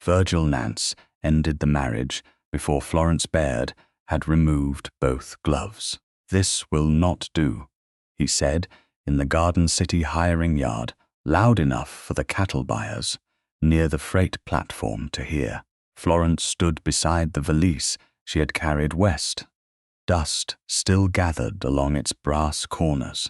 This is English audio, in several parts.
Virgil Nance ended the marriage before Florence Baird had removed both gloves. "This will not do," he said in the Garden City hiring yard, loud enough for the cattle buyers near the freight platform to hear. Florence stood beside the valise she had carried west. Dust still gathered along its brass corners.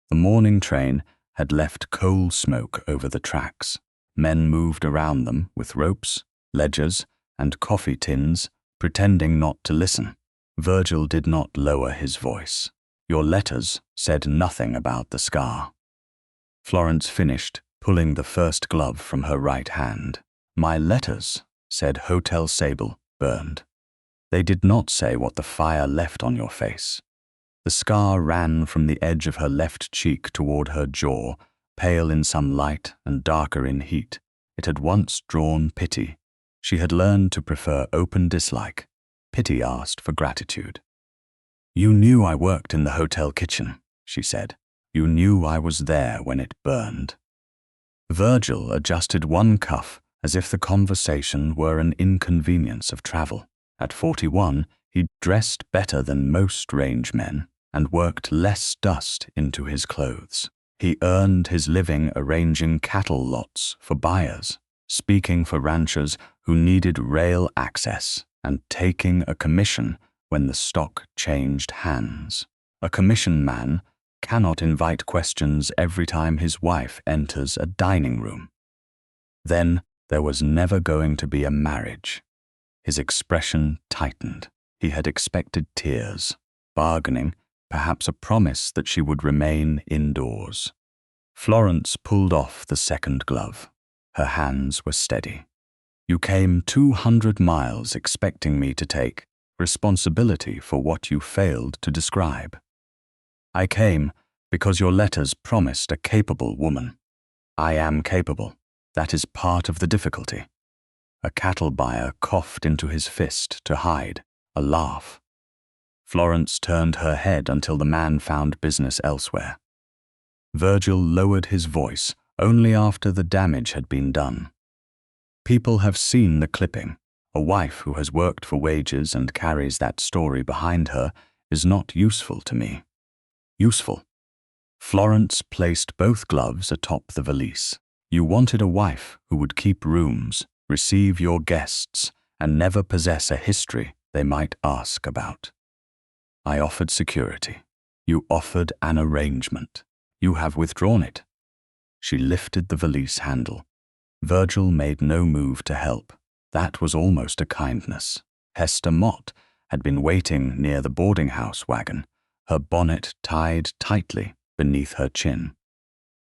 The morning train had left coal smoke over the tracks. Men moved around them with ropes, ledgers, and coffee tins, pretending not to listen. Virgil did not lower his voice. "Your letters said nothing about the scar." Florence finished, pulling the first glove from her right hand. "My letters," said Hotel Sable, burned. "They did not say what the fire left on your face." The scar ran from the edge of her left cheek toward her jaw, pale in some light and darker in heat. It had once drawn pity. She had learned to prefer open dislike. Pity asked for gratitude. "You knew I worked in the hotel kitchen," she said. "You knew I was there when it burned." Virgil adjusted one cuff as if the conversation were an inconvenience of travel. At 41, he dressed better than most range men and worked less dust into his clothes. He earned his living arranging cattle lots for buyers, speaking for ranchers who needed rail access, and taking a commission when the stock changed hands. A commission man cannot invite questions every time his wife enters a dining room. Then there was never going to be a marriage. His expression tightened. He had expected tears, bargaining, perhaps a promise that she would remain indoors. Florence pulled off the second glove. Her hands were steady. "You came 200 miles expecting me to take responsibility for what you failed to describe." "I came because your letters promised a capable woman. I am capable. That is part of the difficulty." A cattle buyer coughed into his fist to hide a laugh. Florence turned her head until the man found business elsewhere. Virgil lowered his voice only after the damage had been done. "People have seen the clipping. A wife who has worked for wages and carries that story behind her is not useful to me." "Useful." Florence placed both gloves atop the valise. "You wanted a wife who would keep rooms, receive your guests, and never possess a history they might ask about. I offered security. You offered an arrangement. You have withdrawn it." She lifted the valise handle. Virgil made no move to help. That was almost a kindness. Hester Mott had been waiting near the boarding house wagon, her bonnet tied tightly beneath her chin.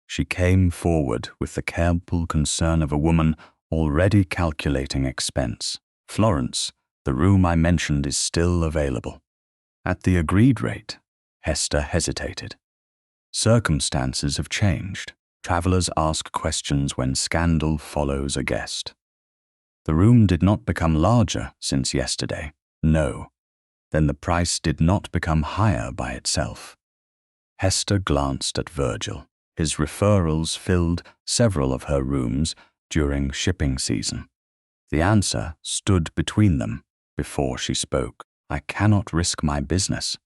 She came forward with the careful concern of a woman already calculating expense. "Florence, the room I mentioned is still available." "At the agreed rate?" Hester hesitated. "Circumstances have changed. Travelers ask questions when scandal follows a guest." "The room did not become larger since yesterday." "No." "Then the price did not become higher by itself." Hester glanced at Virgil. His referrals filled several of her rooms during shipping season. The answer stood between them before she spoke. "I cannot risk my business."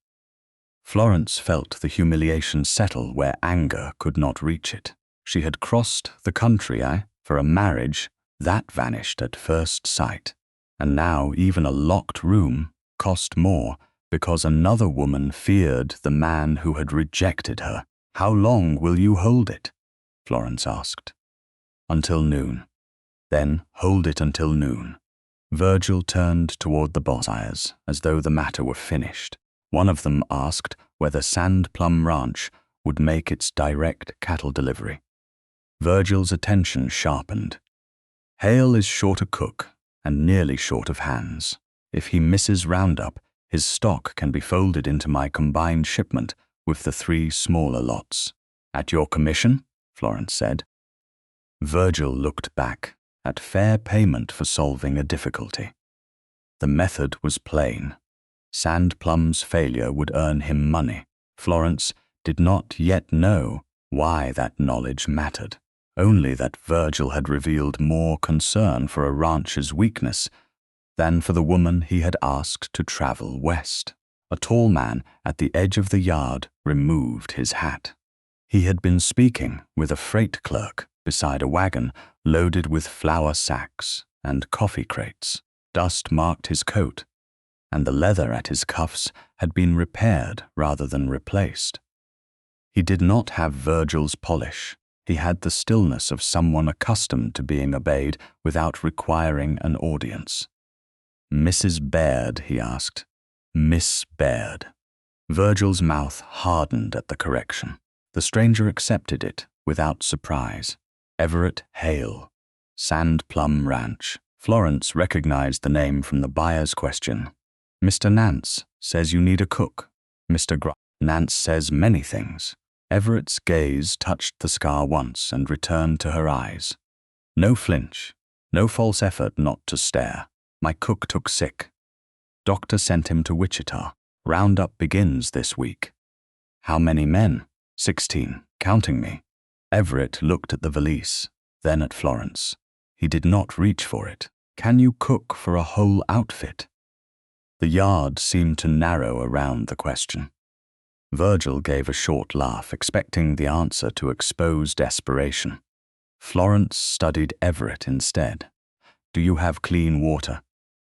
Florence felt the humiliation settle where anger could not reach it. She had crossed the country for a marriage that vanished at first sight, and now even a locked room cost more because another woman feared the man who had rejected her. "How long will you hold it?" Florence asked. "Until noon." "Then hold it until noon." Virgil turned toward the bonfires as though the matter were finished. One of them asked whether Sand Plum Ranch would make its direct cattle delivery. Virgil's attention sharpened. "Hale is short a cook and nearly short of hands. If he misses roundup, his stock can be folded into my combined shipment with the 3 smaller lots." "At your commission?" Florence said. Virgil looked back at fair payment for solving a difficulty. The method was plain. Sand Plum's failure would earn him money. Florence did not yet know why that knowledge mattered. only that Virgil had revealed more concern for a rancher's weakness than for the woman he had asked to travel west. A tall man at the edge of the yard removed his hat. He had been speaking with a freight clerk beside a wagon loaded with flour sacks and coffee crates. Dust marked his coat, and the leather at his cuffs had been repaired rather than replaced. He did not have Virgil's polish. He had the stillness of someone accustomed to being obeyed without requiring an audience. "Mrs. Baird," he asked. "Miss Baird." Virgil's mouth hardened at the correction. The stranger accepted it without surprise. Everett Hale, Sand Plum Ranch. Florence recognized the name from the buyer's question. "Mr. Nance says you need a cook. Nance says many things." Everett's gaze touched the scar once and returned to her eyes. No flinch, no false effort not to stare. "My cook took sick. Doctor sent him to Wichita. Roundup begins this week." "How many men?" 16, counting me." Everett looked at the valise, then at Florence. He did not reach for it. "Can you cook for a whole outfit?" The yard seemed to narrow around the question. Virgil gave a short laugh, expecting the answer to expose desperation. Florence studied Everett instead. "Do you have clean water?"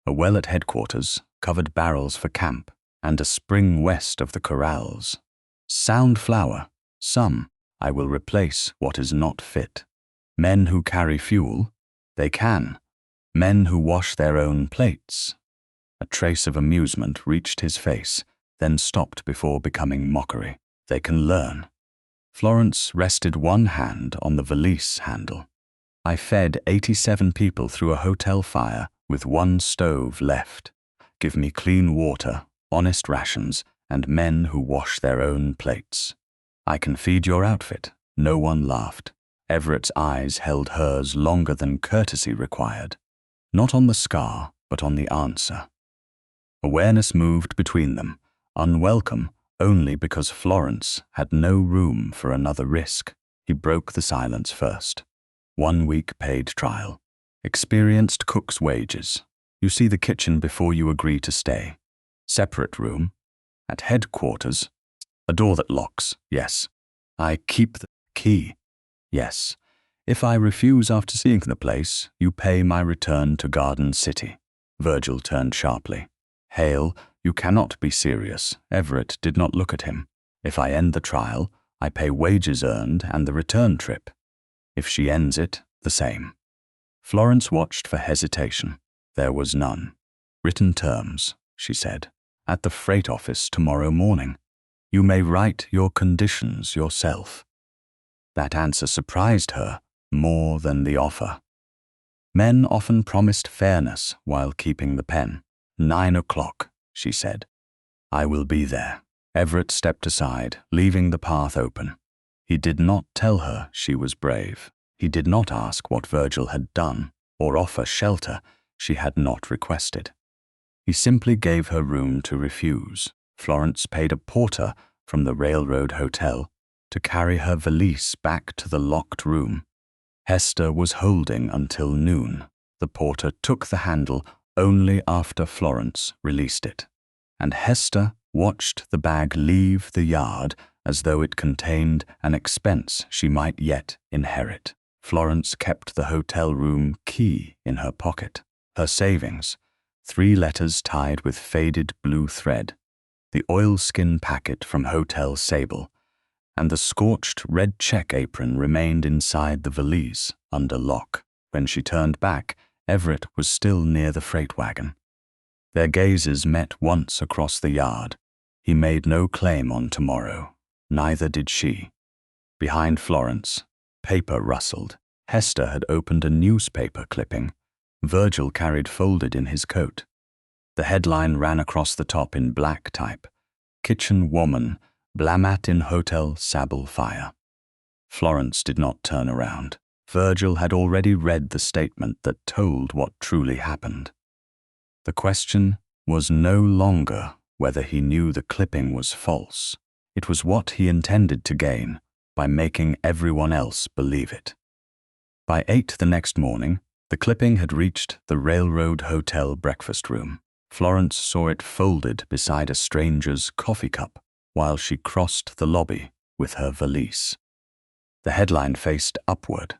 "A well at headquarters, covered barrels for camp, and a spring west of the corrals." "Sound flour?" "Some. I will replace what is not fit." "Men who carry fuel?" "They can." "Men who wash their own plates?" A trace of amusement reached his face, then stopped before becoming mockery. "They can learn." Florence rested one hand on the valise handle. "I fed 87 people through a hotel fire with one stove left. Give me clean water, honest rations, and men who wash their own plates." "I can feed your outfit." No one laughed. Everett's eyes held hers longer than courtesy required. Not on the scar, but on the answer. Awareness moved between them, unwelcome only because Florence had no room for another risk. He broke the silence first. 1 week paid trial. Experienced cook's wages. You see the kitchen before you agree to stay. Separate room. At headquarters. A door that locks, yes. I keep the key, yes. If I refuse after seeing the place, you pay my return to Garden City. Virgil turned sharply. "Hale, you cannot be serious." Everett did not look at him. "If I end the trial, I pay wages earned and the return trip. If she ends it, the same." Florence watched for hesitation. There was none. "Written terms," she said, "at the freight office tomorrow morning. You may write your conditions yourself." That answer surprised her more than the offer. Men often promised fairness while keeping the pen. 9 o'clock, she said. "I will be there." Everett stepped aside, leaving the path open. He did not tell her she was brave. He did not ask what Virgil had done, or offer shelter she had not requested. He simply gave her room to refuse. Florence paid a porter from the railroad hotel to carry her valise back to the locked room. Hester was holding until noon. The porter took the handle only after Florence released it, and Hester watched the bag leave the yard as though it contained an expense she might yet inherit. Florence kept the hotel room key in her pocket. Her savings, 3 letters tied with faded blue thread, the oilskin packet from Hotel Sable, and the scorched red check apron remained inside the valise under lock. When she turned back, Everett was still near the freight wagon. Their gazes met once across the yard. He made no claim on tomorrow. Neither did she. Behind Florence, paper rustled. Hester had opened a newspaper clipping. Virgil carried folded in his coat. The headline ran across the top in black type. "Kitchen woman, blamat in Hotel Sable fire." Florence did not turn around. Virgil had already read the statement that told what truly happened. The question was no longer whether he knew the clipping was false. It was what he intended to gain by making everyone else believe it. By 8 the next morning, the clipping had reached the Railroad Hotel breakfast room. Florence saw it folded beside a stranger's coffee cup while she crossed the lobby with her valise. The headline faced upward.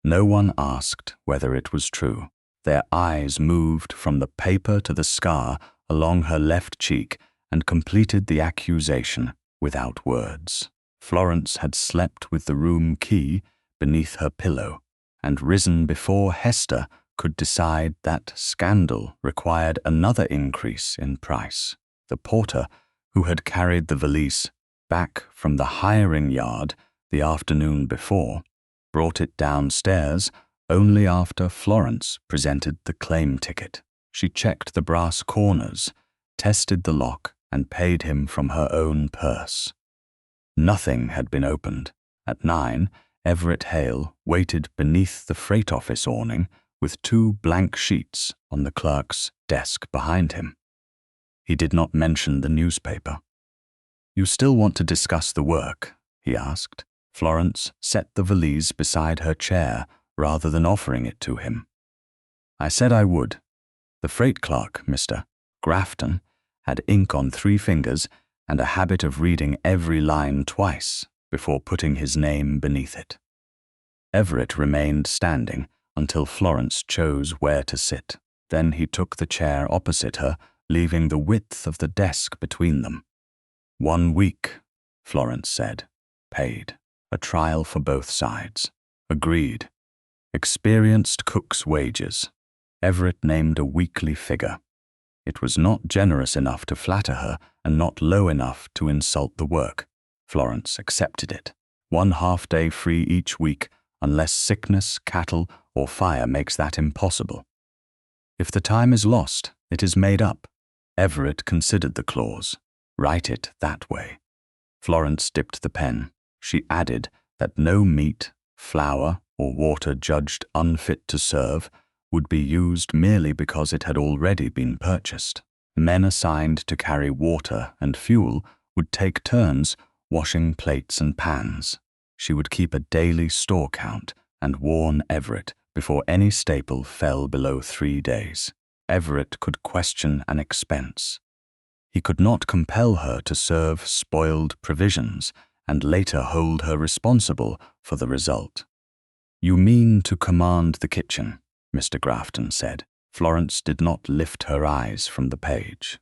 No one asked whether it was true. Their eyes moved from the paper to the scar along her left cheek and completed the accusation without words. Florence had slept with the room key beneath her pillow and risen before Hester could decide that scandal required another increase in price. The porter, who had carried the valise back from the hiring yard the afternoon before, brought it downstairs only after Florence presented the claim ticket. She checked the brass corners, tested the lock, and paid him from her own purse. Nothing had been opened. At 9, Everett Hale waited beneath the freight office awning with 2 blank sheets on the clerk's desk behind him. He did not mention the newspaper. "You still want to discuss the work?" he asked. Florence set the valise beside her chair rather than offering it to him. "I said I would. The freight clerk, Mr. Grafton, had ink on 3 fingers and a habit of reading every line twice before putting his name beneath it." Everett remained standing until Florence chose where to sit. Then he took the chair opposite her, leaving the width of the desk between them. "1 week," Florence said. "Paid. A trial for both sides." "Agreed." "Experienced cook's wages." Everett named a weekly figure. It was not generous enough to flatter her and not low enough to insult the work. Florence accepted it. 1 half-day free each week, unless sickness, cattle, or fire makes that impossible. "If the time is lost, it is made up." Everett considered the clause. "Write it that way." Florence dipped the pen. She added that no meat, flour, or water judged unfit to serve would be used merely because it had already been purchased. Men assigned to carry water and fuel would take turns washing plates and pans. She would keep a daily store count and warn Everett before any staple fell below 3 days. Everett could question an expense. He could not compel her to serve spoiled provisions and later hold her responsible for the result. "You mean to command the kitchen," Mr. Grafton said. Florence did not lift her eyes from the page.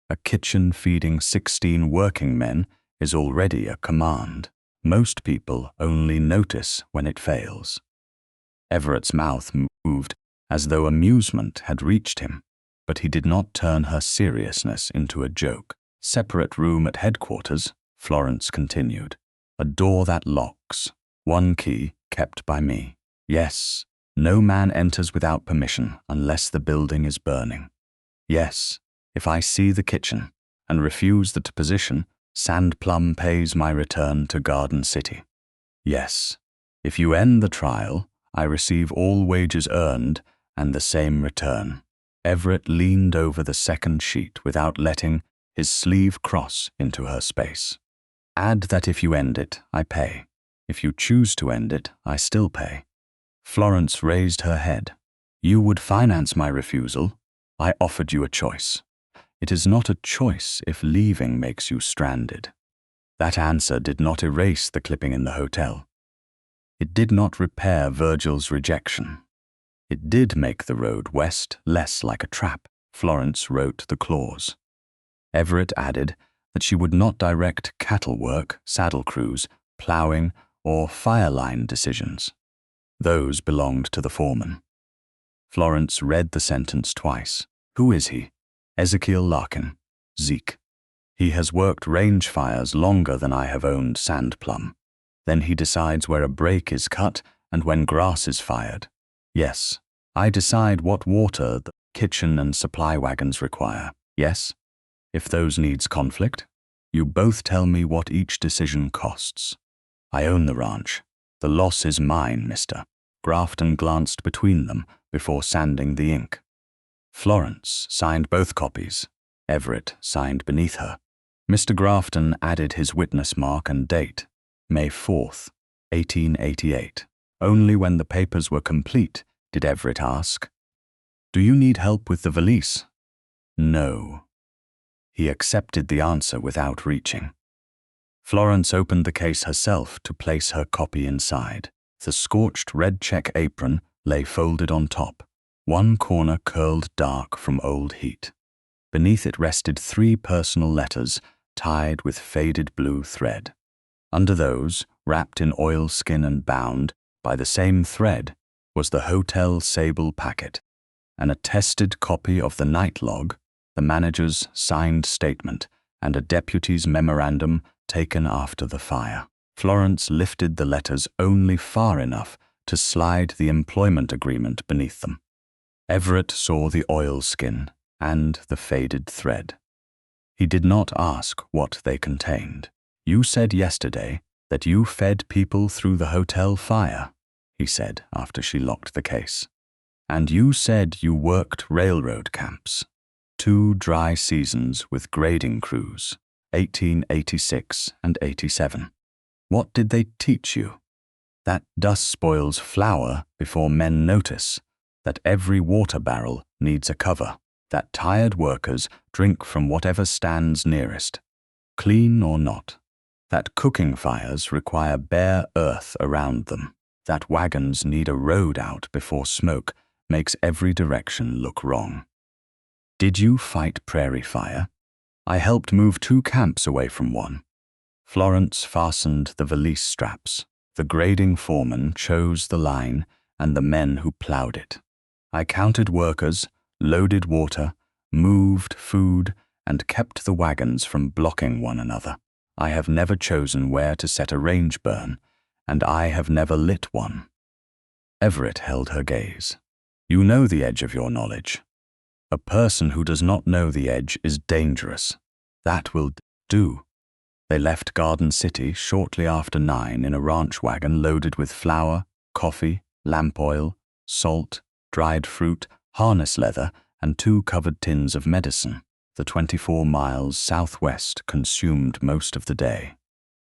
A kitchen feeding 16 working men is already a command. Most people only notice when it fails. Everett's mouth moved as though amusement had reached him, but he did not turn her seriousness into a joke. "Separate room at headquarters," Florence continued. "A door that locks. 1 key kept by me. Yes, no man enters without permission unless the building is burning. Yes, if I see the kitchen and refuse the position, Plum pays my return to Garden City. Yes, if you end the trial, I receive all wages earned and the same return." Everett leaned over the second sheet without letting his sleeve cross into her space. "Add that if you end it, I pay. If you choose to end it, I still pay." Florence raised her head. "You would finance my refusal. I offered you a choice. It is not a choice if leaving makes you stranded." That answer did not erase the clipping in the hotel. It did not repair Virgil's rejection. It did make the road west less like a trap. Florence wrote the clause. Everett added that she would not direct cattle work, saddle crews, plowing, or fire line decisions. Those belonged to the foreman. Florence read the sentence twice. "Who is he?" "Ezekiel Larkin. Zeke. He has worked range fires longer than I have owned Plum. Then he decides where a break is cut and when grass is fired. Yes, I decide what water the kitchen and supply wagons require. Yes, if those needs conflict, you both tell me what each decision costs. I own the ranch. The loss is mine, Mr." Grafton glanced between them before sanding the ink. Florence signed both copies. Everett signed beneath her. Mr. Grafton added his witness mark and date, May 4th, 1888. Only when the papers were complete did Everett ask, "Do you need help with the valise?" No. He accepted the answer without reaching. Florence opened the case herself to place her copy inside. The scorched red check apron lay folded on top, one corner curled dark from old heat. Beneath it rested 3 personal letters tied with faded blue thread. Under those, wrapped in oilskin and bound by the same thread, was the hotel sable packet, an attested copy of the night log, the manager's signed statement, and a deputy's memorandum taken after the fire. Florence lifted the letters only far enough to slide the employment agreement beneath them. Everett saw the oilskin and the faded thread. He did not ask what they contained. "You said yesterday that you fed people through the hotel fire," he said after she locked the case. "And you said you worked railroad camps. 2 dry seasons with grading crews, 1886 and 87. What did they teach you? That dust spoils flour before men notice, that every water barrel needs a cover, that tired workers drink from whatever stands nearest, clean or not, that cooking fires require bare earth around them, that wagons need a road out before smoke makes every direction look wrong. Did you fight prairie fire? I helped move 2 camps away from one." Florence fastened the valise straps. The grading foreman chose the line and the men who plowed it. "I counted workers, loaded water, moved food, and kept the wagons from blocking one another. I have never chosen where to set a range burn, and I have never lit one." Everett held her gaze. "You know the edge of your knowledge. A person who does not know the edge is dangerous. That will do." They left Garden City shortly after 9 in a ranch wagon loaded with flour, coffee, lamp oil, salt, dried fruit, harness leather, and 2 covered tins of medicine. The 24 miles southwest consumed most of the day.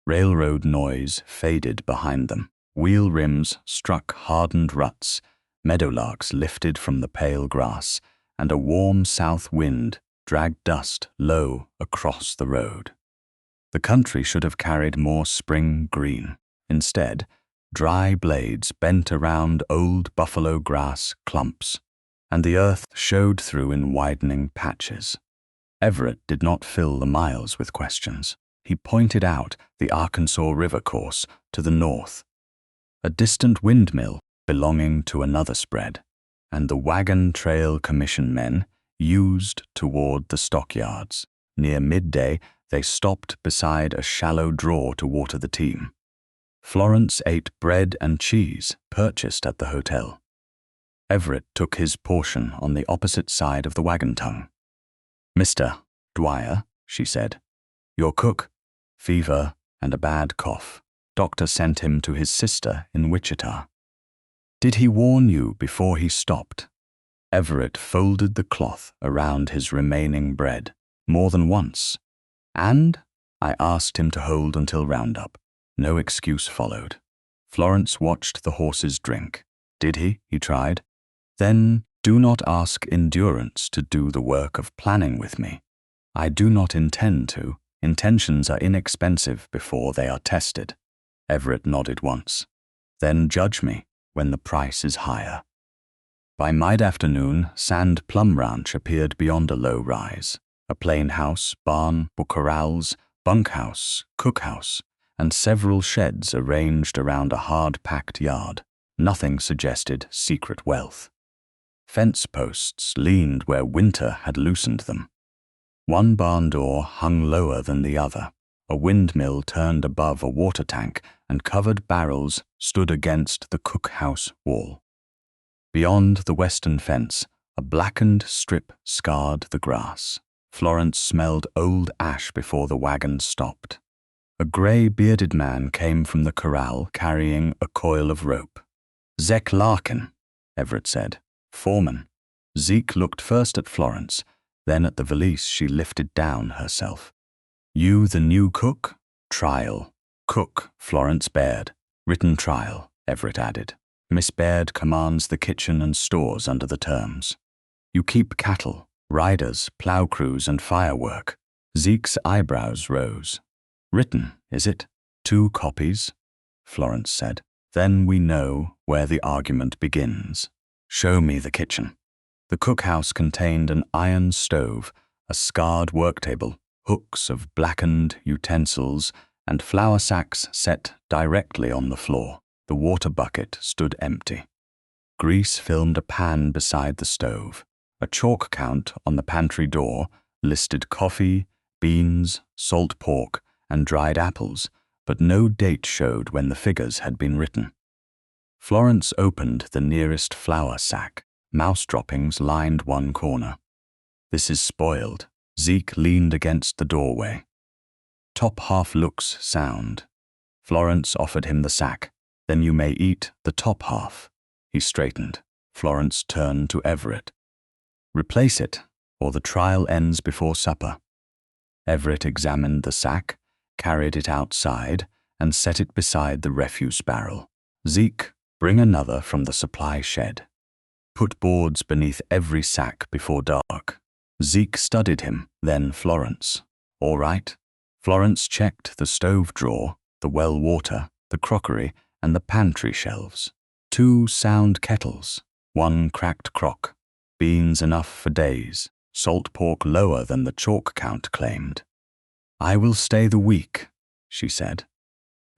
Railroad noise faded behind them. Wheel rims struck hardened ruts, meadowlarks lifted from the pale grass, and a warm south wind dragged dust low across the road. The country should have carried more spring green. Instead, dry blades bent around old buffalo grass clumps, and the earth showed through in widening patches. Everett did not fill the miles with questions. He pointed out the Arkansas River course to the north, a distant windmill belonging to another spread, and the wagon trail commission men used toward the stockyards. Near midday, they stopped beside a shallow draw to water the team. Florence ate bread and cheese purchased at the hotel. Everett took his portion on the opposite side of the wagon tongue. "Mr. Dwyer," she said, "your cook, fever and a bad cough. Doctor sent him to his sister in Wichita. Did he warn you before he stopped?" Everett folded the cloth around his remaining bread more than once. "And I asked him to hold until roundup." No excuse followed. Florence watched the horses drink. "Did he?" he tried. "Then do not ask endurance to do the work of planning with me. I do not intend to. Intentions are inexpensive before they are tested." Everett nodded once. "Then judge me when the price is higher." By mid-afternoon, Sand Plum Ranch appeared beyond a low rise. A plain house, barn, corrals, bunkhouse, cookhouse, and several sheds arranged around a hard-packed yard. Nothing suggested secret wealth. Fence posts leaned where winter had loosened them. One barn door hung lower than the other. A windmill turned above a water tank, and covered barrels stood against the cookhouse wall. Beyond the western fence, a blackened strip scarred the grass. Florence smelled old ash before the wagon stopped. A gray-bearded man came from the corral carrying a coil of rope. "Zeke Larkin," Everett said. "Foreman." Zeke looked first at Florence, then at the valise she lifted down herself. "You the new cook?" "Trial. Cook, Florence Baird. Written trial. Everett added. Miss Baird commands the kitchen and stores under the terms. You keep cattle, riders, plow crews, and firework. Zeke's eyebrows rose. Written, is it? 2 copies? Florence said. Then we know where the argument begins. Show me the kitchen. The cookhouse contained an iron stove, a scarred worktable, hooks of blackened utensils, and flour sacks set directly on the floor. The water bucket stood empty. Grease filmed a pan beside the stove. A chalk count on the pantry door listed coffee, beans, salt pork, and dried apples, but no date showed when the figures had been written. Florence opened the nearest flour sack. Mouse droppings lined one corner. This is spoiled. Zeke leaned against the doorway. Top half looks sound. Florence offered him the sack. Then you may eat the top half. He straightened. Florence turned to Everett. Replace it, or the trial ends before supper. Everett examined the sack, carried it outside, and set it beside the refuse barrel. Zeke, bring another from the supply shed. Put boards beneath every sack before dark. Zeke studied him, then Florence. All right. Florence checked the stove drawer, the well water, the crockery, and the pantry shelves. 2 sound kettles, 1 cracked crock, beans enough for days, salt pork lower than the chalk count claimed. I will stay the week, she said.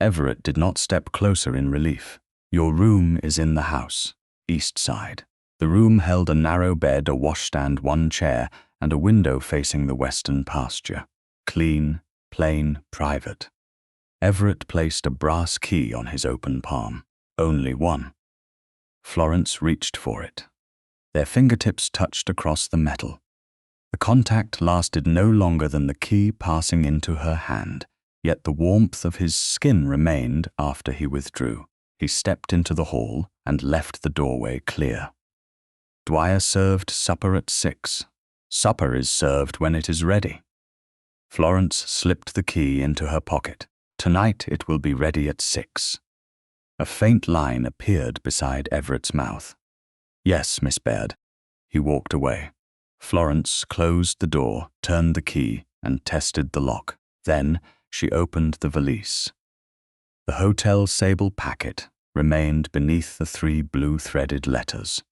Everett did not step closer in relief. Your room is in the house, east side. The room held a narrow bed, a washstand, 1 chair, and a window facing the western pasture. Clean, plain, private. Everett placed a brass key on his open palm. Only 1. Florence reached for it. Their fingertips touched across the metal. The contact lasted no longer than the key passing into her hand, yet the warmth of his skin remained after he withdrew. He stepped into the hall and left the doorway clear. Dwyer served supper at 6. Supper is served when it is ready. Florence slipped the key into her pocket. Tonight it will be ready at 6. A faint line appeared beside Everett's mouth. Yes, Miss Baird. He walked away. Florence closed the door, turned the key, and tested the lock. Then she opened the valise. The hotel sable packet remained beneath the 3 blue-threaded letters.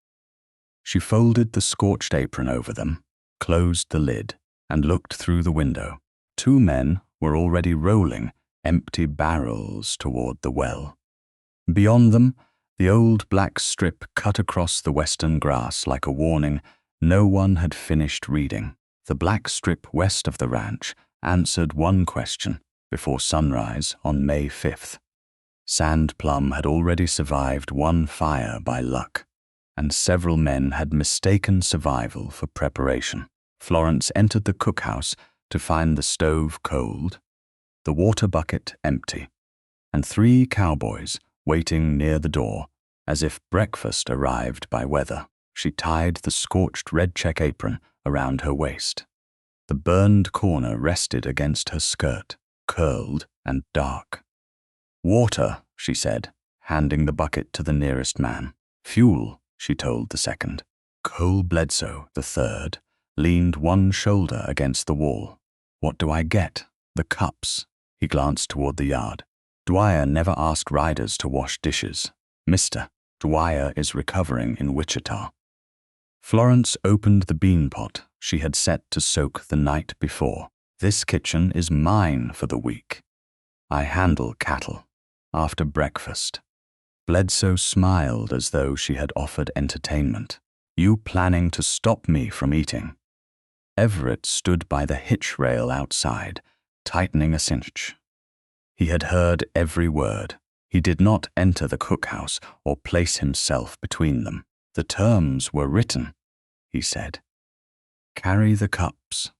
She folded the scorched apron over them, closed the lid, and looked through the window. 2 men were already rolling empty barrels toward the well. Beyond them, the old black strip cut across the western grass like a warning no one had finished reading. The black strip west of the ranch answered one question before sunrise on May 5th. Sand Plum had already survived 1 fire by luck, and several men had mistaken survival for preparation. Florence entered the cookhouse to find the stove cold, the water bucket empty, and 3 cowboys waiting near the door as if breakfast arrived by weather. She tied the scorched red check apron around her waist. The burned corner rested against her skirt, curled and dark. Water, she said, handing the bucket to the nearest man. Fuel, she told the second. Cole Bledsoe, the third, leaned one shoulder against the wall. What do I get? The cups. He glanced toward the yard. Dwyer never asked riders to wash dishes. Mr. Dwyer is recovering in Wichita. Florence opened the bean pot she had set to soak the night before. This kitchen is mine for the week. I handle cattle. After breakfast. Bledsoe smiled as though she had offered entertainment. You planning to stop me from eating? Everett stood by the hitch rail outside, tightening a cinch. He had heard every word. He did not enter the cookhouse or place himself between them. The terms were written, he said. Carry the cups.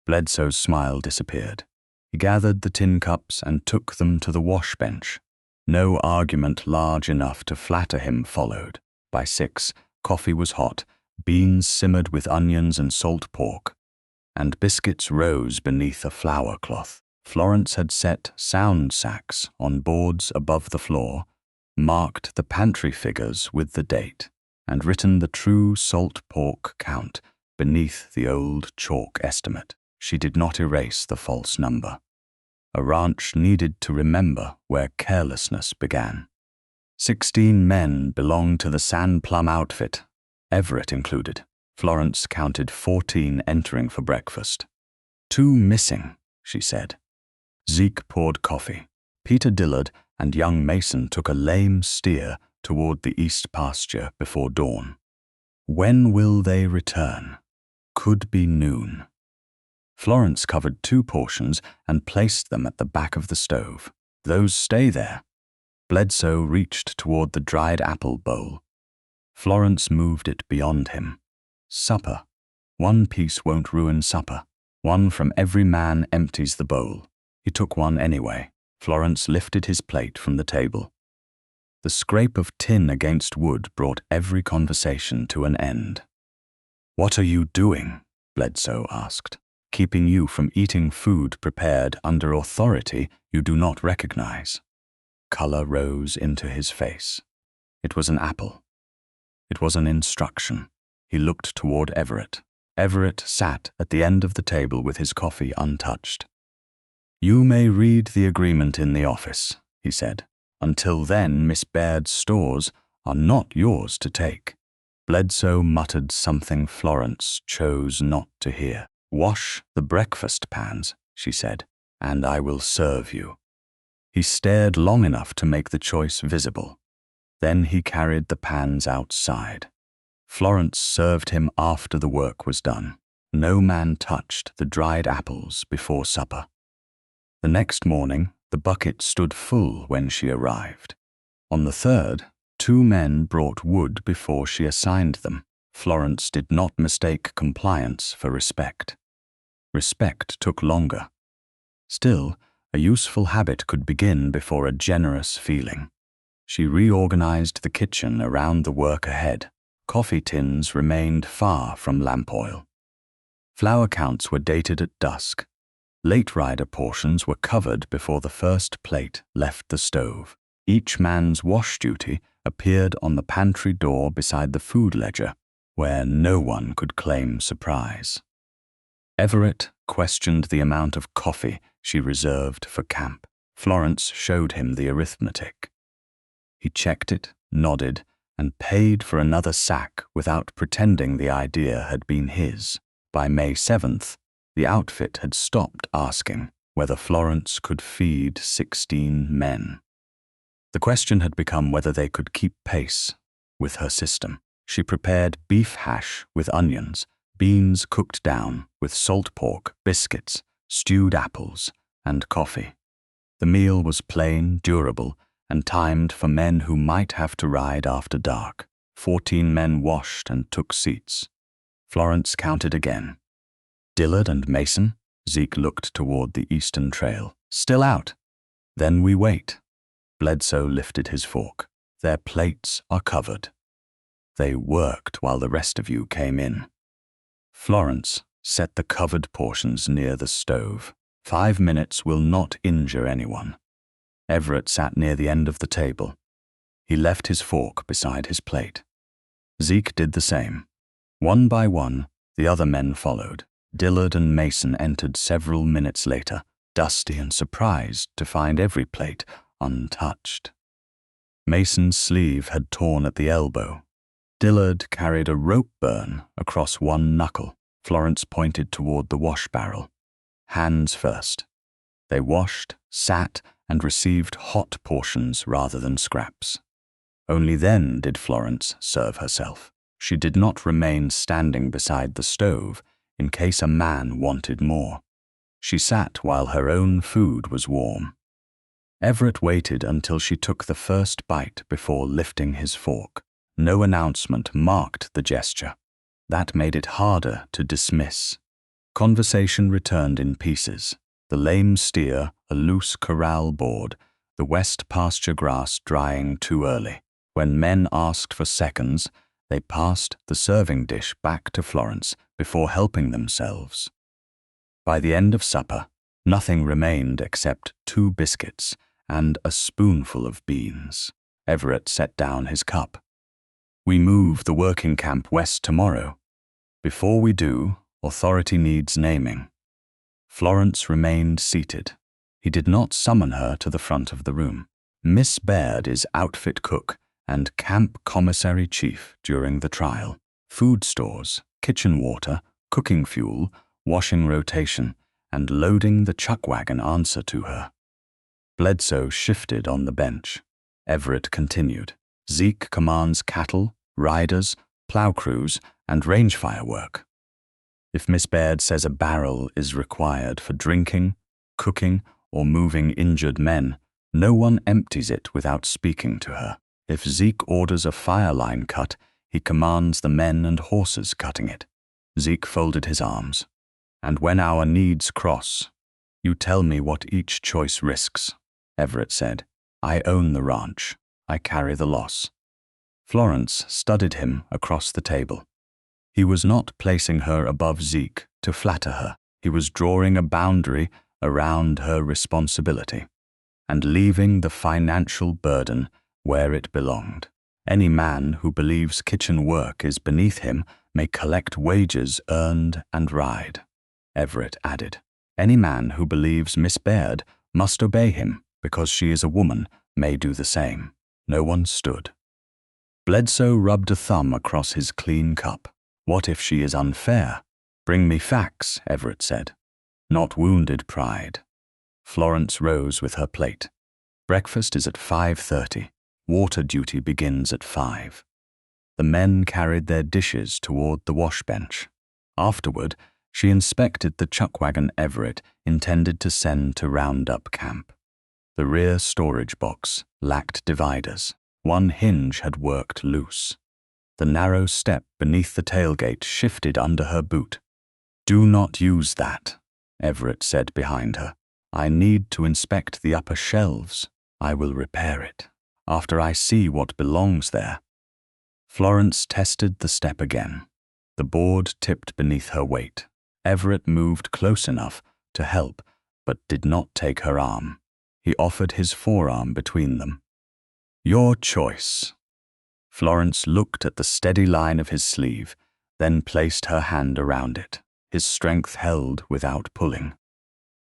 Bledsoe's smile disappeared. He gathered the tin cups and took them to the wash bench. No argument large enough to flatter him followed. By 6, coffee was hot, beans simmered with onions and salt pork, and biscuits rose beneath a flour cloth. Florence had set sound sacks on boards above the floor, marked the pantry figures with the date, and written the true salt pork count beneath the old chalk estimate. She did not erase the false number. A ranch needed to remember where carelessness began. 16 men belonged to the San Plum outfit, Everett included. Florence counted 14 entering for breakfast. 2 missing, she said. Zeke poured coffee. Peter Dillard and young Mason took a lame steer toward the east pasture before dawn. When will they return? Could be noon. Florence covered 2 portions and placed them at the back of the stove. Those stay there. Bledsoe reached toward the dried apple bowl. Florence moved it beyond him. Supper. 1 piece won't ruin supper. 1 from every man empties the bowl. He took 1 anyway. Florence lifted his plate from the table. The scrape of tin against wood brought every conversation to an end. "What are you doing?" Bledsoe asked. "Keeping you from eating food prepared under authority you do not recognize." Color rose into his face. It was an apple. It was an instruction. He looked toward Everett. Everett sat at the end of the table with his coffee untouched. "You may read the agreement in the office," he said. "Until then, Miss Baird's stores are not yours to take." Bledsoe muttered something Florence chose not to hear. "Wash the breakfast pans," she said, "and I will serve you." He stared long enough to make the choice visible. Then he carried the pans outside. Florence served him after the work was done. No man touched the dried apples before supper. The next morning, the bucket stood full when she arrived. On the 3rd, 2 men brought wood before she assigned them. Florence did not mistake compliance for respect. Respect took longer. Still, a useful habit could begin before a generous feeling. She reorganized the kitchen around the work ahead. Coffee tins remained far from lamp oil. Flour counts were dated at dusk. Late rider portions were covered before the first plate left the stove. Each man's wash duty appeared on the pantry door beside the food ledger, where no one could claim surprise. Everett questioned the amount of coffee she reserved for camp. Florence showed him the arithmetic. He checked it, nodded, and paid for another sack without pretending the idea had been his. By May 7th, the outfit had stopped asking whether Florence could feed 16 men. The question had become whether they could keep pace with her system. She prepared beef hash with onions, beans cooked down with salt pork, biscuits, stewed apples, and coffee. The meal was plain, durable, and timed for men who might have to ride after dark. 14 men washed and took seats. Florence counted again. Dillard and Mason? Zeke looked toward the eastern trail. Still out. Then we wait. Bledsoe lifted his fork. Their plates are covered. They worked while the rest of you came in. Florence set the covered portions near the stove. 5 minutes will not injure anyone. Everett sat near the end of the table. He left his fork beside his plate. Zeke did the same. One by one, the other men followed. Dillard and Mason entered several minutes later, dusty and surprised to find every plate untouched. Mason's sleeve had torn at the elbow. Dillard carried a rope burn across one knuckle. Florence pointed toward the wash barrel. Hands first. They washed, sat, and received hot portions rather than scraps. Only then did Florence serve herself. She did not remain standing beside the stove in case a man wanted more. She sat while her own food was warm. Everett waited until she took the first bite before lifting his fork. No announcement marked the gesture. That made it harder to dismiss. Conversation returned in pieces. The lame steer, a loose corral board, the west pasture grass drying too early. When men asked for seconds, they passed the serving dish back to Florence before helping themselves. By the end of supper, nothing remained except 2 biscuits and a spoonful of beans. Everett set down his cup. We move the working camp west tomorrow. Before we do, authority needs naming. Florence remained seated. He did not summon her to the front of the room. Miss Baird is outfit cook and camp commissary chief during the trial. Food stores, kitchen water, cooking fuel, washing rotation, and loading the chuck wagon answer to her. Bledsoe shifted on the bench. Everett continued. Zeke commands cattle, riders, plow crews, and range fire work. If Miss Baird says a barrel is required for drinking, cooking, or moving injured men, no one empties it without speaking to her. If Zeke orders a fire line cut, he commands the men and horses cutting it. Zeke folded his arms. And when our needs cross, you tell me what each choice risks, Everett said. I own the ranch. I carry the loss. Florence studied him across the table. He was not placing her above Zeke to flatter her. He was drawing a boundary around her responsibility and leaving the financial burden where it belonged. Any man who believes kitchen work is beneath him may collect wages earned and ride, Everett added. Any man who believes Miss Baird must obey him because she is a woman may do the same. No one stood. Bledsoe rubbed a thumb across his clean cup. What if she is unfair? Bring me facts, Everett said. Not wounded pride. Florence rose with her plate. Breakfast is at 5:30. Water duty begins at 5. The men carried their dishes toward the wash bench. Afterward, she inspected the chuck wagon Everett intended to send to roundup camp. The rear storage box lacked dividers. One hinge had worked loose. The narrow step beneath the tailgate shifted under her boot. Do not use that, Everett said behind her. I need to inspect the upper shelves. I will repair it after I see what belongs there. Florence tested the step again. The board tipped beneath her weight. Everett moved close enough to help, but did not take her arm. He offered his forearm between them. Your choice. Florence looked at the steady line of his sleeve, then placed her hand around it. His strength held without pulling.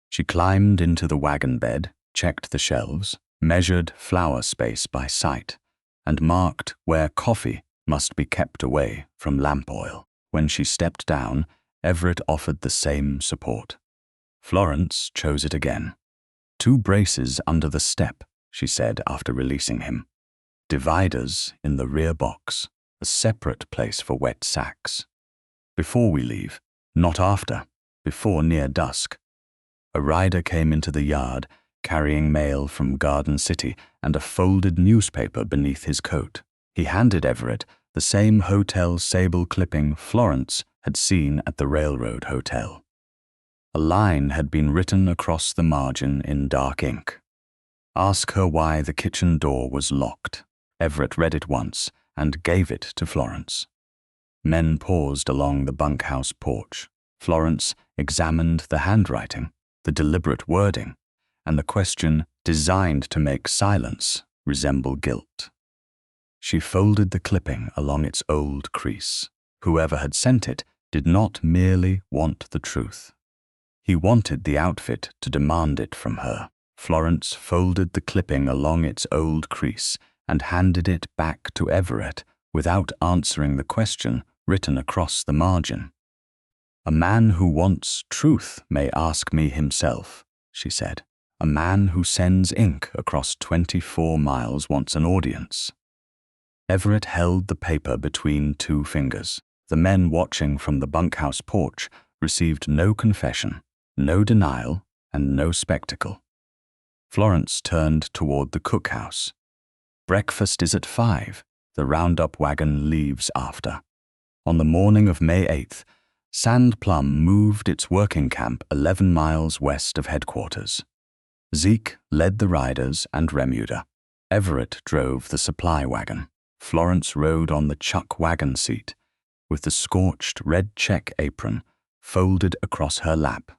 She climbed into the wagon bed, checked the shelves, measured flour space by sight, and marked where coffee must be kept away from lamp oil. When she stepped down, Everett offered the same support. Florence chose it again. 2 braces under the step, she said after releasing him. Dividers in the rear box, a separate place for wet sacks. Before we leave, not after, before near dusk. A rider came into the yard, carrying mail from Garden City and a folded newspaper beneath his coat. He handed Everett the same hotel sable clipping Florence had seen at the railroad hotel. A line had been written across the margin in dark ink. Ask her why the kitchen door was locked. Everett read it once and gave it to Florence. Men paused along the bunkhouse porch. Florence examined the handwriting, the deliberate wording, and the question designed to make silence resemble guilt. She folded the clipping along its old crease. Whoever had sent it did not merely want the truth. He wanted the outfit to demand it from her. Florence folded the clipping along its old crease and handed it back to Everett without answering the question written across the margin. A man who wants truth may ask me himself, she said. A man who sends ink across 24 miles wants an audience. Everett held the paper between 2 fingers. The men watching from the bunkhouse porch received no confession, no denial, and no spectacle. Florence turned toward the cookhouse. Breakfast is at 5. The roundup wagon leaves after. On the morning of May 8th, Sand Plum moved its working camp 11 miles west of headquarters. Zeke led the riders and Remuda. Everett drove the supply wagon. Florence rode on the chuck wagon seat, with the scorched red check apron folded across her lap,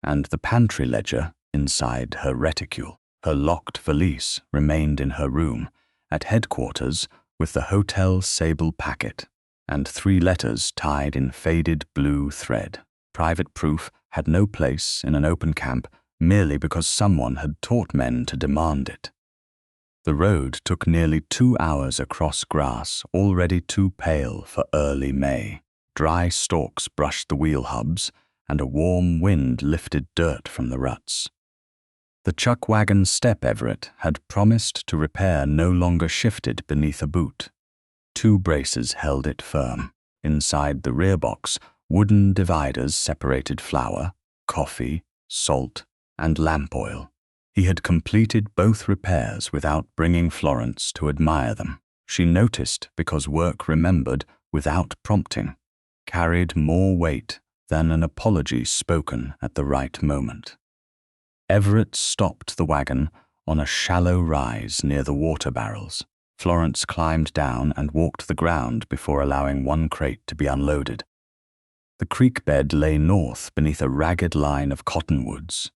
and the pantry ledger inside her reticule. Her locked valise remained in her room, at headquarters with the hotel sable packet and 3 letters tied in faded blue thread. Private proof had no place in an open camp merely because someone had taught men to demand it. The road took nearly 2 hours across grass already too pale for early May. Dry stalks brushed the wheel hubs, and a warm wind lifted dirt from the ruts. The chuck wagon's step Everett had promised to repair no longer shifted beneath a boot. 2 braces held it firm. Inside the rear box, wooden dividers separated flour, coffee, salt, and lamp oil. He had completed both repairs without bringing Florence to admire them. She noticed because work remembered without prompting carried more weight than an apology spoken at the right moment. Everett stopped the wagon on a shallow rise near the water barrels. Florence climbed down and walked the ground before allowing 1 crate to be unloaded. The creek bed lay north beneath a ragged line of cottonwoods.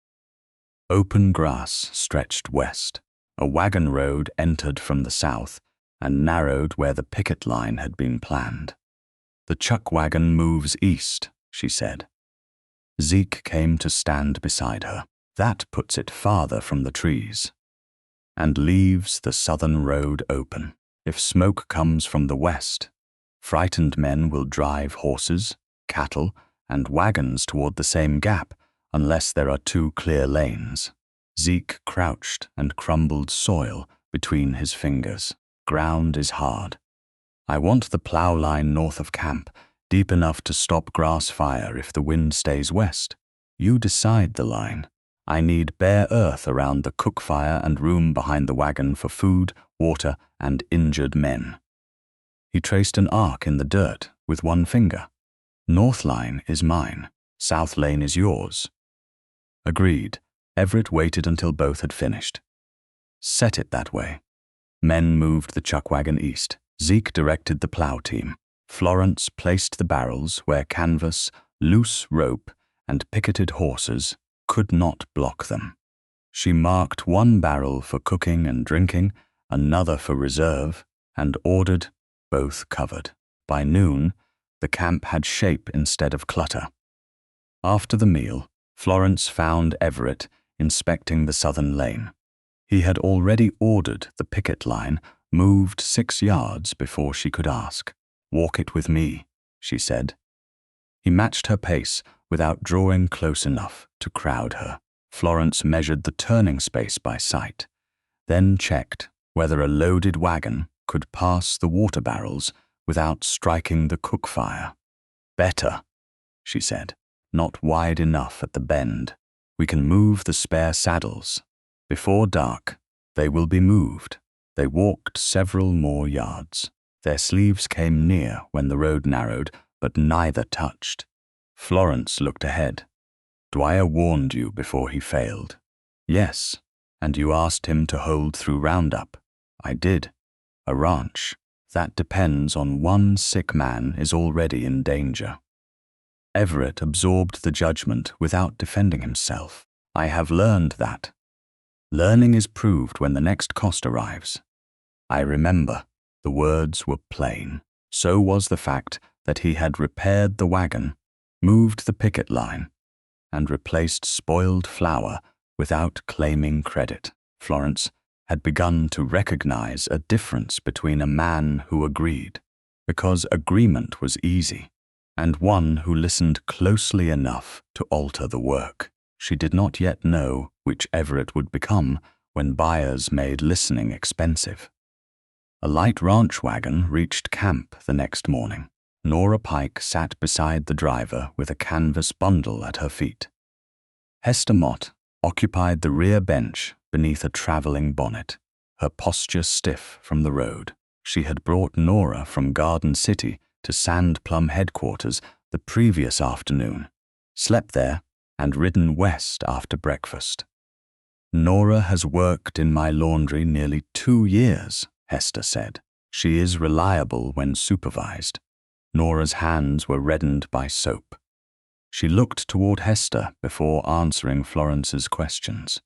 Open grass stretched west. A wagon road entered from the south and narrowed where the picket line had been planned. "The chuck wagon moves east," she said. Zeke came to stand beside her. "That puts it farther from the trees and leaves the southern road open. If smoke comes from the west, frightened men will drive horses, cattle, and wagons toward the same gap unless there are 2 clear lanes." Zeke crouched and crumbled soil between his fingers. "Ground is hard. I want the plow line north of camp, deep enough to stop grass fire if the wind stays west. You decide the line. I need bare earth around the cook fire and room behind the wagon for food, water, and injured men." He traced an arc in the dirt with 1 finger. "North line is mine. South lane is yours." Agreed. Everett waited until both had finished. "Set it that way." Men moved the chuck wagon east. Zeke directed the plow team. Florence placed the barrels where canvas, loose rope, and picketed horses could not block them. She marked 1 barrel for cooking and drinking, another for reserve, and ordered both covered. By noon, the camp had shape instead of clutter. After the meal, Florence found Everett inspecting the southern lane. He had already ordered the picket line moved 6 yards before she could ask. "Walk it with me," she said. He matched her pace without drawing close enough to crowd her. Florence measured the turning space by sight, then checked whether a loaded wagon could pass the water barrels without striking the cook fire. "Better," she said. "Not wide enough at the bend. We can move the spare saddles. Before dark, they will be moved." They walked several more yards. Their sleeves came near when the road narrowed, but neither touched. Florence looked ahead. "Dwyer warned you before he failed." "Yes, and you asked him to hold through roundup." "I did. A ranch. That depends on 1 sick man is already in danger." Everett absorbed the judgment without defending himself. "I have learned that. Learning is proved when the next cost arrives." "I remember." The words were plain. So was the fact that he had repaired the wagon, moved the picket line, and replaced spoiled flour without claiming credit. Florence had begun to recognize a difference between a man who agreed, because agreement was easy, and one who listened closely enough to alter the work. She did not yet know which Everett would become when buyers made listening expensive. A light ranch wagon reached camp the next morning. Nora Pike sat beside the driver with a canvas bundle at her feet. Hester Mott occupied the rear bench beneath a traveling bonnet, her posture stiff from the road. She had brought Nora from Garden City to Sand Plum headquarters the previous afternoon, slept there, and ridden west after breakfast. "Nora has worked in my laundry nearly 2 years, Hester said. "She is reliable when supervised." Nora's hands were reddened by soap. She looked toward Hester before answering Florence's questions.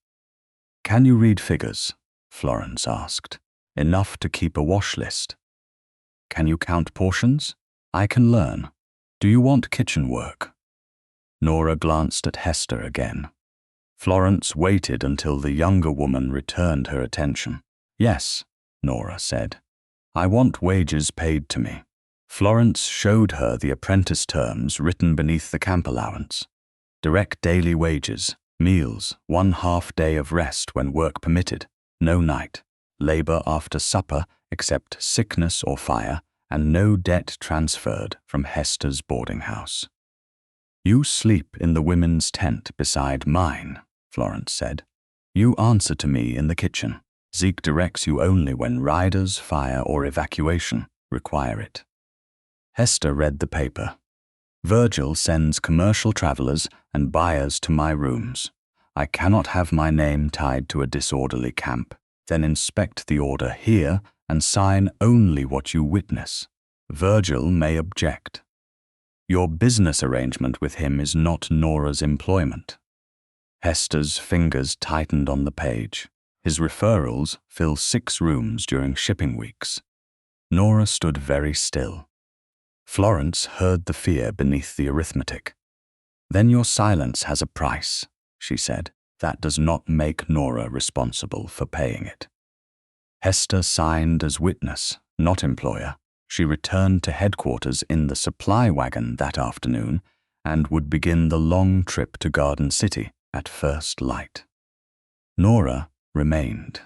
"Can you read figures?" Florence asked. enough to keep a wash list. Can you count portions? I can learn. Do you want kitchen work? Nora glanced at Hester again. Florence waited until the younger woman returned her attention. Yes, Nora said. I want wages paid to me. Florence showed her the apprentice terms written beneath the camp allowance. Direct daily wages, meals, 1/2 day of rest when work permitted, no night, labor after supper except sickness or fire, and no debt transferred from Hester's boarding house. You sleep in the women's tent beside mine, Florence said. You answer to me in the kitchen. Zeke directs you only when riders, fire, or evacuation require it. Hester read the paper. Virgil sends commercial travelers and buyers to my rooms. I cannot have my name tied to a disorderly camp. Then inspect the order here and sign only what you witness. Virgil may object. Your business arrangement with him is not Nora's employment. Hester's fingers tightened on the page. His referrals fill 6 rooms during shipping weeks. Nora stood very still. Florence heard the fear beneath the arithmetic. Then your silence has a price, she said. That does not make Nora responsible for paying it. Hester signed as witness, not employer. She returned to headquarters in the supply wagon that afternoon and would begin the long trip to Garden City at first light. Nora remained.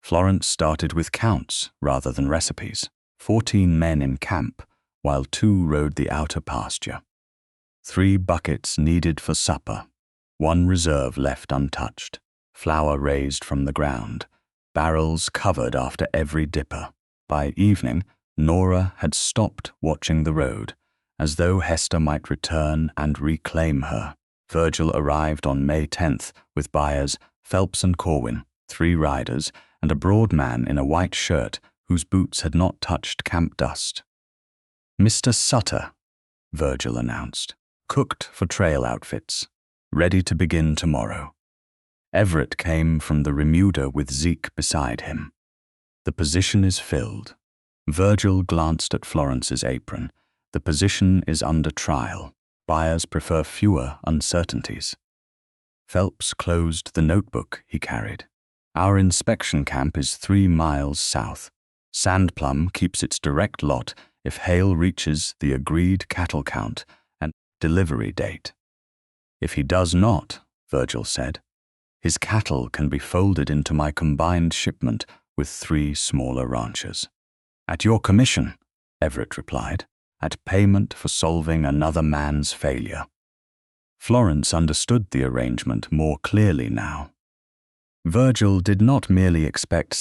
Florence started with counts rather than recipes. 14 men in camp, while 2 rode the outer pasture. 3 buckets needed for supper, 1 reserve left untouched, flour raised from the ground, barrels covered after every dipper. By evening, Nora had stopped watching the road, as though Hester might return and reclaim her. Virgil arrived on May 10th with buyers Phelps and Corwin, 3 riders, and a broad man in a white shirt whose boots had not touched camp dust. Mr. Sutter, Virgil announced, cooked for trail outfits, ready to begin tomorrow. Everett came from the remuda with Zeke beside him. The position is filled. Virgil glanced at Florence's apron. The position is under trial. Buyers prefer fewer uncertainties. Phelps closed the notebook he carried. Our inspection camp is 3 miles south. Plum keeps its direct lot if Hale reaches the agreed cattle count and delivery date. If he does not, Virgil said, his cattle can be folded into my combined shipment with 3 smaller ranchers. At your commission, Everett replied, at payment for solving another man's failure. Florence understood the arrangement more clearly now. Virgil did not merely expect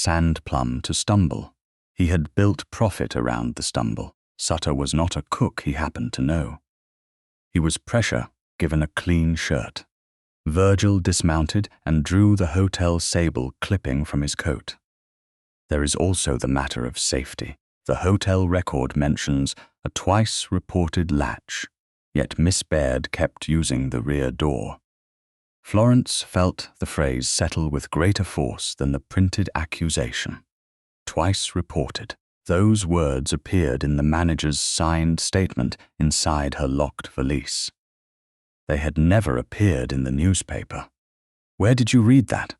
Plum to stumble. He had built profit around the stumble. Sutter was not a cook he happened to know. He was pressure given a clean shirt. Virgil dismounted and drew the hotel sable clipping from his coat. There is also the matter of safety. The hotel record mentions a twice-reported latch, yet Miss Baird kept using the rear door. Florence felt the phrase settle with greater force than the printed accusation. Twice reported. Those words appeared in the manager's signed statement inside her locked valise. They had never appeared in the newspaper. Where did you read that?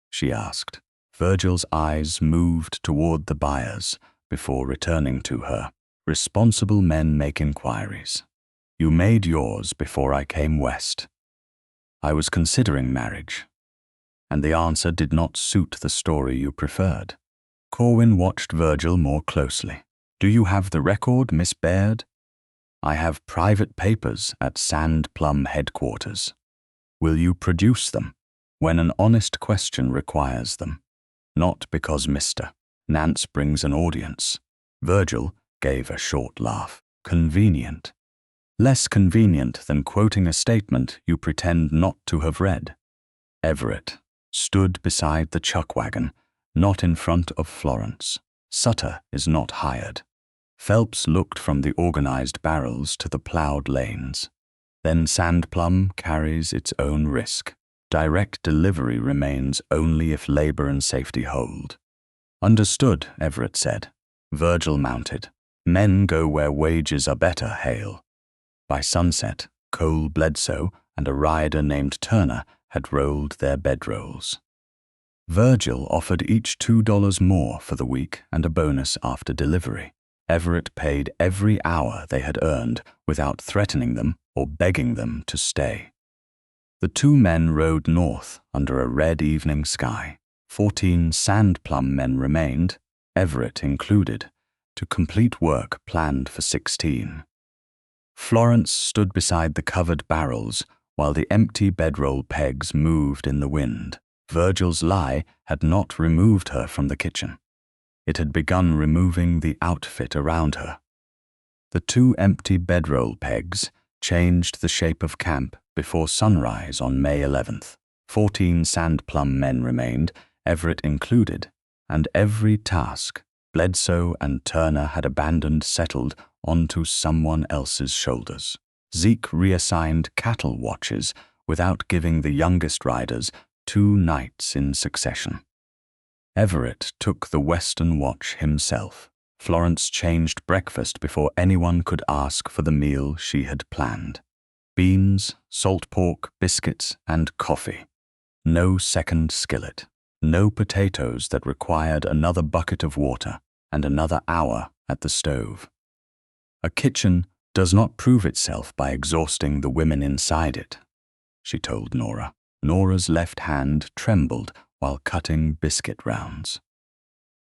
She asked. Virgil's eyes moved toward the buyers before returning to her. Responsible men make inquiries. You made yours before I came west. I was considering marriage, and the answer did not suit the story you preferred. Corwin watched Virgil more closely. Do you have the record, Miss Baird? I have private papers at Plum headquarters. Will you produce them when an honest question requires them? Not because Mr. Nance brings an audience. Virgil gave a short laugh. Convenient. Less convenient than quoting a statement you pretend not to have read. Everett stood beside the chuck wagon, not in front of Florence. Sutter is not hired. Phelps looked from the organized barrels to the plowed lanes. Then Plum carries its own risk. Direct delivery remains only if labor and safety hold. Understood, Everett said. Virgil mounted. Men go where wages are better, Hale. By sunset, Cole Bledsoe and a rider named Turner had rolled their bedrolls. Virgil offered each $2 more for the week and a bonus after delivery. Everett paid every hour they had earned without threatening them or begging them to stay. The two men rode north under a red evening sky. 14 Sand Plum men remained, Everett included, to complete work planned for 16. Florence stood beside the covered barrels while the empty bedroll pegs moved in the wind. Virgil's lie had not removed her from the kitchen. It had begun removing the outfit around her. The two empty bedroll pegs changed the shape of camp before sunrise on May 11th. 14 Sand Plum men remained, Everett included, and every task Bledsoe and Turner had abandoned settled onto someone else's shoulders. Zeke reassigned cattle watches without giving the youngest riders 2 nights in succession. Everett took the Western watch himself. Florence changed breakfast before anyone could ask for the meal she had planned. Beans, salt pork, biscuits, and coffee. No second skillet. No potatoes that required another bucket of water and another hour at the stove. A kitchen does not prove itself by exhausting the women inside it, she told Nora. Nora's left hand trembled while cutting biscuit rounds.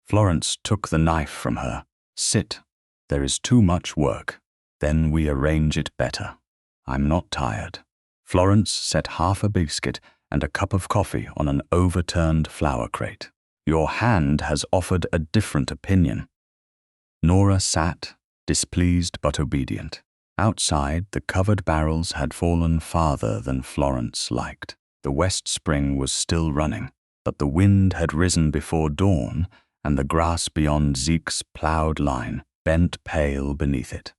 Florence took the knife from her. Sit. There is too much work. Then we arrange it better. I'm not tired. Florence set half a biscuit and a cup of coffee on an overturned flour crate. Your hand has offered a different opinion. Nora sat, displeased but obedient. Outside, the covered barrels had fallen farther than Florence liked. The west spring was still running, but the wind had risen before dawn, and the grass beyond Zeke's ploughed line bent pale beneath it.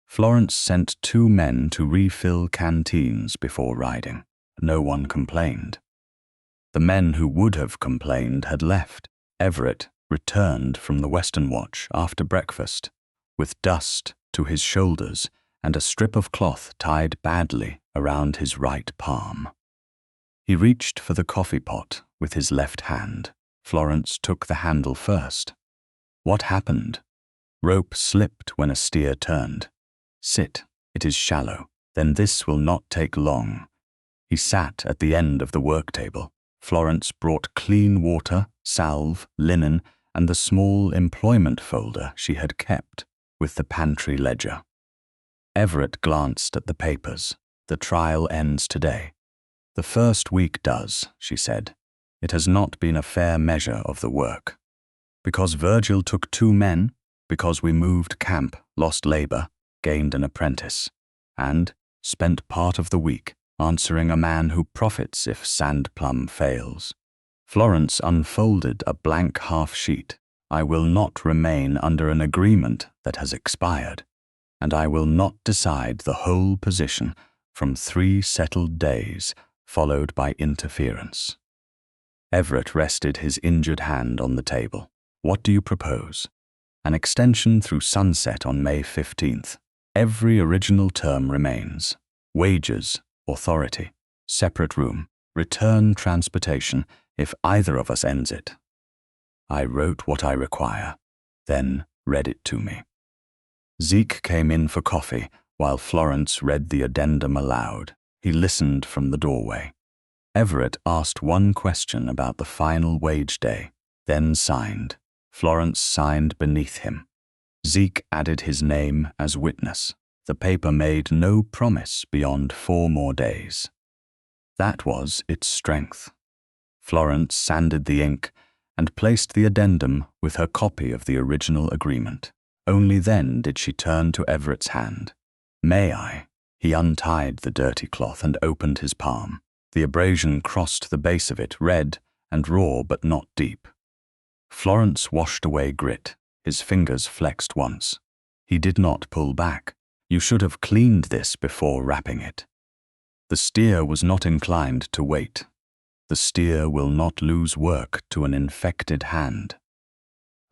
Florence sent 2 men to refill canteens before riding. No one complained. The men who would have complained had left. Everett returned from the Western Watch after breakfast, with dust to his shoulders and a strip of cloth tied badly around his right palm. He reached for the coffee pot with his left hand. Florence took the handle first. What happened? Rope slipped when a steer turned. Sit, it is shallow. Then this will not take long. He sat at the end of the work table. Florence brought clean water, salve, linen, and the small employment folder she had kept with the pantry ledger. Everett glanced at the papers. The trial ends today. The first week does, she said. It has not been a fair measure of the work. Because Virgil took 2 men, because we moved camp, lost labor, gained an apprentice, and spent part of the week answering a man who profits if Sand Plum fails. Florence unfolded a blank half-sheet. I will not remain under an agreement that has expired, and I will not decide the whole position from 3 settled days followed by interference. Everett rested his injured hand on the table. What do you propose? An extension through sunset on May 15th. Every original term remains. Wages, authority, separate room, return transportation if either of us ends it. I wrote what I require, then read it to me. Zeke came in for coffee while Florence read the addendum aloud. He listened from the doorway. Everett asked one question about the final wage day, then signed. Florence signed beneath him. Zeke added his name as witness. The paper made no promise beyond 4 more days. That was its strength. Florence sanded the ink and placed the addendum with her copy of the original agreement. Only then did she turn to Everett's hand. May I? He untied the dirty cloth and opened his palm. The abrasion crossed the base of it, red and raw but not deep. Florence washed away grit. His fingers flexed once. He did not pull back. You should have cleaned this before wrapping it. The steer was not inclined to wait. The steer will not lose work to an infected hand.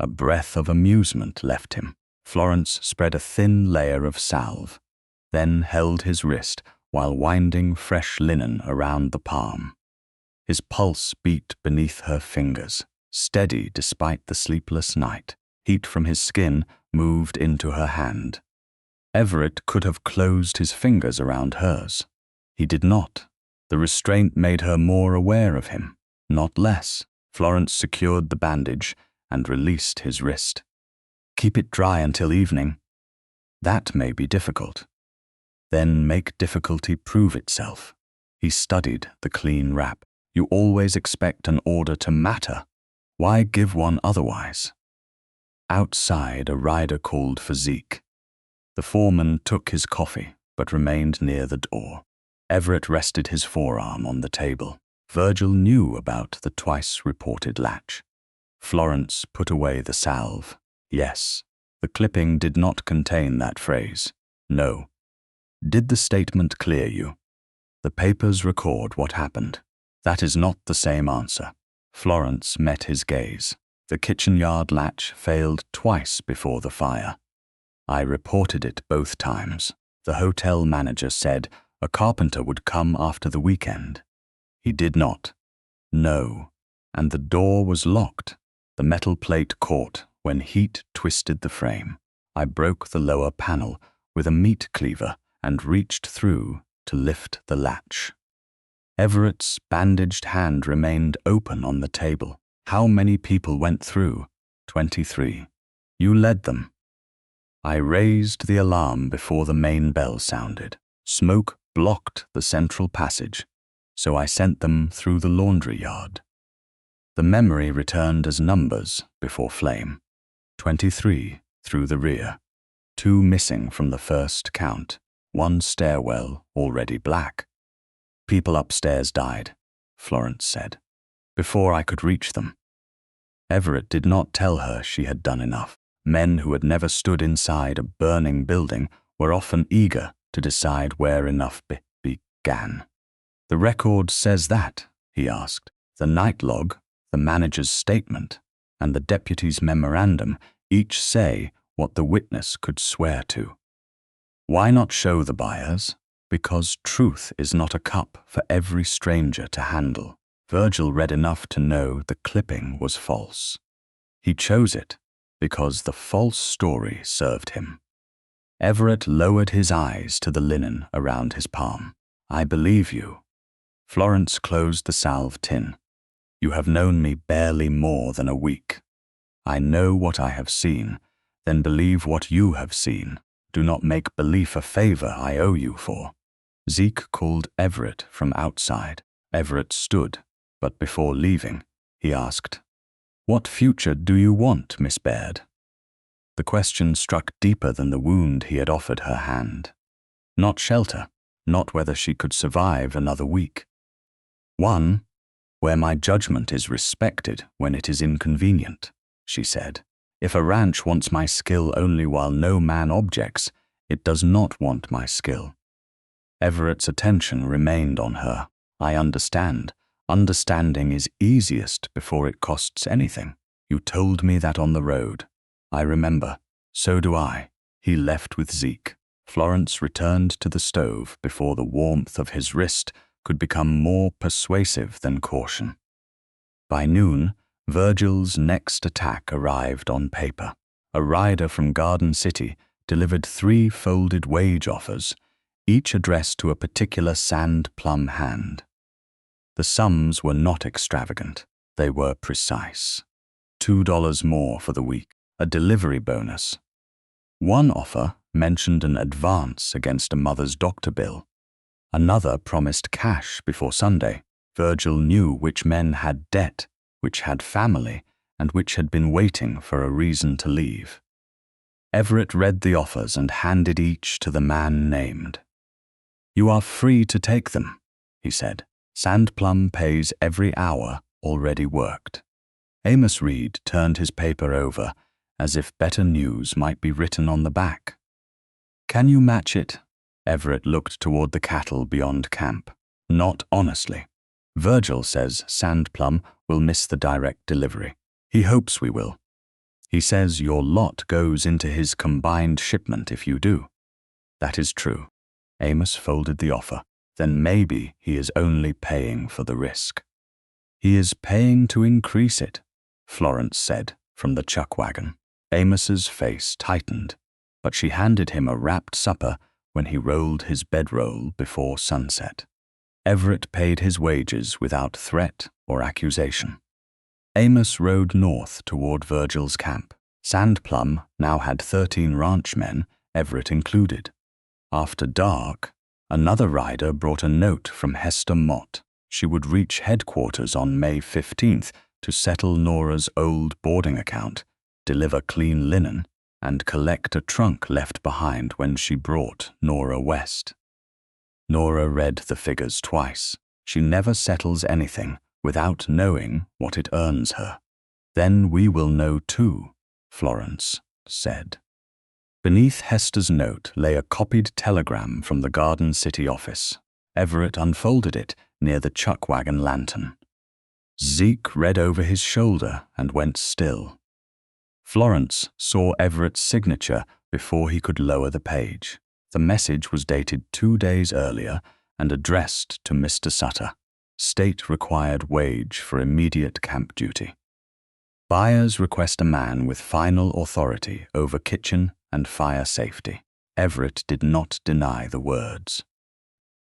A breath of amusement left him. Florence spread a thin layer of salve, then held his wrist while winding fresh linen around the palm. His pulse beat beneath her fingers, steady despite the sleepless night. Heat from his skin moved into her hand. Everett could have closed his fingers around hers. He did not. The restraint made her more aware of him, not less. Florence secured the bandage and released his wrist. Keep it dry until evening. That may be difficult. Then make difficulty prove itself. He studied the clean wrap. You always expect an order to matter. Why give one otherwise? Outside, a rider called for Zeke. The foreman took his coffee, but remained near the door. Everett rested his forearm on the table. Virgil knew about the twice-reported latch. Florence put away the salve. Yes, the clipping did not contain that phrase. No. Did the statement clear you? The papers record what happened. That is not the same answer. Florence met his gaze. The kitchen yard latch failed twice before the fire. I reported it both times. The hotel manager said a carpenter would come after the weekend. He did not. No. And the door was locked. The metal plate caught when heat twisted the frame. I broke the lower panel with a meat cleaver and reached through to lift the latch. Everett's bandaged hand remained open on the table. How many people went through? 23. You led them. I raised the alarm before the main bell sounded. Smoke blocked the central passage, so I sent them through the laundry yard. The memory returned as numbers before flame. 23 through the rear. 2 missing from the first count. 1 stairwell already black. People upstairs died, Florence said, before I could reach them. Everett did not tell her she had done enough. Men who had never stood inside a burning building were often eager to decide where enough began. The record says that, he asked. The night log, the manager's statement, and the deputy's memorandum each say what the witness could swear to. Why not show the buyers? Because truth is not a cup for every stranger to handle. Virgil read enough to know the clipping was false. He chose it because the false story served him. Everett lowered his eyes to the linen around his palm. I believe you. Florence closed the salve tin. You have known me barely more than a week. I know what I have seen, then believe what you have seen. Do not make belief a favor I owe you for. Zeke called Everett from outside. Everett stood, but before leaving, he asked, What future do you want, Miss Baird? The question struck deeper than the wound he had offered her hand. Not shelter, not whether she could survive another week. One, where my judgment is respected when it is inconvenient, she said. If a ranch wants my skill only while no man objects, it does not want my skill. Everett's attention remained on her. I understand. Understanding is easiest before it costs anything. You told me that on the road. I remember. So do I. He left with Zeke. Florence returned to the stove before the warmth of his wrist could become more persuasive than caution. By noon, Virgil's next attack arrived on paper. A rider from Garden City delivered 3 folded wage offers, each addressed to a particular sand plum hand. The sums were not extravagant. They were precise. $2 more for the week, a delivery bonus. One offer mentioned an advance against a mother's doctor bill. Another promised cash before Sunday. Virgil knew which men had debt, which had family, and which had been waiting for a reason to leave. Everett read the offers and handed each to the man named. You are free to take them, he said. Sandplum pays every hour already worked. Amos Reed turned his paper over as if better news might be written on the back. Can you match it? Everett looked toward the cattle beyond camp. Not honestly. Virgil says Sandplum will miss the direct delivery. He hopes we will. He says your lot goes into his combined shipment if you do. That is true. Amos folded the offer. Then maybe he is only paying for the risk. He is paying to increase it, Florence said from the chuck wagon. Amos's face tightened, but she handed him a wrapped supper when he rolled his bedroll before sunset. Everett paid his wages without threat or accusation. Amos rode north toward Virgil's camp. Sand Plum now had 13 ranchmen, Everett included. After dark, another rider brought a note from Hester Mott. She would reach headquarters on May 15th to settle Nora's old boarding account, deliver clean linen, and collect a trunk left behind when she brought Nora west. Nora read the figures twice. She never settles anything without knowing what it earns her. Then we will know too, Florence said. Beneath Hester's note lay a copied telegram from the Garden City office. Everett unfolded it near the chuck wagon lantern. Zeke read over his shoulder and went still. Florence saw Everett's signature before he could lower the page. The message was dated 2 days earlier and addressed to Mr. Sutter. State required wage for immediate camp duty. Buyers request a man with final authority over kitchen and fire safety. Everett did not deny the words.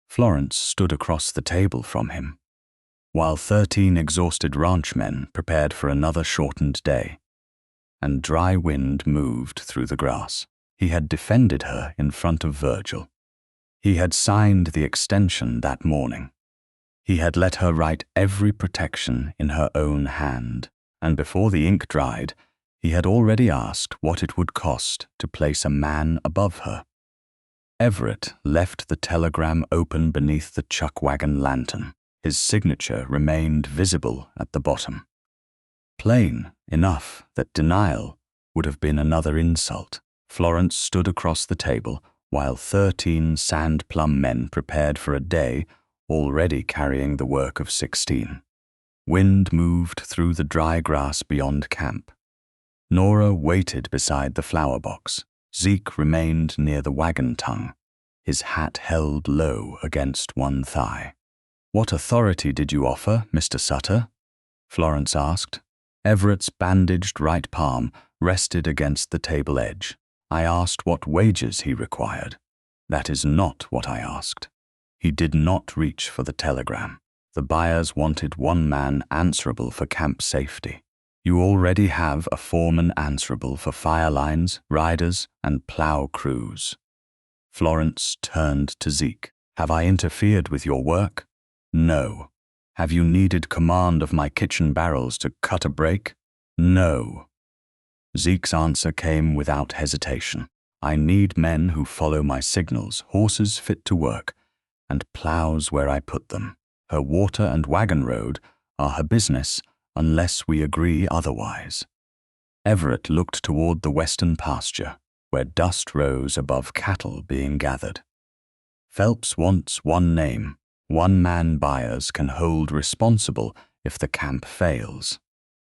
Florence stood across the table from him, while 13 exhausted ranchmen prepared for another shortened day, and dry wind moved through the grass. He had defended her in front of Virgil. He had signed the extension that morning. He had let her write every protection in her own hand, and before the ink dried, he had already asked what it would cost to place a man above her. Everett left the telegram open beneath the chuck wagon lantern. His signature remained visible at the bottom. Plain enough that denial would have been another insult. Florence stood across the table while 13 Sand Plum men prepared for a day already carrying the work of 16. Wind moved through the dry grass beyond camp. Nora waited beside the flower box. Zeke remained near the wagon tongue, his hat held low against one thigh. "What authority did you offer, Mr. Sutter?" Florence asked. Everett's bandaged right palm rested against the table edge. "I asked what wages he required. That is not what I asked." He did not reach for the telegram. The buyers wanted one man answerable for camp safety. You already have a foreman answerable for fire lines, riders, and plow crews. Florence turned to Zeke. "Have I interfered with your work?" "No." "Have you needed command of my kitchen barrels to cut a break?" "No." Zeke's answer came without hesitation. "I need men who follow my signals, horses fit to work, and plows where I put them. Her water and wagon road are her business unless we agree otherwise." Everett looked toward the western pasture, where dust rose above cattle being gathered. "Phelps wants one name. One-man buyers can hold responsible if the camp fails.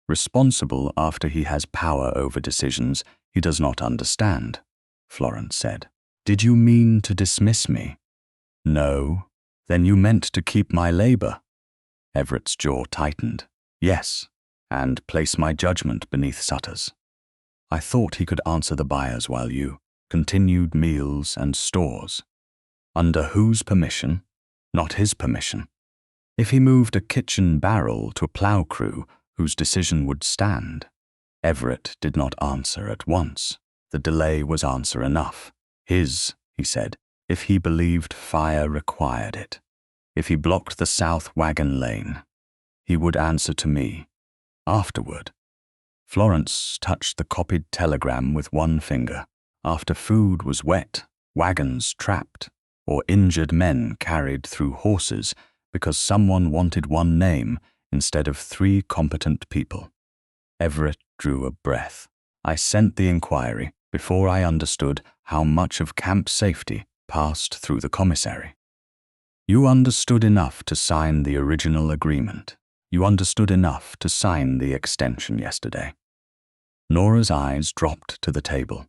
Responsible after he has power over decisions he does not understand," Florence said. "Did you mean to dismiss me?" "No." "Then you meant to keep my labor?" Everett's jaw tightened. "Yes, and place my judgment beneath Sutter's." "I thought he could answer the buyers while you continued meals and stores." "Under whose permission?" "Not his permission." "If he moved a kitchen barrel to a plow crew whose decision would stand?" Everett did not answer at once. The delay was answer enough. "His," he said, "if he believed fire required it. If he blocked the south wagon lane, he would answer to me. Afterward." Florence touched the copied telegram with one finger. After food was wet, wagons trapped, or injured men carried through horses because someone wanted one name instead of 3 competent people. Everett drew a breath. "I sent the inquiry before I understood how much of camp safety passed through the commissary." "You understood enough to sign the original agreement. You understood enough to sign the extension yesterday." Nora's eyes dropped to the table.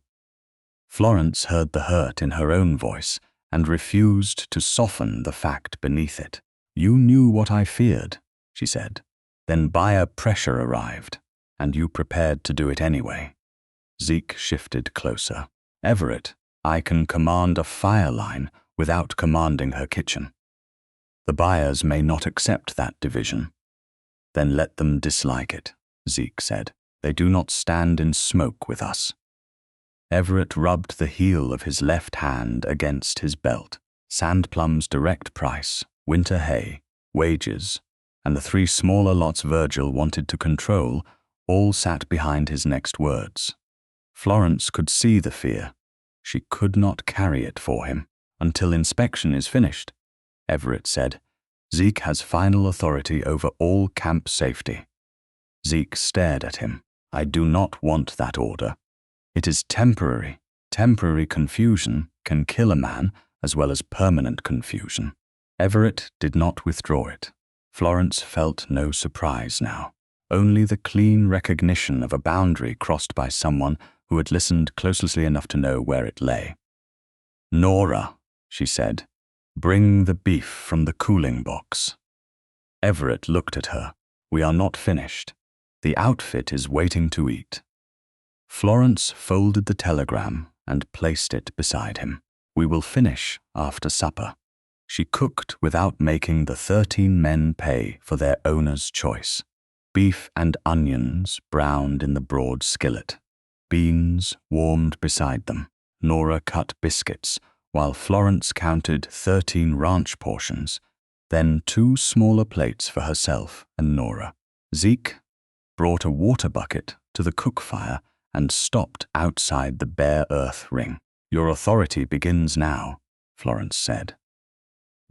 Florence heard the hurt in her own voice and refused to soften the fact beneath it. "You knew what I feared," she said. "Then buyer pressure arrived, and you prepared to do it anyway." Zeke shifted closer. "Everett, I can command a fire line without commanding her kitchen. The buyers may not accept that division." "Then let them dislike it," Zeke said. "They do not stand in smoke with us." Everett rubbed the heel of his left hand against his belt. Sandplum's direct price, winter hay, wages, and the 3 smaller lots Virgil wanted to control all sat behind his next words. Florence could see the fear. She could not carry it for him. "Until inspection is finished," Everett said. "Zeke has final authority over all camp safety." Zeke stared at him. "I do not want that order. It is temporary. Temporary confusion can kill a man as well as permanent confusion." Everett did not withdraw it. Florence felt no surprise now, only the clean recognition of a boundary crossed by someone who had listened closely enough to know where it lay. "Nora," she said, "bring the beef from the cooling box." Everett looked at her. "We are not finished. The outfit is waiting to eat." Florence folded the telegram and placed it beside him. "We will finish after supper." She cooked without making the 13 men pay for their owner's choice. Beef and onions browned in the broad skillet. Beans warmed beside them. Nora cut biscuits, while Florence counted 13 ranch portions, then 2 smaller plates for herself and Nora. Zeke brought a water bucket to the cook fire and stopped outside the bare earth ring. "Your authority begins now," Florence said.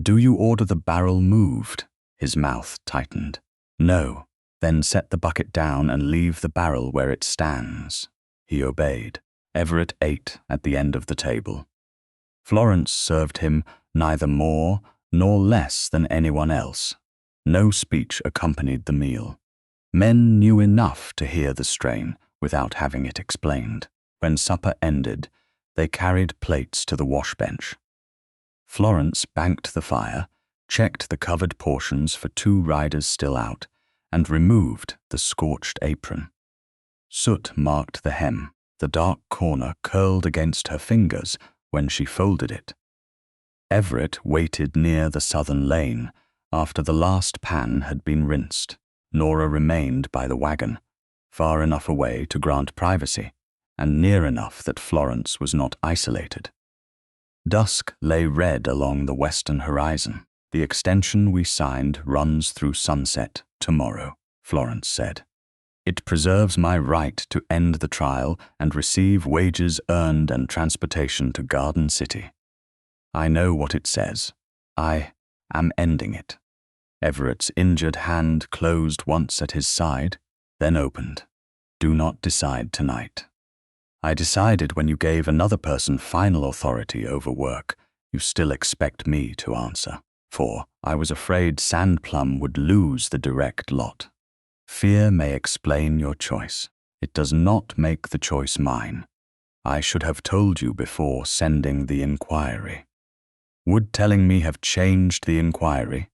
"Do you order the barrel moved?" His mouth tightened. "No." "Then set the bucket down and leave the barrel where it stands." He obeyed. Everett ate at the end of the table. Florence served him neither more nor less than anyone else. No speech accompanied the meal. Men knew enough to hear the strain without having it explained. When supper ended, they carried plates to the wash bench. Florence banked the fire, checked the covered portions for 2 riders still out, and removed the scorched apron. Soot marked the hem. The dark corner curled against her fingers when she folded it. Everett waited near the southern lane after the last pan had been rinsed. Nora remained by the wagon, far enough away to grant privacy, and near enough that Florence was not isolated. Dusk lay red along the western horizon. "The extension we signed runs through sunset tomorrow," Florence said. "It preserves my right to end the trial and receive wages earned and transportation to Garden City. I know what it says. I am ending it." Everett's injured hand closed once at his side, then opened. "Do not decide tonight. I decided when you gave another person final authority over work, you still expect me to answer. For I was afraid Sandplum would lose the direct lot. Fear may explain your choice. It does not make the choice mine. I should have told you before sending the inquiry. Would telling me have changed the inquiry?"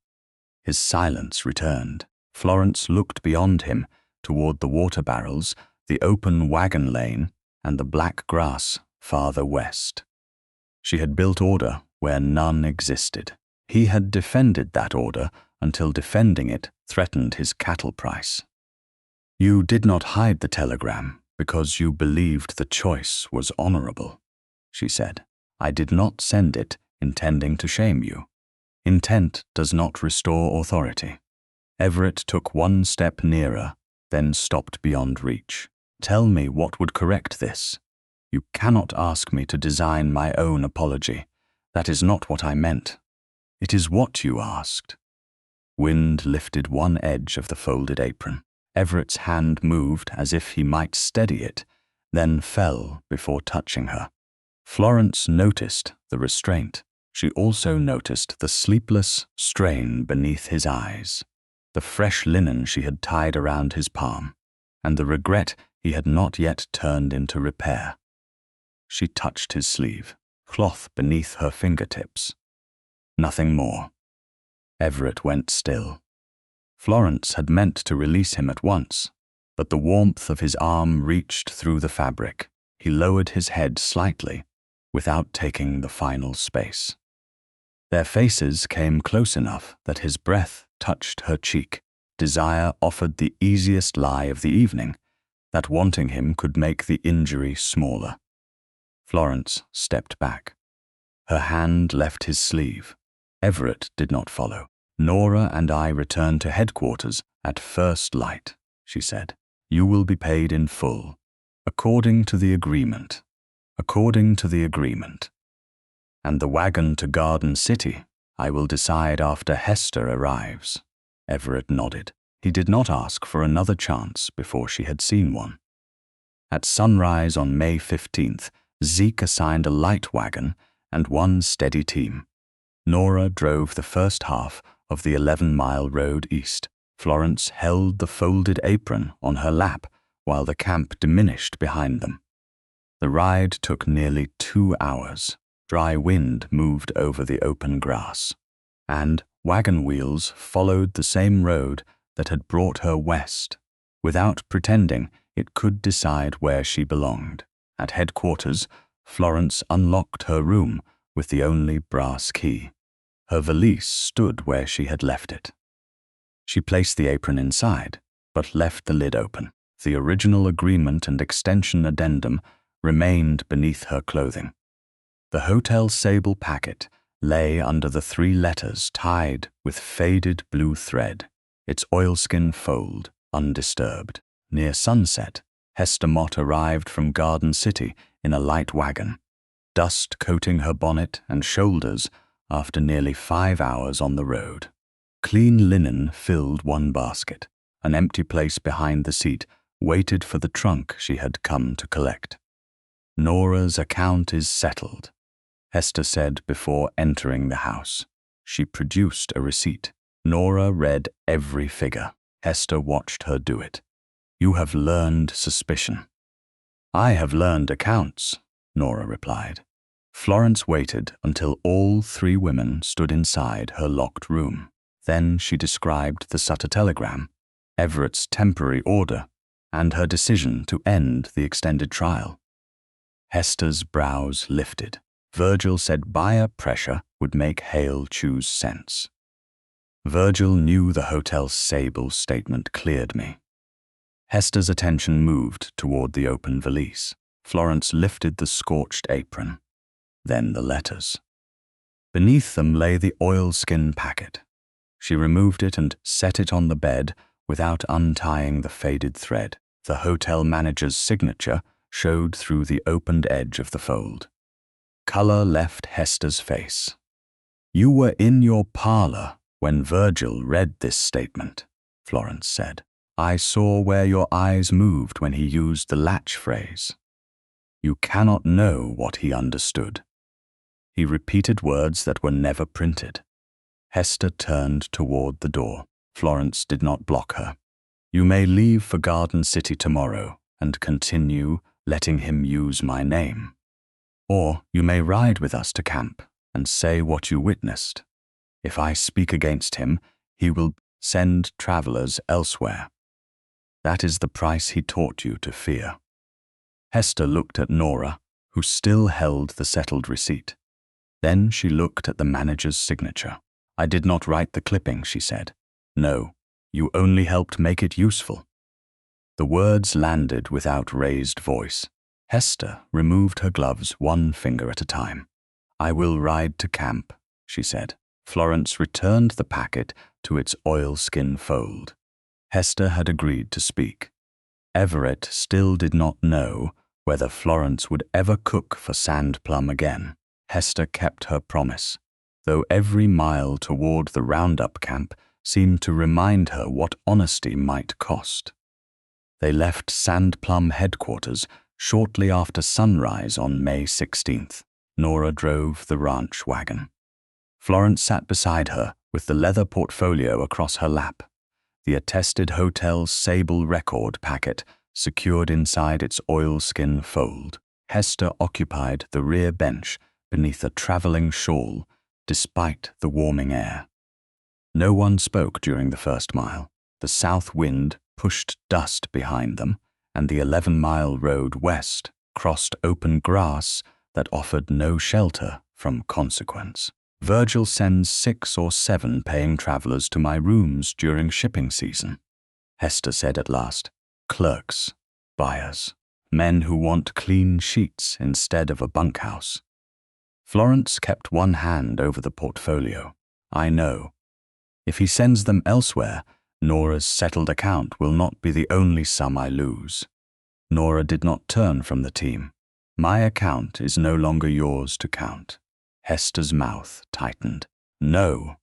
His silence returned. Florence looked beyond him, toward the water barrels, the open wagon lane, and the black grass farther west. She had built order where none existed. He had defended that order until defending it threatened his cattle price. "You did not hide the telegram because you believed the choice was honorable," she said. "I did not send it intending to shame you. Intent does not restore authority." Everett took 1 step nearer, then stopped beyond reach. "Tell me what would correct this. You cannot ask me to design my own apology. That is not what I meant. It is what you asked." Wind lifted one edge of the folded apron. Everett's hand moved as if he might steady it, then fell before touching her. Florence noticed the restraint. She also noticed the sleepless strain beneath his eyes, the fresh linen she had tied around his palm, and the regret he had not yet turned into repair. She touched his sleeve, cloth beneath her fingertips. Nothing more. Everett went still. Florence had meant to release him at once, but the warmth of his arm reached through the fabric. He lowered his head slightly, without taking the final space. Their faces came close enough that his breath touched her cheek. Desire offered the easiest lie of the evening, that wanting him could make the injury smaller. Florence stepped back. Her hand left his sleeve. Everett did not follow. "Nora and I return to headquarters at first light," she said. "You will be paid in full, according to the agreement. According to the agreement. And the wagon to Garden City I will decide after Hester arrives." Everett nodded. He did not ask for another chance before she had seen one. At sunrise on May 15th, Zeke assigned a light wagon and one steady team. Nora drove the first half of the 11-mile road east. Florence held the folded apron on her lap while the camp diminished behind them. The ride took nearly 2 hours. Dry wind moved over the open grass, and wagon wheels followed the same road that had brought her west, without pretending it could decide where she belonged. At headquarters, Florence unlocked her room with the only brass key. Her valise stood where she had left it. She placed the apron inside, but left the lid open. The original agreement and extension addendum remained beneath her clothing. The hotel sable packet lay under the 3 letters tied with faded blue thread, its oilskin fold undisturbed. Near sunset, Hester Mott arrived from Garden City in a light wagon, dust coating her bonnet and shoulders after nearly 5 hours on the road. Clean linen filled one basket. An empty place behind the seat waited for the trunk she had come to collect. "Nora's account is settled," Hester said before entering the house. She produced a receipt. Nora read every figure. Hester watched her do it. "You have learned suspicion." "I have learned accounts," Nora replied. Florence waited until all 3 women stood inside her locked room. Then she described the Sutter telegram, Everett's temporary order, and her decision to end the extended trial. Hester's brows lifted. Virgil said buyer pressure would make Hale choose sense. Virgil knew the hotel's sable statement cleared me. Hester's attention moved toward the open valise. Florence lifted the scorched apron, then the letters. Beneath them lay the oilskin packet. She removed it and set it on the bed without untying the faded thread. The hotel manager's signature showed through the opened edge of the fold. Color left Hester's face. "You were in your parlor when Virgil read this statement," Florence said. "I saw where your eyes moved when he used the latch phrase. You cannot know what he understood." He repeated words that were never printed. Hester turned toward the door. Florence did not block her. "You may leave for Garden City tomorrow and continue letting him use my name. Or you may ride with us to camp and say what you witnessed. If I speak against him, he will send travelers elsewhere. That is the price he taught you to fear." Hester looked at Nora, who still held the settled receipt. Then she looked at the manager's signature. "I did not write the clipping," she said. "No, you only helped make it useful." The words landed without raised voice. Hester removed her gloves 1 finger at a time. "I will ride to camp," she said. Florence returned the packet to its oilskin fold. Hester had agreed to speak. Everett still did not know whether Florence would ever cook for Sand Plum again. Hester kept her promise, though every mile toward the roundup camp seemed to remind her what honesty might cost. They left Sand Plum headquarters shortly after sunrise on May 16th. Nora drove the ranch wagon. Florence sat beside her with the leather portfolio across her lap. The attested hotel's sable record packet secured inside its oilskin fold. Hester occupied the rear bench beneath a traveling shawl, despite the warming air. No one spoke during the first mile. The south wind pushed dust behind them, and the 11-mile road west crossed open grass that offered no shelter from consequence. Virgil sends 6 or 7 paying travelers to my rooms during shipping season, Hester said at last. Clerks, buyers, men who want clean sheets instead of a bunkhouse. Florence kept one hand over the portfolio. I know. If he sends them elsewhere, Nora's settled account will not be the only sum I lose. Nora did not turn from the team. My account is no longer yours to count. Hester's mouth tightened. No.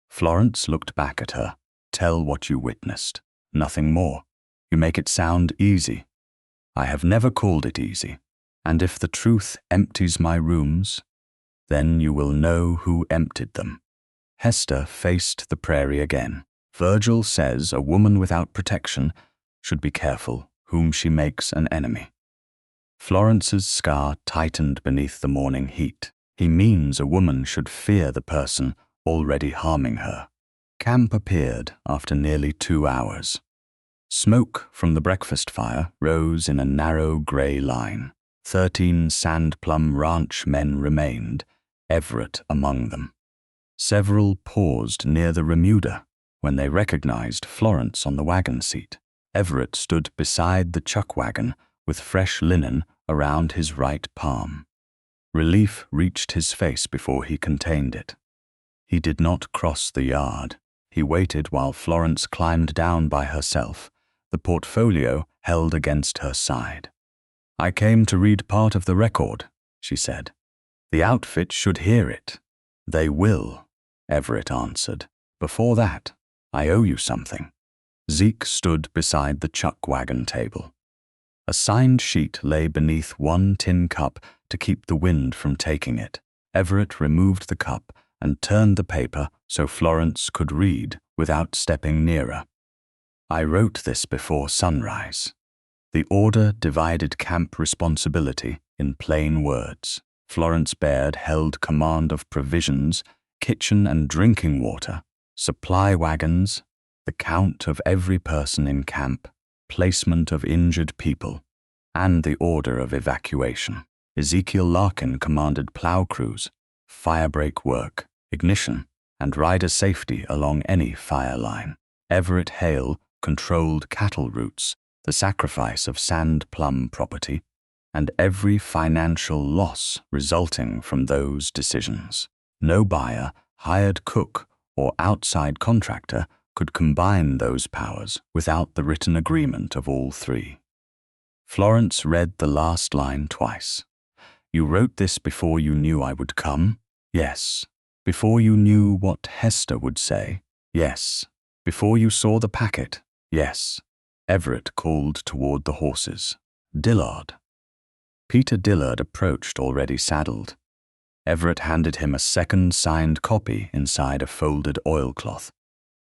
Florence looked back at her. Tell what you witnessed. Nothing more. You make it sound easy. I have never called it easy. And if the truth empties my rooms, then you will know who emptied them. Hester faced the prairie again. Virgil says a woman without protection should be careful whom she makes an enemy. Florence's scar tightened beneath the morning heat. He means a woman should fear the person already harming her. Camp appeared after nearly 2 hours. Smoke from the breakfast fire rose in a narrow grey line. 13 Sand Plum ranch men remained, Everett among them. Several paused near the remuda when they recognized Florence on the wagon seat. Everett stood beside the chuck wagon with fresh linen around his right palm. Relief reached his face before he contained it. He did not cross the yard. He waited while Florence climbed down by herself, the portfolio held against her side. I came to read part of the record, she said. The outfit should hear it. They will, Everett answered. Before that, I owe you something. Zeke stood beside the chuck wagon table. A signed sheet lay beneath one tin cup to keep the wind from taking it. Everett removed the cup and turned the paper so Florence could read without stepping nearer. I wrote this before sunrise. The order divided camp responsibility in plain words. Florence Baird held command of provisions, kitchen and drinking water, supply wagons, the count of every person in camp, placement of injured people, and the order of evacuation. Ezekiel Larkin commanded plow crews, firebreak work, ignition, and rider safety along any fire line. Everett Hale controlled cattle routes, the sacrifice of Sand Plum property, and every financial loss resulting from those decisions. No buyer, hired cook, or outside contractor could combine those powers without the written agreement of all three. Florence read the last line twice. You wrote this before you knew I would come? Yes. Before you knew what Hester would say? Yes. Before you saw the packet? Yes. Everett called toward the horses. Dillard. Peter Dillard approached already saddled. Everett handed him a second signed copy inside a folded oilcloth.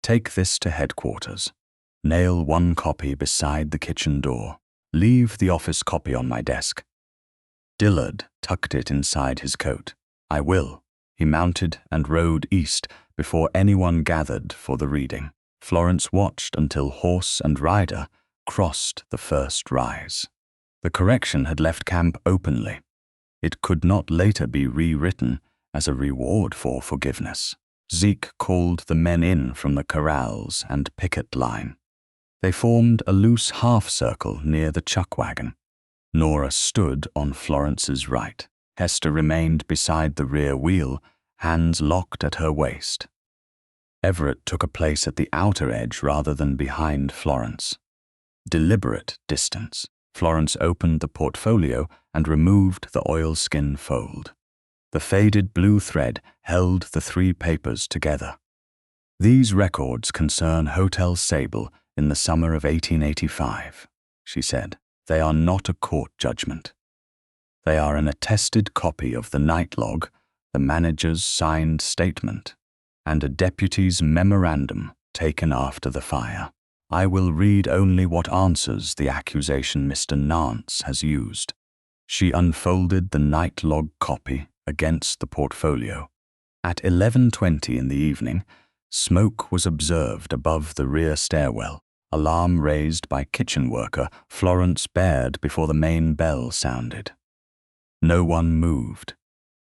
Take this to headquarters. Nail one copy beside the kitchen door. Leave the office copy on my desk. Dillard tucked it inside his coat. I will. He mounted and rode east before anyone gathered for the reading. Florence watched until horse and rider crossed the first rise. The correction had left camp openly. It could not later be rewritten as a reward for forgiveness. Zeke called the men in from the corrals and picket line. They formed a loose half-circle near the chuck wagon. Nora stood on Florence's right. Hester remained beside the rear wheel, hands locked at her waist. Everett took a place at the outer edge rather than behind Florence. Deliberate distance. Florence opened the portfolio and removed the oilskin fold. The faded blue thread held the three papers together. These records concern Hotel Sable in the summer of 1885, she said. They are not a court judgment. They are an attested copy of the night log, the manager's signed statement, and a deputy's memorandum taken after the fire. I will read only what answers the accusation Mr. Nance has used. She unfolded the night log copy against the portfolio. At 11:20 in the evening, smoke was observed above the rear stairwell, alarm raised by kitchen worker Florence Baird before the main bell sounded. No one moved.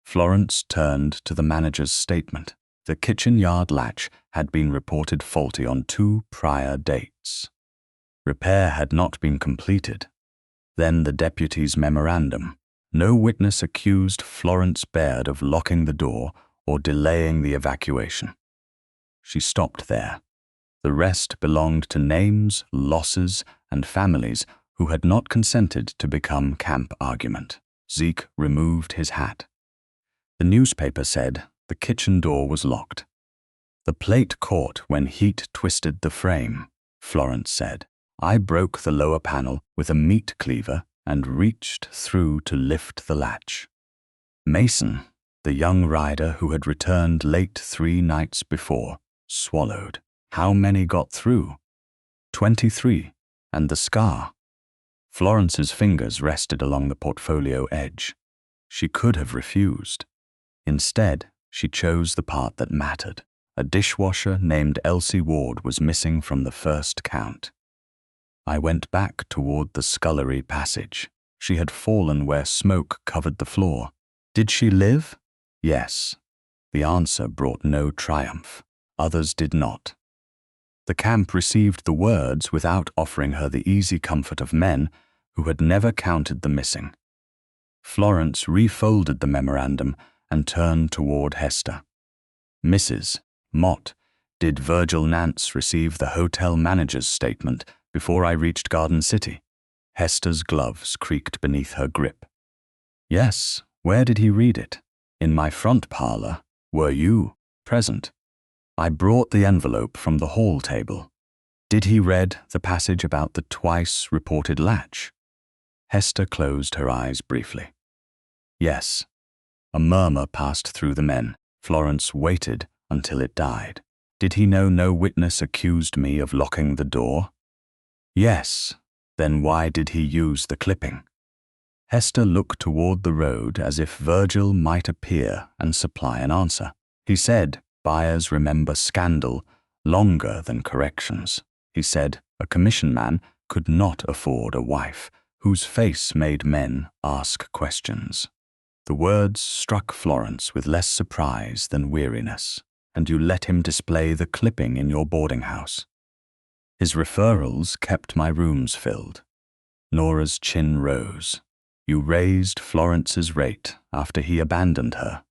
Florence turned to the manager's statement. The kitchen yard latch had been reported faulty on 2 prior dates. Repair had not been completed. Then the deputy's memorandum. No witness accused Florence Baird of locking the door or delaying the evacuation. She stopped there. The rest belonged to names, losses, and families who had not consented to become camp argument. Zeke removed his hat. The newspaper said the kitchen door was locked. The plate caught when heat twisted the frame, Florence said. I broke the lower panel with a meat cleaver and reached through to lift the latch. Mason, the young rider who had returned late 3 nights before, swallowed. How many got through? 23, and the scar. Florence's fingers rested along the portfolio edge. She could have refused. Instead, she chose the part that mattered. A dishwasher named Elsie Ward was missing from the first count. I went back toward the scullery passage. She had fallen where smoke covered the floor. Did she live? Yes. The answer brought no triumph. Others did not. The camp received the words without offering her the easy comfort of men who had never counted the missing. Florence refolded the memorandum and turned toward Hester. Mrs. Mott, did Virgil Nance receive the hotel manager's statement before I reached Garden City? Hester's gloves creaked beneath her grip. Yes. Where did he read it? In my front parlor. Were you present? I brought the envelope from the hall table. Did he read the passage about the twice reported latch? Hester closed her eyes briefly. Yes. A murmur passed through the men. Florence waited until it died. Did he know no witness accused me of locking the door? Yes. Then why did he use the clipping? Hester looked toward the road as if Virgil might appear and supply an answer. He said, buyers remember scandal longer than corrections. He said a commission man could not afford a wife whose face made men ask questions. The words struck Florence with less surprise than weariness. And you let him display the clipping in your boarding house. His referrals kept my rooms filled. Nora's chin rose. You raised Florence's rate after he abandoned her.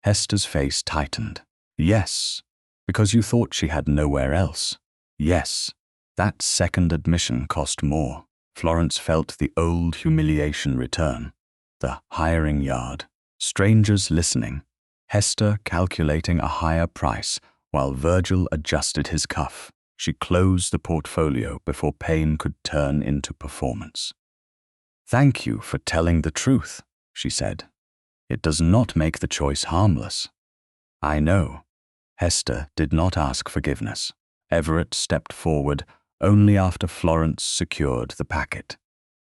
Hester's face tightened. Yes, because you thought she had nowhere else. Yes, that second admission cost more. Florence felt the old humiliation return. The hiring yard, strangers listening, Hester calculating a higher price while Virgil adjusted his cuff. She closed the portfolio before pain could turn into performance. Thank you for telling the truth, she said. It does not make the choice harmless. I know. Hester did not ask forgiveness. Everett stepped forward only after Florence secured the packet.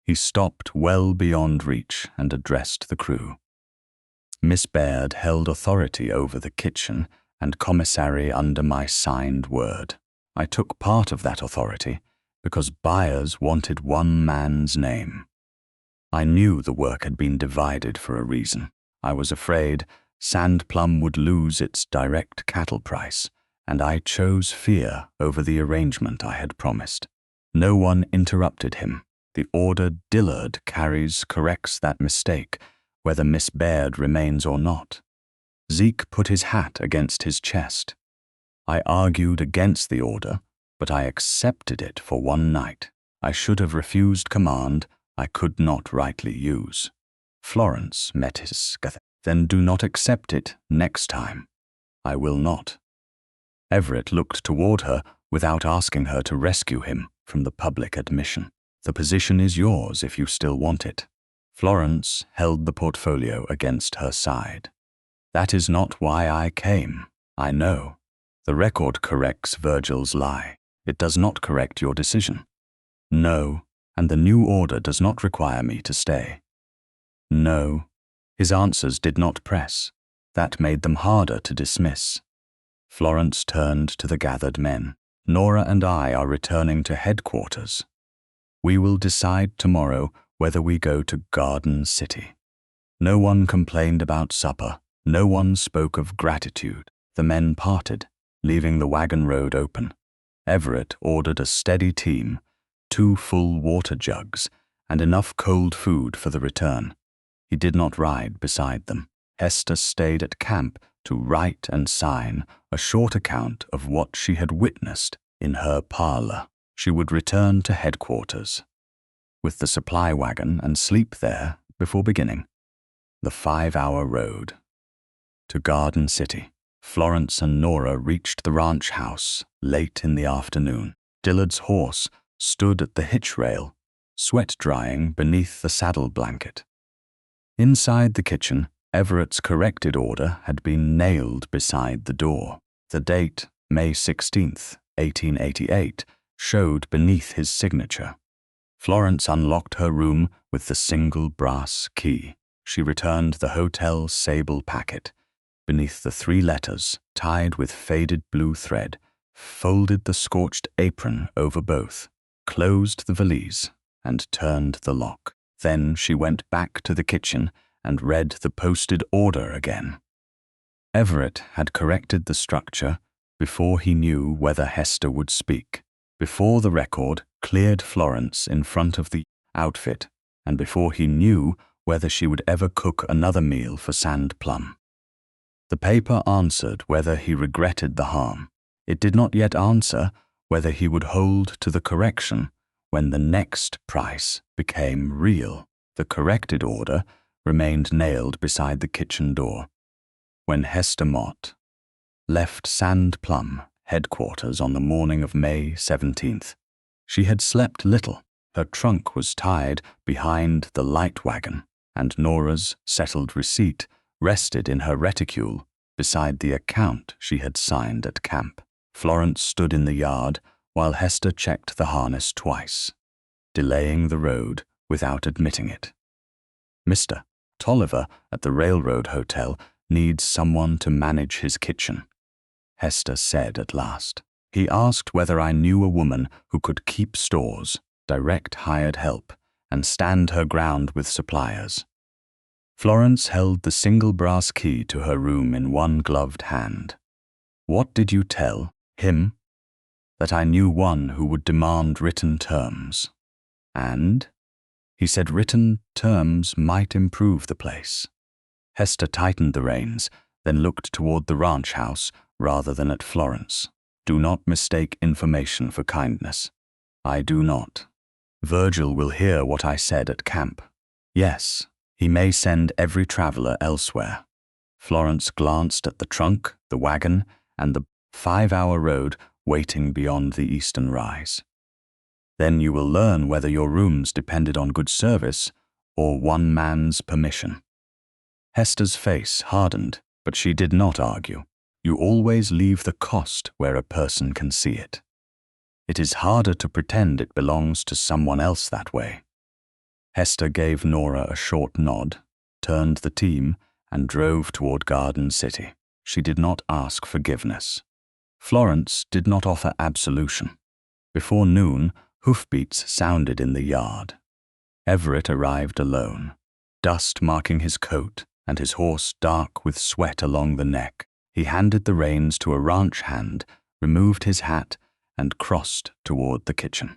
He stopped well beyond reach and addressed the crew. Miss Baird held authority over the kitchen and commissary under my signed word. I took part of that authority because buyers wanted one man's name. I knew the work had been divided for a reason. I was afraid Sand Plum would lose its direct cattle price, and I chose fear over the arrangement I had promised. No one interrupted him. The order Dillard carries corrects that mistake, whether Miss Baird remains or not. Zeke put his hat against his chest. I argued against the order, but I accepted it for one night. I should have refused command I could not rightly use. Florence met his scath. Then do not accept it next time. I will not. Everett looked toward her without asking her to rescue him from the public admission. The position is yours if you still want it. Florence held the portfolio against her side. That is not why I came. I know. The record corrects Virgil's lie. It does not correct your decision. No, and the new order does not require me to stay. No. His answers did not press. That made them harder to dismiss. Florence turned to the gathered men. Nora and I are returning to headquarters. We will decide tomorrow whether we go to Garden City. No one complained about supper. No one spoke of gratitude. The men parted, leaving the wagon road open. Everett ordered a steady team, 2 full water jugs, and enough cold food for the return. He did not ride beside them. Hester stayed at camp to write and sign a short account of what she had witnessed in her parlor. She would return to headquarters with the supply wagon and sleep there before beginning the 5-hour road to Garden City. Florence and Nora reached the ranch house late in the afternoon. Dillard's horse stood at the hitch rail, sweat drying beneath the saddle blanket. Inside the kitchen, Everett's corrected order had been nailed beside the door. The date, May 16th, 1888, showed beneath his signature. Florence unlocked her room with the single brass key. She returned the hotel sable packet. Beneath the 3 letters, tied with faded blue thread, folded the scorched apron over both, closed the valise, and turned the lock. Then she went back to the kitchen and read the posted order again. Everett had corrected the structure before he knew whether Hester would speak, before the record cleared Florence in front of the outfit, and before he knew whether she would ever cook another meal for Sand Plum. The paper answered whether he regretted the harm. It did not yet answer whether he would hold to the correction when the next price became real. The corrected order remained nailed beside the kitchen door. When Hester Mott left Sand Plum headquarters on the morning of May 17th, she had slept little. Her trunk was tied behind the light wagon, and Nora's settled receipt rested in her reticule beside the account she had signed at camp. Florence stood in the yard while Hester checked the harness twice, delaying the road without admitting it. Mr. Tolliver at the railroad hotel needs someone to manage his kitchen, Hester said at last. He asked whether I knew a woman who could keep stores, direct hired help, and stand her ground with suppliers. Florence held the single brass key to her room in one gloved hand. What did you tell him? That I knew one who would demand written terms. And? He said written terms might improve the place. Hester tightened the reins, then looked toward the ranch house rather than at Florence. Do not mistake information for kindness. I do not. Virgil will hear what I said at camp. Yes, he may send every traveler elsewhere. Florence glanced at the trunk, the wagon, and the 5-hour road waiting beyond the eastern rise. Then you will learn whether your rooms depended on good service or one man's permission. Hester's face hardened, but she did not argue. You always leave the cost where a person can see it. It is harder to pretend it belongs to someone else that way. Hester gave Nora a short nod, turned the team, and drove toward Garden City. She did not ask forgiveness. Florence did not offer absolution. Before noon, hoofbeats sounded in the yard. Everett arrived alone, dust marking his coat and his horse dark with sweat along the neck. He handed the reins to a ranch hand, removed his hat, and crossed toward the kitchen.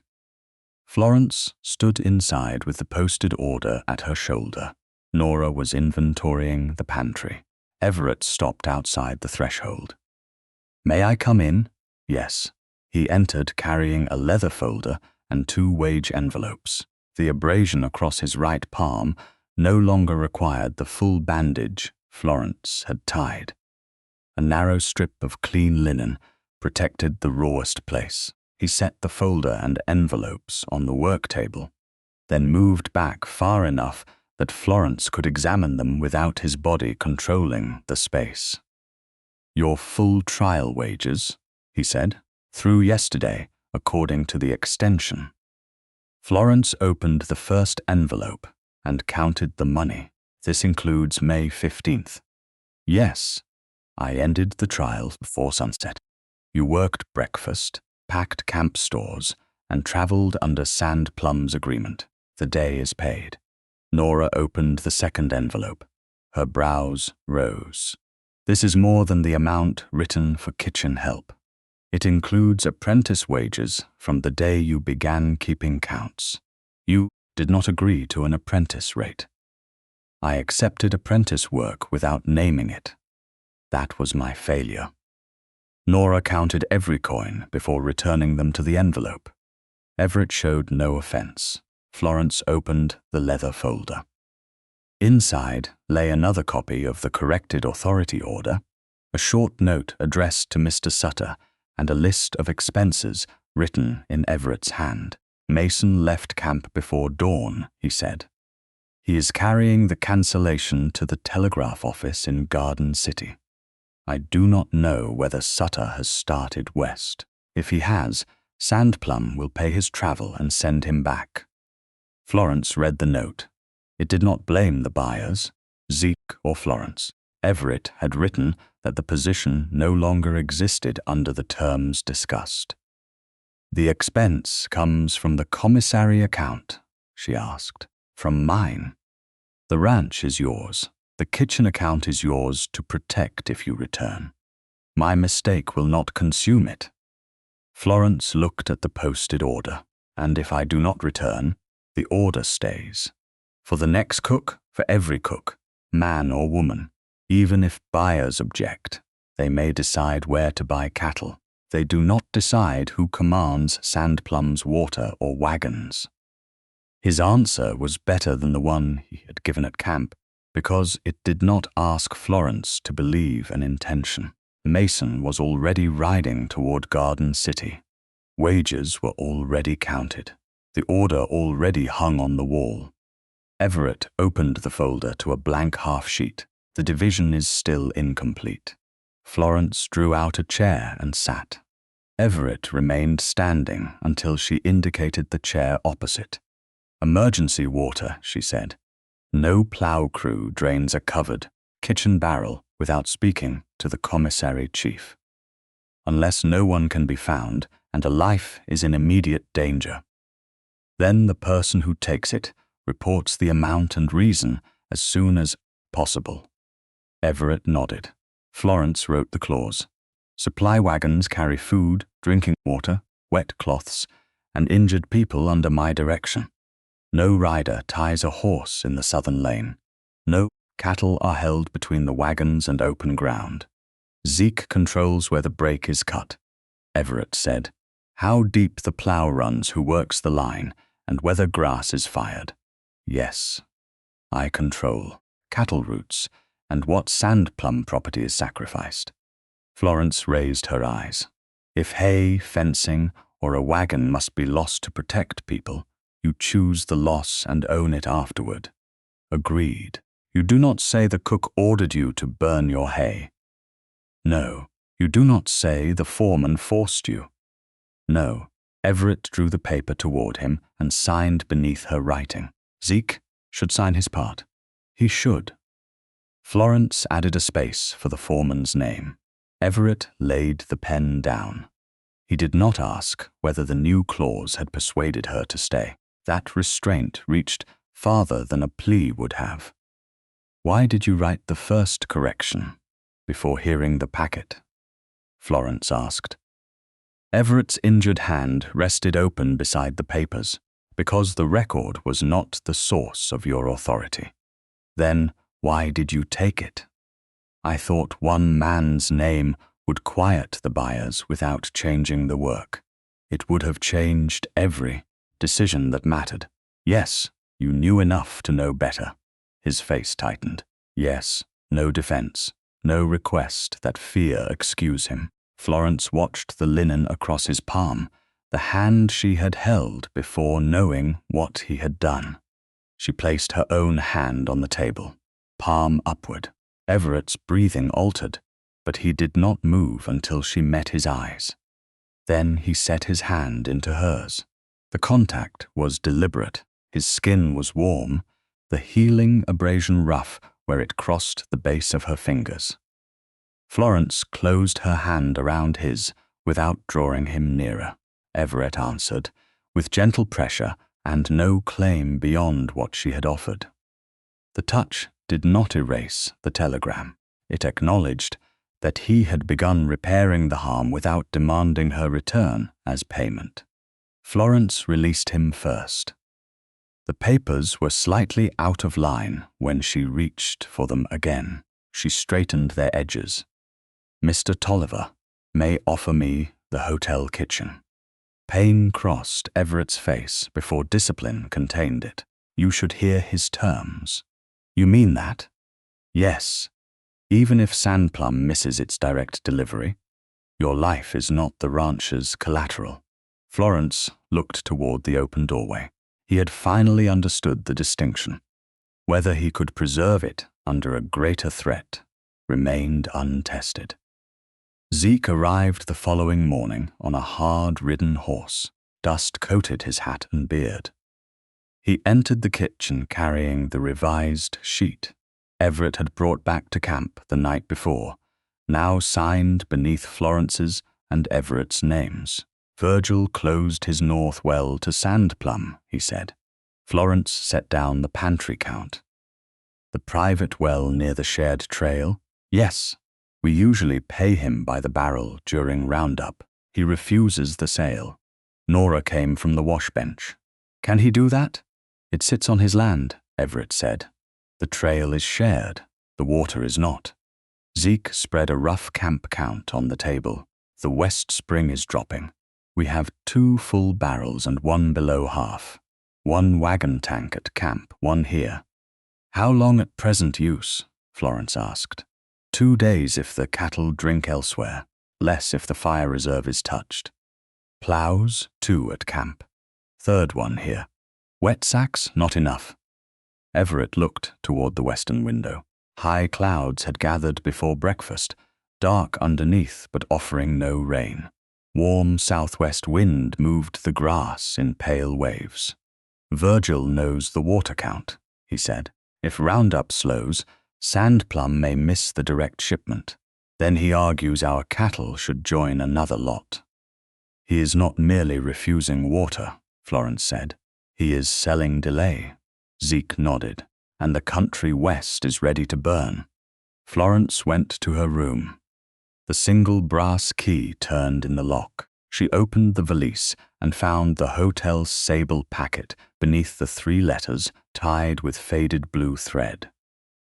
Florence stood inside with the posted order at her shoulder. Nora was inventorying the pantry. Everett stopped outside the threshold. May I come in? Yes. He entered carrying a leather folder and 2 wage envelopes. The abrasion across his right palm no longer required the full bandage Florence had tied. A narrow strip of clean linen protected the rawest place. He set the folder and envelopes on the work table, then moved back far enough that Florence could examine them without his body controlling the space. Your full trial wages, he said. Through yesterday, according to the extension. Florence opened the first envelope and counted the money. This includes May 15th. Yes, I ended the trial before sunset. You worked breakfast, packed camp stores, and traveled under Sand Plum's agreement. The day is paid. Nora opened the second envelope. Her brows rose. This is more than the amount written for kitchen help. It includes apprentice wages from the day you began keeping counts. You did not agree to an apprentice rate. I accepted apprentice work without naming it. That was my failure. Nora counted every coin before returning them to the envelope. Everett showed no offense. Florence opened the leather folder. Inside lay another copy of the corrected authority order, a short note addressed to Mr. Sutter, and a list of expenses written in Everett's hand. Mason left camp before dawn, he said. He is carrying the cancellation to the telegraph office in Garden City. I do not know whether Sutter has started west. If he has, Sand Plum will pay his travel and send him back. Florence read the note. It did not blame the buyers, Zeke or Florence. Everett had written that the position no longer existed under the terms discussed. The expense comes from the commissary account, she asked. From mine. The ranch is yours. The kitchen account is yours to protect if you return. My mistake will not consume it. Florence looked at the posted order, and if I do not return, the order stays. For the next cook, for every cook, man or woman. Even if buyers object, they may decide where to buy cattle. They do not decide who commands Sand Plum's water or wagons. His answer was better than the one he had given at camp, because it did not ask Florence to believe an intention. Mason was already riding toward Garden City. Wages were already counted. The order already hung on the wall. Everett opened the folder to a blank half-sheet. The division is still incomplete. Florence drew out a chair and sat. Everett remained standing until she indicated the chair opposite. Emergency water, she said. No plow crew drains a covered kitchen barrel without speaking to the commissary chief. Unless no one can be found and a life is in immediate danger. Then the person who takes it reports the amount and reason as soon as possible. Everett nodded. Florence wrote the clause. Supply wagons carry food, drinking water, wet cloths, and injured people under my direction. No rider ties a horse in the southern lane. No cattle are held between the wagons and open ground. Zeke controls where the break is cut. Everett said, how deep the plow runs who works the line and whether grass is fired. Yes, I control cattle routes and what Sand Plum property is sacrificed. Florence raised her eyes. If hay, fencing, or a wagon must be lost to protect people, you choose the loss and own it afterward. Agreed. You do not say the cook ordered you to burn your hay. No, you do not say the foreman forced you. No, Everett drew the paper toward him and signed beneath her writing. Zeke should sign his part. He should. Florence added a space for the foreman's name. Everett laid the pen down. He did not ask whether the new clause had persuaded her to stay. That restraint reached farther than a plea would have. Why did you write the first correction before hearing the packet? Florence asked. Everett's injured hand rested open beside the papers, because the record was not the source of your authority. Then why did you take it? I thought one man's name would quiet the buyers without changing the work. It would have changed every decision that mattered. Yes, you knew enough to know better. His face tightened. Yes, no defense, no request that fear excuse him. Florence watched the linen across his palm, the hand she had held before knowing what he had done. She placed her own hand on the table, palm upward. Everett's breathing altered, but he did not move until she met his eyes. Then he set his hand into hers. The contact was deliberate. His skin was warm, the healing abrasion rough where it crossed the base of her fingers. Florence closed her hand around his without drawing him nearer. Everett answered, with gentle pressure and no claim beyond what she had offered. The touch did not erase the telegram. It acknowledged that he had begun repairing the harm without demanding her return as payment. Florence released him first. The papers were slightly out of line when she reached for them again. She straightened their edges. Mr. Tolliver may offer me the hotel kitchen. Pain crossed Everett's face before discipline contained it. You should hear his terms. You mean that? Yes. Even if Sandplum misses its direct delivery, your life is not the rancher's collateral. Florence looked toward the open doorway. He had finally understood the distinction. Whether he could preserve it under a greater threat remained untested. Zeke arrived the following morning on a hard-ridden horse. Dust coated his hat and beard. He entered the kitchen carrying the revised sheet Everett had brought back to camp the night before, now signed beneath Florence's and Everett's names. Virgil closed his north well to Sandplum, he said. Florence set down the pantry count. The private well near the shared trail? Yes. We usually pay him by the barrel during roundup. He refuses the sale. Nora came from the wash bench. Can he do that? It sits on his land, Everett said. The trail is shared. The water is not. Zeke spread a rough camp count on the table. The west spring is dropping. We have 2 full barrels and 1 below half. 1 wagon tank at camp, 1 here. How long at present use? Florence asked. 2 days if the cattle drink elsewhere, less if the fire reserve is touched. Plows, 2 at camp. 3rd one here. Wet sacks, not enough. Everett looked toward the western window. High clouds had gathered before breakfast, dark underneath but offering no rain. Warm southwest wind moved the grass in pale waves. Virgil knows the water count, he said. If roundup slows, Sandplum may miss the direct shipment. Then he argues our cattle should join another lot. He is not merely refusing water, Florence said. He is selling delay. Zeke nodded, and the country west is ready to burn. Florence went to her room. The single brass key turned in the lock. She opened the valise and found the hotel's sable packet beneath the 3 letters tied with faded blue thread.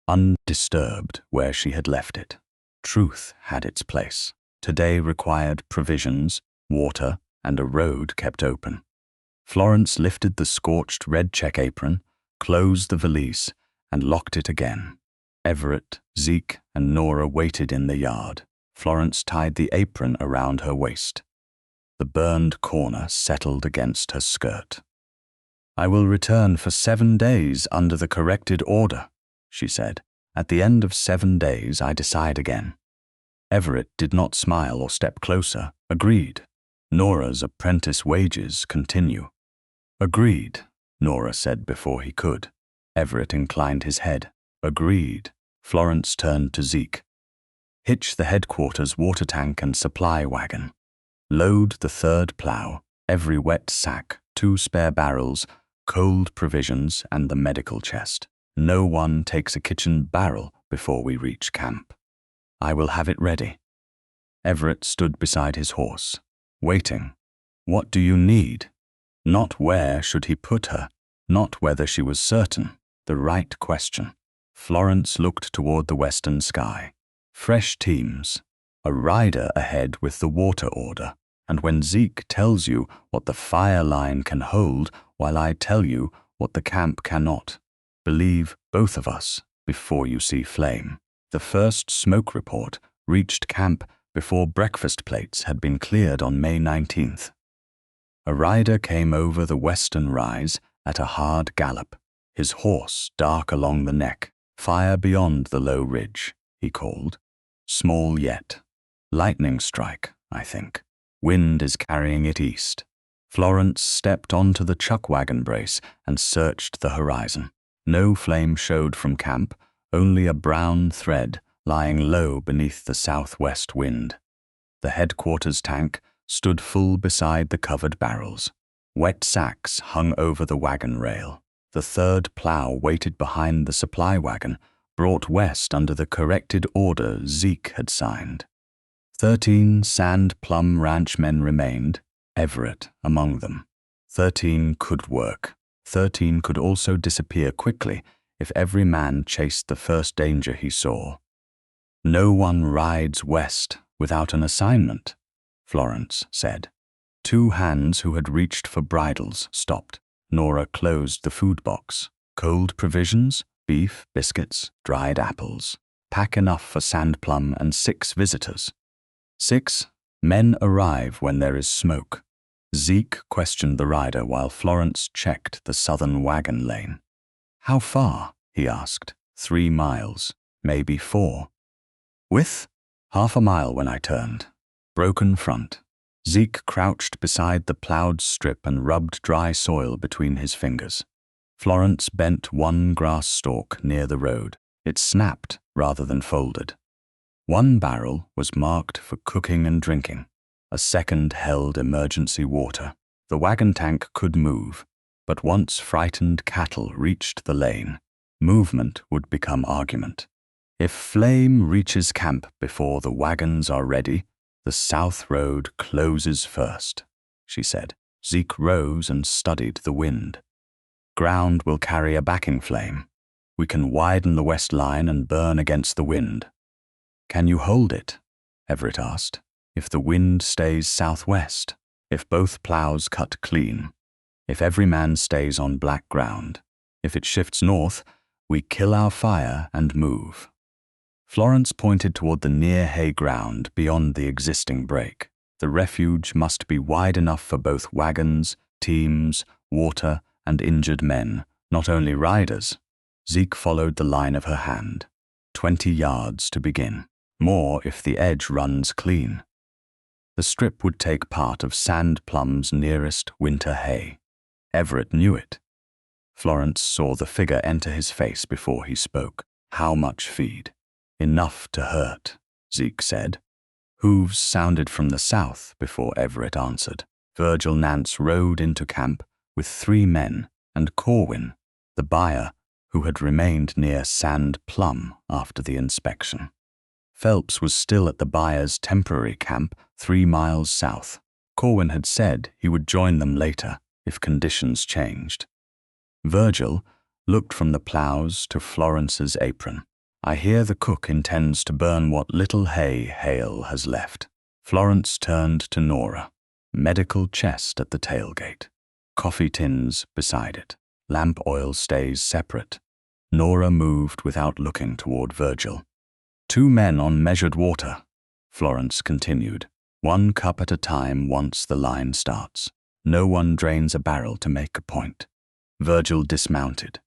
Undisturbed where she had left it. Truth had its place. Today required provisions, water, and a road kept open. Florence lifted the scorched red check apron, closed the valise, and locked it again. Everett, Zeke, and Nora waited in the yard. Florence tied the apron around her waist. The burned corner settled against her skirt. I will return for 7 days under the corrected order, she said. At the end of 7 days, I decide again. Everett did not smile or step closer. Agreed. Nora's apprentice wages continue. Agreed, Nora said before he could. Everett inclined his head. Agreed. Florence turned to Zeke. Hitch the headquarters water tank and supply wagon. Load the 3rd plow, every wet sack, 2 spare barrels, cold provisions, and the medical chest. No one takes a kitchen barrel before we reach camp. I will have it ready. Everett stood beside his horse, waiting. What do you need? Not where should he put her, not whether she was certain, the right question. Florence looked toward the western sky. Fresh teams, a rider ahead with the water order, and when Zeke tells you what the fire line can hold while I tell you what the camp cannot. Believe both of us before you see flame. The first smoke report reached camp before breakfast plates had been cleared on May 19th. A rider came over the western rise at a hard gallop, his horse dark along the neck. Fire beyond the low ridge, he called. Small yet. Lightning strike, I think. Wind is carrying it east. Florence stepped onto the chuck wagon brace and searched the horizon. No flame showed from camp, only a brown thread lying low beneath the southwest wind. The headquarters tank stood full beside the covered barrels. Wet sacks hung over the wagon rail. The third plow waited behind the supply wagon, brought west under the corrected order Zeke had signed. 13 Sand Plum ranchmen remained, Everett among them. 13 could work. 13 could also disappear quickly if every man chased the first danger he saw. No one rides west without an assignment, Florence said. 2 hands who had reached for bridles stopped. Nora closed the food box. Cold provisions, beef, biscuits, dried apples. Pack enough for Sand Plum and 6 visitors. 6 men arrive when there is smoke. Zeke questioned the rider while Florence checked the southern wagon lane. How far? He asked. 3 miles, maybe 4. Width? Half a mile when I turned. Broken front. Zeke crouched beside the plowed strip and rubbed dry soil between his fingers. Florence bent one grass stalk near the road. It snapped rather than folded. 1 barrel was marked for cooking and drinking. A second held emergency water. The wagon tank could move, but once frightened cattle reached the lane, movement would become argument. If flame reaches camp before the wagons are ready, the south road closes first, she said. Zeke rose and studied the wind. Ground will carry a backing flame. We can widen the west line and burn against the wind. Can you hold it? Everett asked. If the wind stays southwest, if both plows cut clean, if every man stays on black ground, if it shifts north, we kill our fire and move. Florence pointed toward the near hay ground beyond the existing break. The refuge must be wide enough for both wagons, teams, water, and injured men, not only riders. Zeke followed the line of her hand. 20 yards to begin. More if the edge runs clean. The strip would take part of Sand Plum's nearest winter hay. Everett knew it. Florence saw the figure enter his face before he spoke. How much feed? Enough to hurt, Zeke said. Hooves sounded from the south before Everett answered. Virgil Nance rode into camp with 3 men and Corwin, the buyer who had remained near Sand Plum after the inspection. Phelps was still at the buyer's temporary camp 3 miles south. Corwin had said he would join them later if conditions changed. Virgil looked from the plows to Florence's apron. I hear the cook intends to burn what little hay Hale has left. Florence turned to Nora. Medical chest at the tailgate. Coffee tins beside it. Lamp oil stays separate. Nora moved without looking toward Virgil. 2 men on measured water, Florence continued. 1 cup at a time once the line starts. No one drains a barrel to make a point. Virgil dismounted.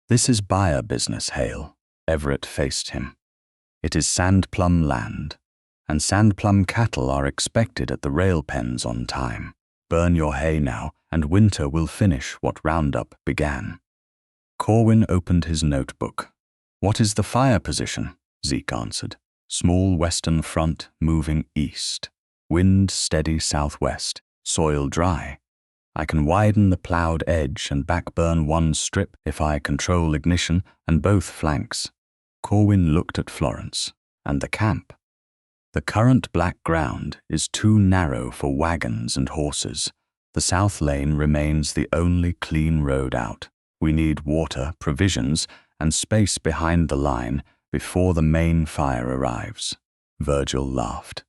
This is buyer business, Hale. Everett faced him. It is Sand Plum land, and Sand Plum cattle are expected at the rail pens on time. Burn your hay now, and winter will finish what roundup began. Corwin opened his notebook. What is the fire position? Zeke answered. Small western front moving east. Wind steady southwest. Soil dry. I can widen the plowed edge and backburn 1 strip if I control ignition and both flanks. Corwin looked at Florence and the camp. The current black ground is too narrow for wagons and horses. The south lane remains the only clean road out. We need water, provisions, and space behind the line before the main fire arrives. Virgil laughed.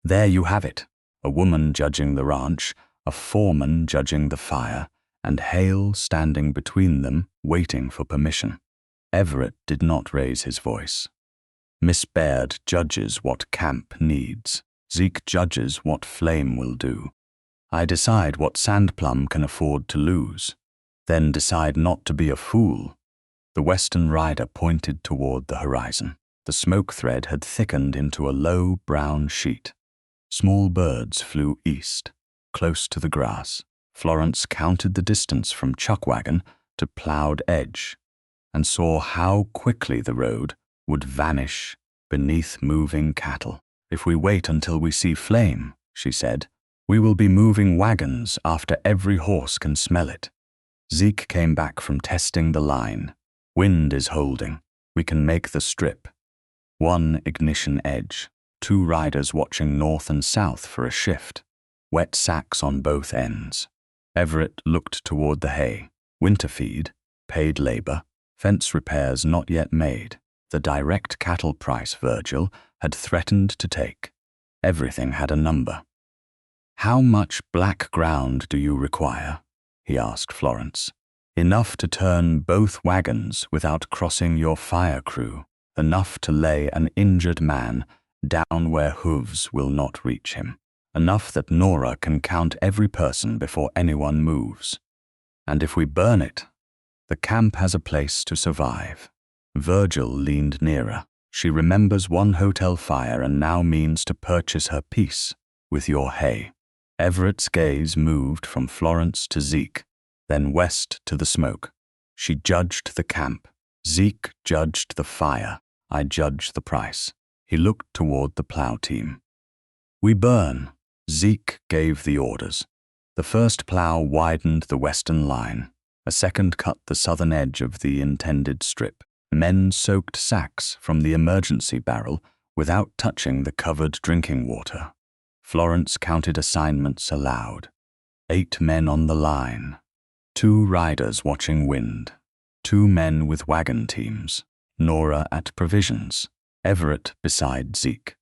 There you have it. A woman judging the ranch, a foreman judging the fire, and Hale standing between them, waiting for permission. Everett did not raise his voice. Miss Baird judges what camp needs. Zeke judges what flame will do. I decide what Sand Plum can afford to lose, then decide not to be a fool. The western rider pointed toward the horizon. The smoke thread had thickened into a low brown sheet. Small birds flew east, close to the grass. Florence counted the distance from chuckwagon to ploughed edge and saw how quickly the road would vanish beneath moving cattle. "If we wait until we see flame," she said, "we will be moving wagons after every horse can smell it." Zeke came back from testing the line. "Wind is holding. We can make the strip." One ignition edge. 2 riders watching north and south for a shift. Wet sacks on both ends. Everett looked toward the hay. Winter feed, paid labor, fence repairs not yet made. The direct cattle price Virgil had threatened to take. Everything had a number. "How much black ground do you require?" he asked Florence. "Enough to turn both wagons without crossing your fire crew. Enough to lay an injured man down where hooves will not reach him. Enough that Nora can count every person before anyone moves. And if we burn it, the camp has a place to survive." Virgil leaned nearer. "She remembers one hotel fire and now means to purchase her peace with your hay." Everett's gaze moved from Florence to Zeke, then west to the smoke. She judged the camp. Zeke judged the fire. I judge the price. He looked toward the plow team. "We burn." Zeke gave the orders. The first plow widened the western line. A second cut the southern edge of the intended strip. Men soaked sacks from the emergency barrel without touching the covered drinking water. Florence counted assignments aloud. 8 men on the line. 2 riders watching wind. 2 men with wagon teams. Nora at provisions. Everett beside Zeke.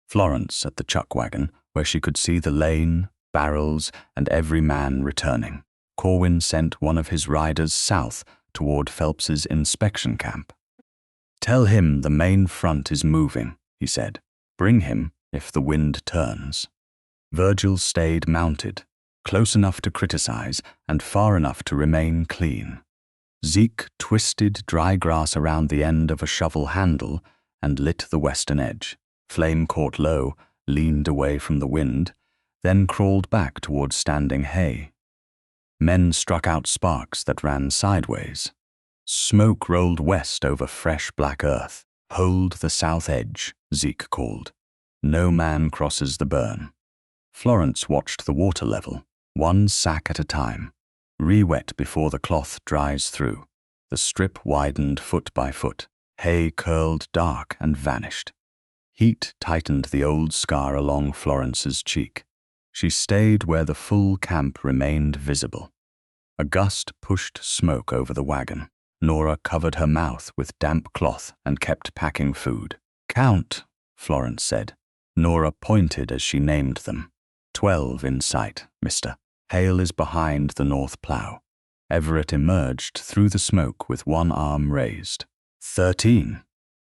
Florence at the chuckwagon, where she could see the lane, barrels, and every man returning. Corwin sent one of his riders south toward Phelps's inspection camp. "Tell him the main front is moving," he said. "Bring him if the wind turns." Virgil stayed mounted, close enough to criticize and far enough to remain clean. Zeke twisted dry grass around the end of a shovel handle and lit the western edge. Flame caught low, leaned away from the wind, then crawled back toward standing hay. Men struck out sparks that ran sideways. Smoke rolled west over fresh black earth. "Hold the south edge," Zeke called. "No man crosses the burn." Florence watched the water level, 1 sack at a time. Re-wet before the cloth dries through. The strip widened foot by foot. Hay curled dark and vanished. Heat tightened the old scar along Florence's cheek. She stayed where the full camp remained visible. A gust pushed smoke over the wagon. Nora covered her mouth with damp cloth and kept packing food. "Count," Florence said. Nora pointed as she named them. 12 in sight, mister. Hale is behind the north plow." Everett emerged through the smoke with one arm raised. 13.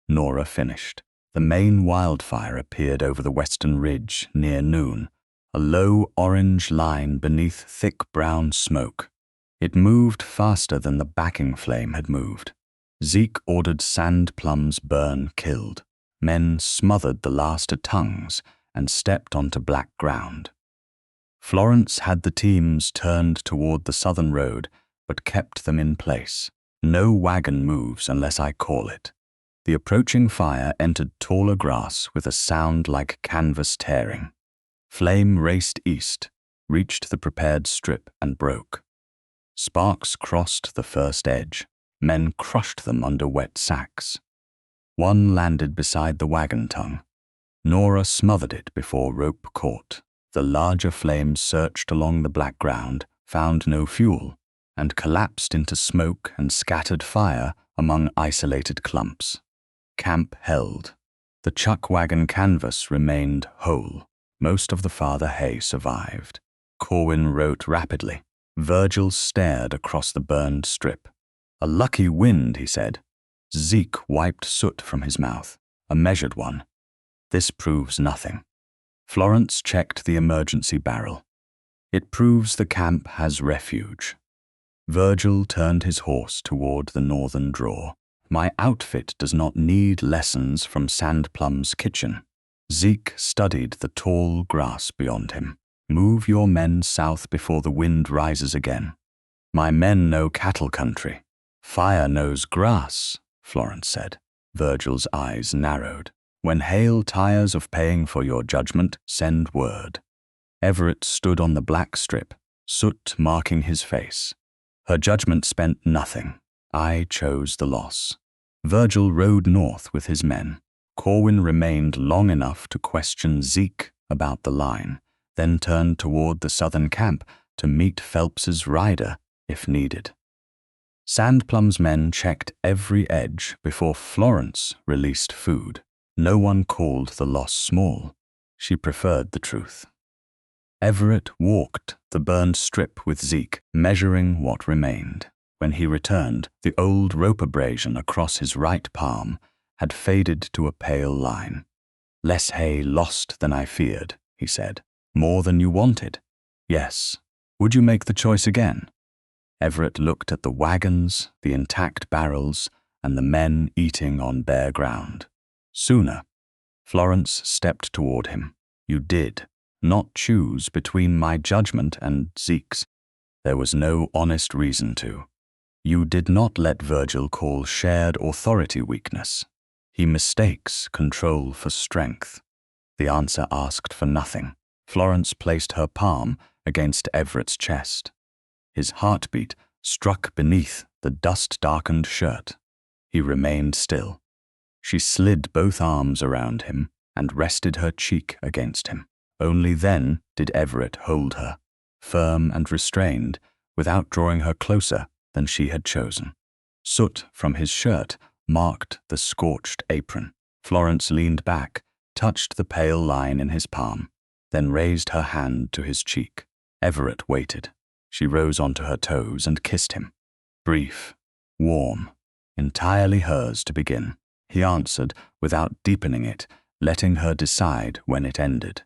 Nora finished. The main wildfire appeared over the western ridge near noon, a low orange line beneath thick brown smoke. It moved faster than the backing flame had moved. Zeke ordered sand plums burn killed. Men smothered the last tongues and stepped onto black ground. Florence had the teams turned toward the southern road, but kept them in place. "No wagon moves unless I call it." The approaching fire entered taller grass with a sound like canvas tearing. Flame raced east, reached the prepared strip, and broke. Sparks crossed the first edge. Men crushed them under wet sacks. One landed beside the wagon tongue. Nora smothered it before rope caught. The larger flame searched along the black ground, found no fuel, and collapsed into smoke and scattered fire among isolated clumps. Camp held. The chuck wagon canvas remained whole. Most of the farther hay survived. Corwin wrote rapidly. Virgil stared across the burned strip. "A lucky wind," he said. Zeke wiped soot from his mouth. "A measured one. This proves nothing." Florence checked the emergency barrel. "It proves the camp has refuge." Virgil turned his horse toward the northern draw. "My outfit does not need lessons from Sand Plum's kitchen." Zeke studied the tall grass beyond him. Move your men south before the wind rises again. My men know cattle country. Fire knows grass, Florence said. Virgil's eyes narrowed. When Hale tires of paying for your judgment, send word. Everett stood on the black strip, soot marking his face. Her judgment spent nothing. I chose the loss. Virgil rode north with his men. Corwin remained long enough to question Zeke about the line, then turned toward the southern camp to meet Phelps's rider if needed. Sandplum's men checked every edge before Florence released food. No one called the loss small. She preferred the truth. Everett walked the burned strip with Zeke, measuring what remained. When he returned, the old rope abrasion across his right palm had faded to a pale line. Less hay lost than I feared, he said. More than you wanted. Yes. Would you make the choice again? Everett looked at the wagons, the intact barrels, and the men eating on bare ground. Sooner. Florence stepped toward him. You did not choose between my judgment and Zeke's. There was no honest reason to. You did not let Virgil call shared authority weakness. He mistakes control for strength. The answer asked for nothing. Florence placed her palm against Everett's chest. His heartbeat struck beneath the dust-darkened shirt. He remained still. She slid both arms around him and rested her cheek against him. Only then did Everett hold her, firm and restrained, without drawing her closer than she had chosen. Soot from his shirt marked the scorched apron. Florence leaned back, touched the pale line in his palm, then raised her hand to his cheek. Everett waited. She rose onto her toes and kissed him. Brief, warm, entirely hers to begin. He answered without deepening it, letting her decide when it ended.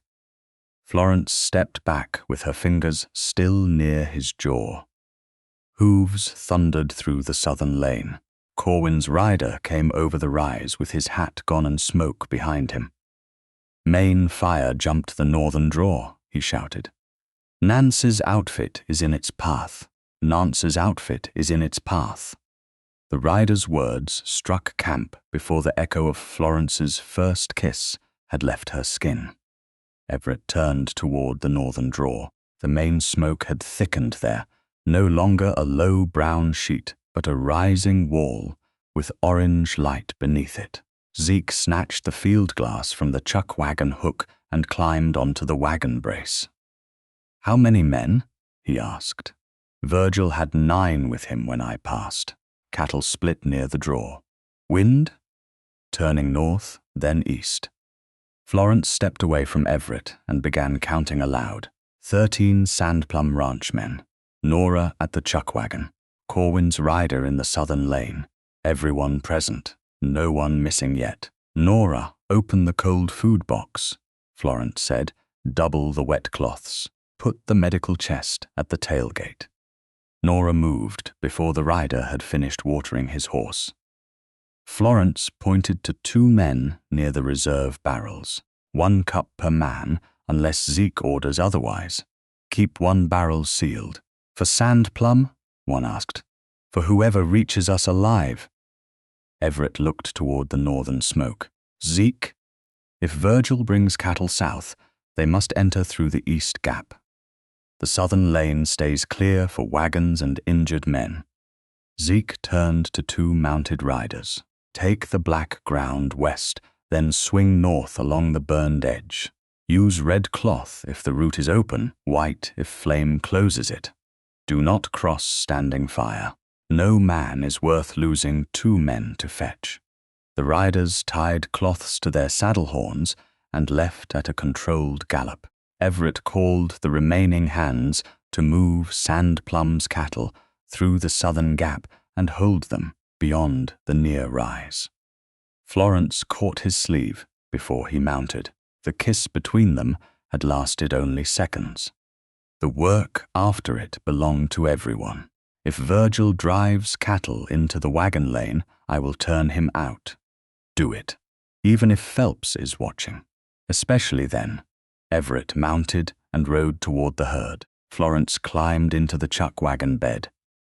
Florence stepped back with her fingers still near his jaw. Hooves thundered through the southern lane. Corwin's rider came over the rise with his hat gone and smoke behind him. Main fire jumped the northern draw, he shouted. Nance's outfit is in its path. Nance's outfit is in its path. The rider's words struck camp before the echo of Florence's first kiss had left her skin. Everett turned toward the northern draw. The main smoke had thickened there, no longer a low brown sheet, but a rising wall with orange light beneath it. Zeke snatched the field glass from the chuck wagon hook and climbed onto the wagon brace. How many men? He asked. Virgil had 9 with him when I passed. Cattle split near the draw. Wind? Turning north, then east. Florence stepped away from Everett and began counting aloud. 13 Sandplum ranchmen. Nora at the chuck wagon. Corwin's rider in the southern lane. Everyone present. No one missing yet. Nora, open the cold food box, Florence said. Double the wet cloths. Put the medical chest at the tailgate. Nora moved before the rider had finished watering his horse. Florence pointed to 2 men near the reserve barrels. 1 cup per man, unless Zeke orders otherwise. Keep 1 barrel sealed. For Sandplum? One asked. For whoever reaches us alive. Everett looked toward the northern smoke. Zeke? If Virgil brings cattle south, they must enter through the east gap. The southern lane stays clear for wagons and injured men. Zeke turned to 2 mounted riders. Take the black ground west, then swing north along the burned edge. Use red cloth if the route is open, white if flame closes it. Do not cross standing fire. No man is worth losing 2 men to fetch. The riders tied cloths to their saddle horns and left at a controlled gallop. Everett called the remaining hands to move Sandplum's cattle through the southern gap and hold them beyond the near rise. Florence caught his sleeve before he mounted. The kiss between them had lasted only seconds. The work after it belonged to everyone. If Virgil drives cattle into the wagon lane, I will turn him out. Do it, even if Phelps is watching. Especially then. Everett mounted and rode toward the herd. Florence climbed into the chuck wagon bed.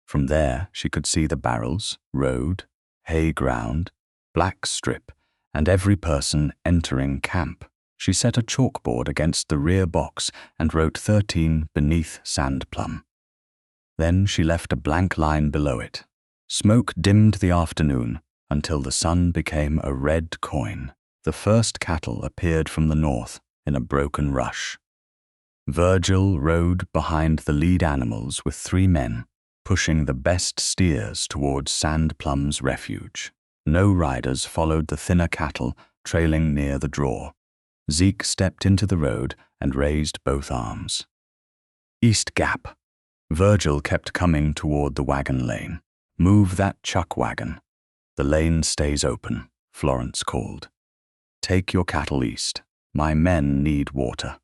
From there she could see the barrels, road, hay ground, black strip, and every person entering camp. She set a chalkboard against the rear box and wrote 13 beneath Sand Plum. Then she left a blank line below it. Smoke dimmed the afternoon until the sun became a red coin. The first cattle appeared from the north in a broken rush. Virgil rode behind the lead animals with 3 men, pushing the best steers towards Sand Plum's refuge. No riders followed the thinner cattle trailing near the draw. Zeke stepped into the road and raised both arms. East Gap. Virgil kept coming toward the wagon lane. Move that chuck wagon. The lane stays open, Florence called. Take your cattle east. My men need water.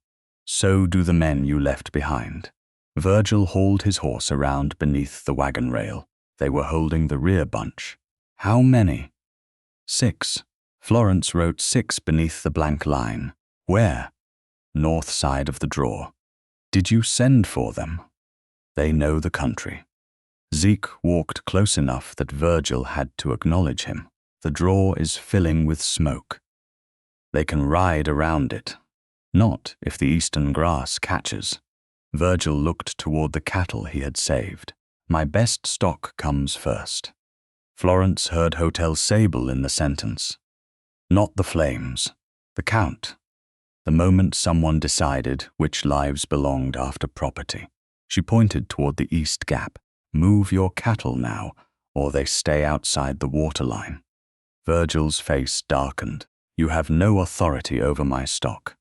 So do the men you left behind. Virgil hauled his horse around beneath the wagon rail. They were holding the rear bunch. How many? 6. Florence wrote 6 beneath the blank line. Where? North side of the draw. Did you send for them? They know the country. Zeke walked close enough that Virgil had to acknowledge him. The draw is filling with smoke. They can ride around it. Not if the eastern grass catches. Virgil looked toward the cattle he had saved. My best stock comes first. Florence heard Hotel Sable in the sentence. Not the flames. The count. The moment someone decided which lives belonged after property. She pointed toward the East Gap. Move your cattle now, or they stay outside the waterline. Virgil's face darkened. You have no authority over my stock.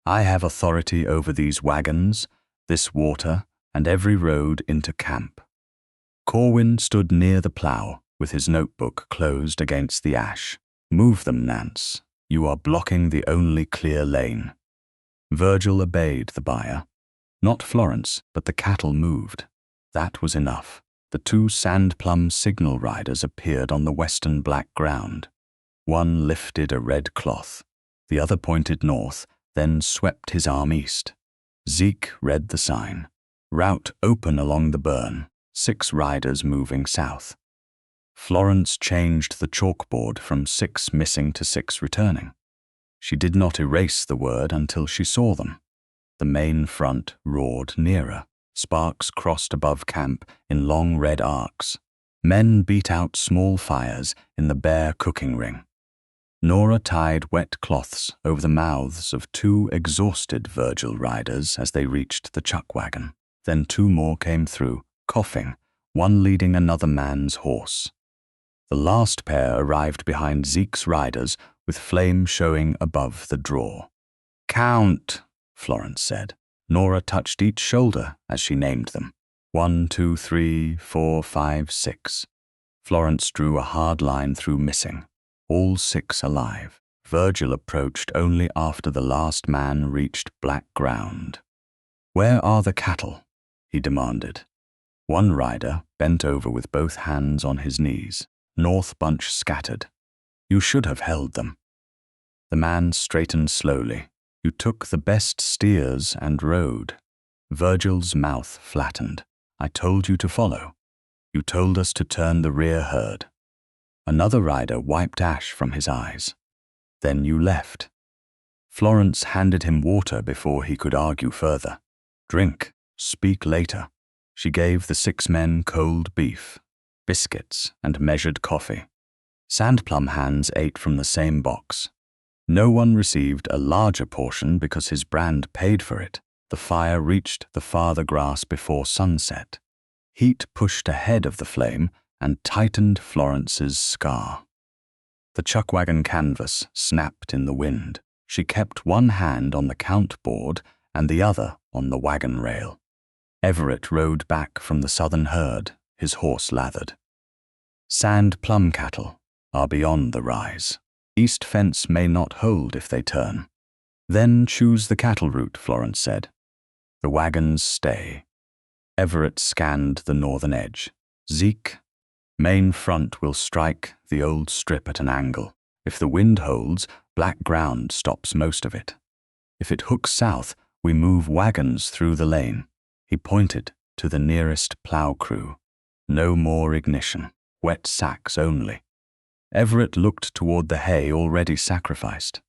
I have authority over these wagons, this water, and every road into camp. Corwin stood near the plow, with his notebook closed against the ash. Move them, Nance. You are blocking the only clear lane. Virgil obeyed the buyer. Not Florence, but the cattle moved. That was enough. The 2 Sand Plum signal riders appeared on the western black ground. One lifted a red cloth. The other pointed north, then swept his arm east. Zeke read the sign. Route open along the burn. 6 riders moving south. Florence changed the chalkboard from 6 missing to 6 returning. She did not erase the word until she saw them. The main front roared nearer. Sparks crossed above camp in long red arcs. Men beat out small fires in the bare cooking ring. Nora tied wet cloths over the mouths of 2 exhausted Virgil riders as they reached the chuck wagon. Then 2 more came through, coughing, one leading another man's horse. The last pair arrived behind Zeke's riders with flame showing above the draw. Count, Florence said. Nora touched each shoulder as she named them. 1, 2, 3, 4, 5, 6. Florence drew a hard line through missing. All 6 alive. Virgil approached only after the last man reached black ground. Where are the cattle? He demanded. One rider bent over with both hands on his knees. North bunch scattered. You should have held them. The man straightened slowly. You took the best steers and rode. Virgil's mouth flattened. I told you to follow. You told us to turn the rear herd. Another rider wiped ash from his eyes. Then you left. Florence handed him water before he could argue further. Drink. Speak later. She gave the 6 men cold beef, biscuits, and measured coffee. Sand Plum hands ate from the same box. No one received a larger portion because his brand paid for it. The fire reached the farther grass before sunset. Heat pushed ahead of the flame and tightened Florence's scar. The chuck wagon canvas snapped in the wind. She kept one hand on the count board and the other on the wagon rail. Everett rode back from the southern herd, his horse lathered. Sand Plum cattle are beyond the rise. East fence may not hold if they turn. Then choose the cattle route, Florence said. The wagons stay. Everett scanned the northern edge. Zeke, main front will strike the old strip at an angle. If the wind holds, black ground stops most of it. If it hooks south, we move wagons through the lane. He pointed to the nearest plow crew. No more ignition, wet sacks only. Everett looked toward the hay already sacrificed.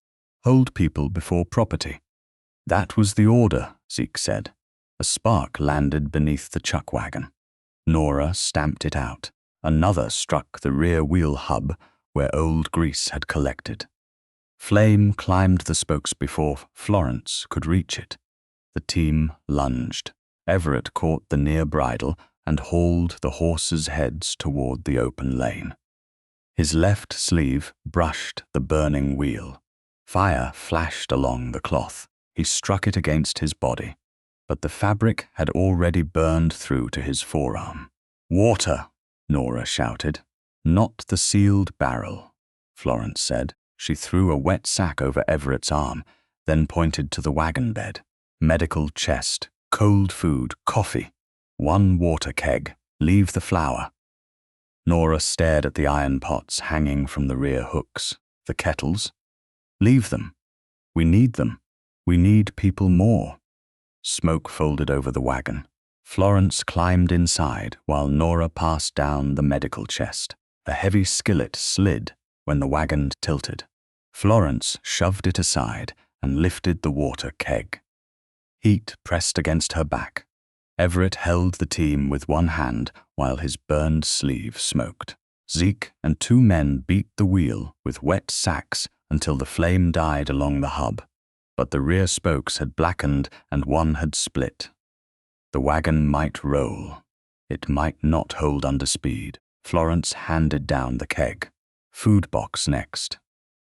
Hold people before property. That was the order, Zeke said. A spark landed beneath the chuck wagon. Nora stamped it out. Another struck the rear wheel hub where old grease had collected. Flame climbed the spokes before Florence could reach it. The team lunged. Everett caught the near bridle and hauled the horses' heads toward the open lane. His left sleeve brushed the burning wheel. Fire flashed along the cloth. He struck it against his body, but the fabric had already burned through to his forearm. "Water!" Nora shouted. "Not the sealed barrel," Florence said. She threw a wet sack over Everett's arm, then pointed to the wagon bed. Medical chest, cold food, coffee. 1 water keg. Leave the flour. Nora stared at the iron pots hanging from the rear hooks. The kettles. Leave them. We need them. We need people more. Smoke folded over the wagon. Florence climbed inside while Nora passed down the medical chest. A heavy skillet slid when the wagon tilted. Florence shoved it aside and lifted the water keg. Heat pressed against her back. Everett held the team with one hand while his burned sleeve smoked. Zeke and 2 men beat the wheel with wet sacks until the flame died along the hub, but the rear spokes had blackened and one had split. The wagon might roll. It might not hold under speed. Florence handed down the keg. Food box next.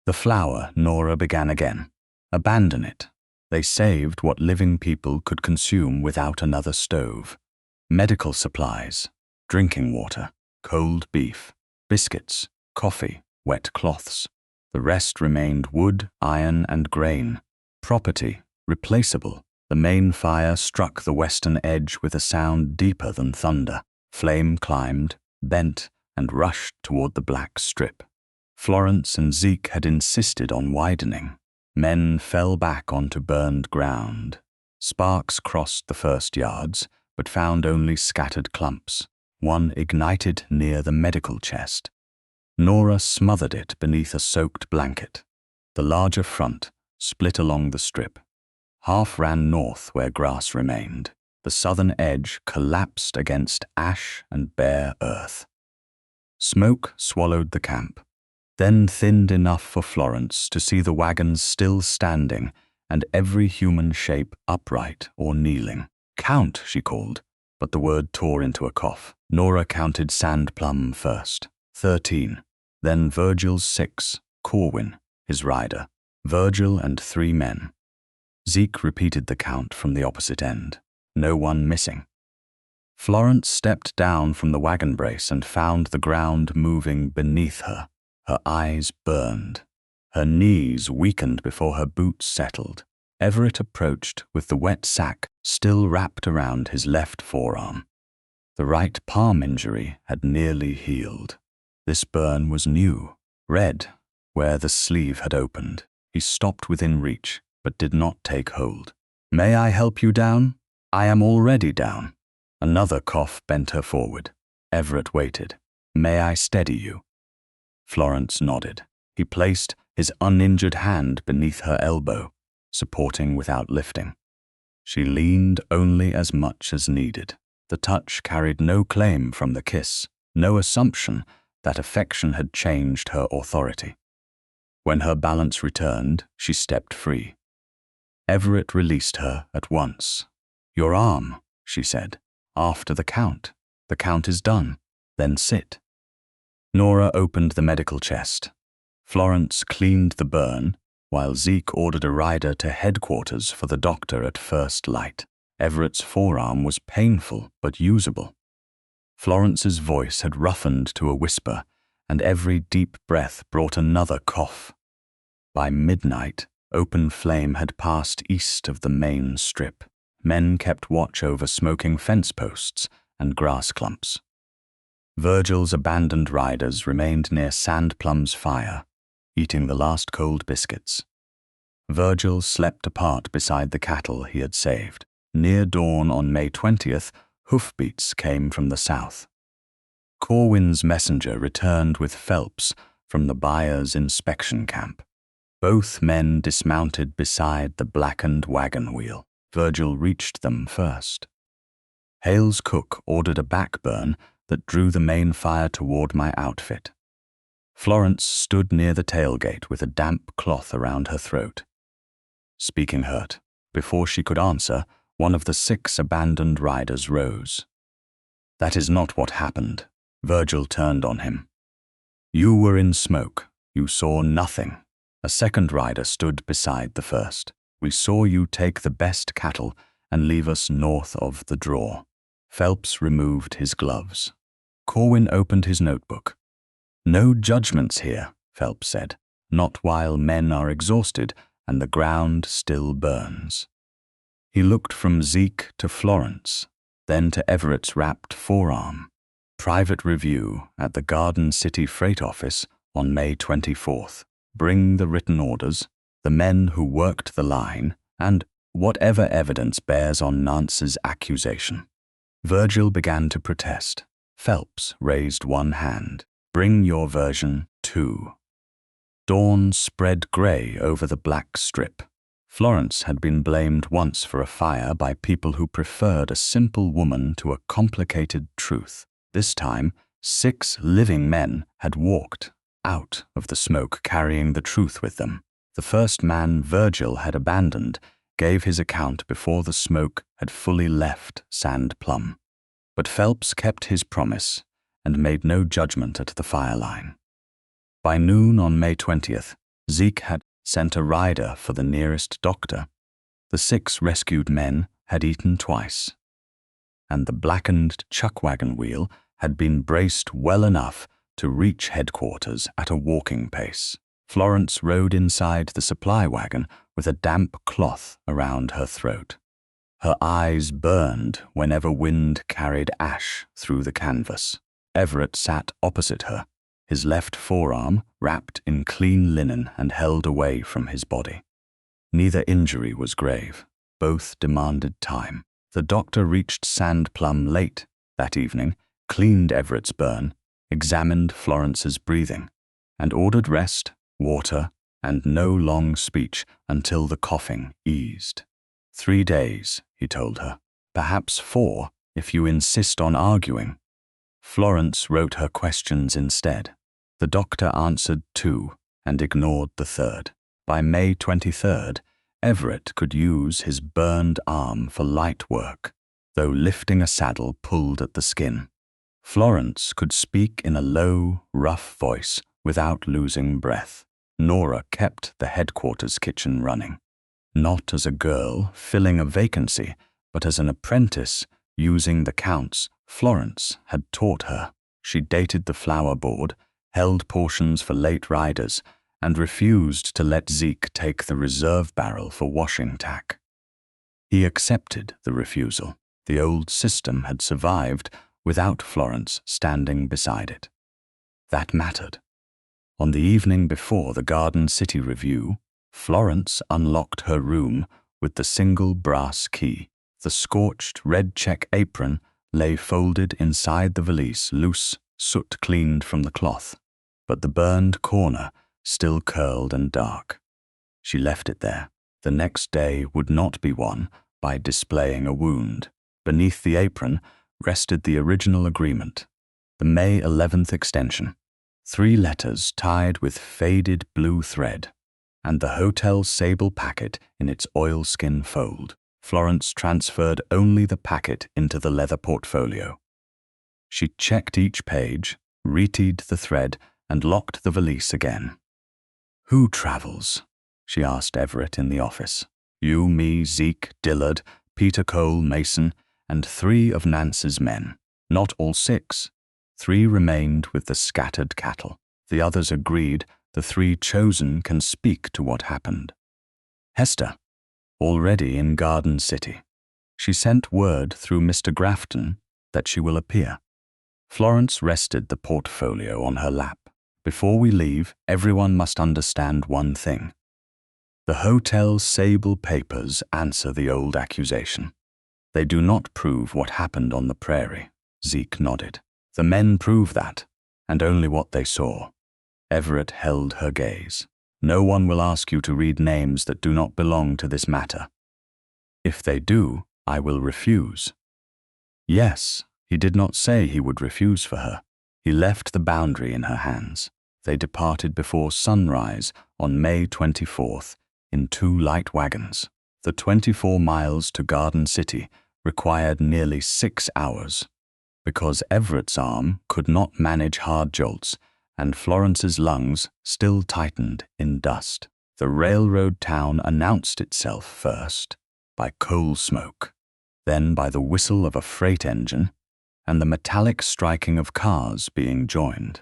The flour, Nora began again. Abandon it. They saved what living people could consume without another stove. Medical supplies, drinking water, cold beef, biscuits, coffee, wet cloths. The rest remained wood, iron, and grain. Property, replaceable. The main fire struck the western edge with a sound deeper than thunder. Flame climbed, bent, and rushed toward the black strip. Florence and Zeke had insisted on widening. Men fell back onto burned ground. Sparks crossed the first yards, but found only scattered clumps. One ignited near the medical chest. Nora smothered it beneath a soaked blanket. The larger front split along the strip. Half ran north where grass remained. The southern edge collapsed against ash and bare earth. Smoke swallowed the camp, then thinned enough for Florence to see the wagons still standing and every human shape upright or kneeling. "Count," she called, but the word tore into a cough. Nora counted Sand Plum first. 13. Then Virgil's 6, Corwin, his rider. Virgil and 3 men. Zeke repeated the count from the opposite end. No one missing. Florence stepped down from the wagon brace and found the ground moving beneath her. Her eyes burned. Her knees weakened before her boots settled. Everett approached with the wet sack still wrapped around his left forearm. The right palm injury had nearly healed. This burn was new, red, where the sleeve had opened. He stopped within reach, but did not take hold. "May I help you down? I am already down." Another cough bent her forward. Everett waited. "May I steady you?" Florence nodded. He placed his uninjured hand beneath her elbow, supporting without lifting. She leaned only as much as needed. The touch carried no claim from the kiss, no assumption that affection had changed her authority. When her balance returned, she stepped free. Everett released her at once. "Your arm," she said. "After the count. The count is done. Then sit." Nora opened the medical chest. Florence cleaned the burn, while Zeke ordered a rider to headquarters for the doctor at first light. Everett's forearm was painful but usable. Florence's voice had roughened to a whisper, and every deep breath brought another cough. By midnight, open flame had passed east of the main strip. Men kept watch over smoking fence posts and grass clumps. Virgil's abandoned riders remained near Sand Plum's fire, eating the last cold biscuits. Virgil slept apart beside the cattle he had saved. Near dawn on May 20th, hoofbeats came from the south. Corwin's messenger returned with Phelps from the buyer's inspection camp. Both men dismounted beside the blackened wagon wheel. Virgil reached them first. Hale's cook ordered a backburn that drew the main fire toward my outfit. Florence stood near the tailgate with a damp cloth around her throat. Speaking hurt, before she could answer, one of the 6 abandoned riders rose. "That is not what happened." Virgil turned on him. "You were in smoke. You saw nothing." A second rider stood beside the first. "We saw you take the best cattle and leave us north of the draw." Phelps removed his gloves. Corwin opened his notebook. "No judgments here," Phelps said, "not while men are exhausted and the ground still burns." He looked from Zeke to Florence, then to Everett's wrapped forearm. "Private review at the Garden City Freight Office on May 24th. Bring the written orders, the men who worked the line, and whatever evidence bears on Nance's accusation." Virgil began to protest. Phelps raised one hand. "Bring your version, too." Dawn spread gray over the black strip. Florence had been blamed once for a fire by people who preferred a simple woman to a complicated truth. This time, 6 living men had walked out of the smoke carrying the truth with them. The first man Virgil had abandoned gave his account before the smoke had fully left Sand Plum. But Phelps kept his promise and made no judgment at the fire line. By noon on May 20th, Zeke had sent a rider for the nearest doctor. The 6 rescued men had eaten twice, and the blackened chuck wagon wheel had been braced well enough to reach headquarters at a walking pace. Florence rode inside the supply wagon with a damp cloth around her throat. Her eyes burned whenever wind carried ash through the canvas. Everett sat opposite her, his left forearm wrapped in clean linen and held away from his body. Neither injury was grave. Both demanded time. The doctor reached Sand Plum late that evening, cleaned Everett's burn, examined Florence's breathing, and ordered rest, water, and no long speech until the coughing eased. 3 days, he told her. Perhaps 4, if you insist on arguing. Florence wrote her questions instead. The doctor answered 2 and ignored the 3rd. By May 23rd, Everett could use his burned arm for light work, though lifting a saddle pulled at the skin. Florence could speak in a low, rough voice without losing breath. Nora kept the headquarters kitchen running, not as a girl filling a vacancy, but as an apprentice using the counts Florence had taught her. She dated the flour board, held portions for late riders, and refused to let Zeke take the reserve barrel for washing tack. He accepted the refusal. The old system had survived without Florence standing beside it. That mattered. On the evening before the Garden City review, Florence unlocked her room with the single brass key. The scorched red check apron lay folded inside the valise, loose, soot cleaned from the cloth, but the burned corner still curled and dark. She left it there. The next day would not be won by displaying a wound. Beneath the apron rested the original agreement, the May 11th extension, 3 letters tied with faded blue thread, and the hotel sable packet in its oilskin fold. Florence transferred only the packet into the leather portfolio. She checked each page, retied the thread, and locked the valise again. "Who travels?" she asked Everett in the office. "You, me, Zeke, Dillard, Peter Cole, Mason, and 3 of Nance's men. Not all 6. 3 remained with the scattered cattle. The others agreed the 3 chosen can speak to what happened. Hester, already in Garden City. She sent word through Mr. Grafton that she will appear." Florence rested the portfolio on her lap. "Before we leave, everyone must understand one thing. The hotel sable papers answer the old accusation. They do not prove what happened on the prairie. Zeke nodded. The men prove that, and only what they saw. Everett held her gaze. No one will ask you to read names that do not belong to this matter. If they do, I will refuse. Yes, he did not say he would refuse for her. He left the boundary in her hands. They departed before sunrise on May 24th in 2 light wagons. The 24 miles to Garden City required nearly 6 hours. Because Everett's arm could not manage hard jolts and Florence's lungs still tightened in dust, the railroad town announced itself first by coal smoke, then by the whistle of a freight engine and the metallic striking of cars being joined.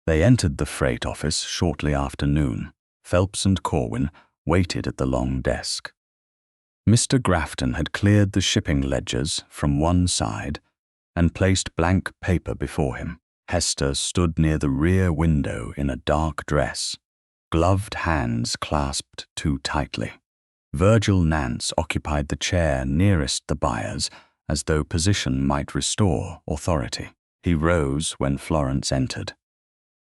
They entered the freight office shortly after noon. Phelps and Corwin waited at the long desk. Mr. Grafton had cleared the shipping ledgers from one side and placed blank paper before him. Hester stood near the rear window in a dark dress, gloved hands clasped too tightly. Virgil Nance occupied the chair nearest the buyers as though position might restore authority. He rose when Florence entered.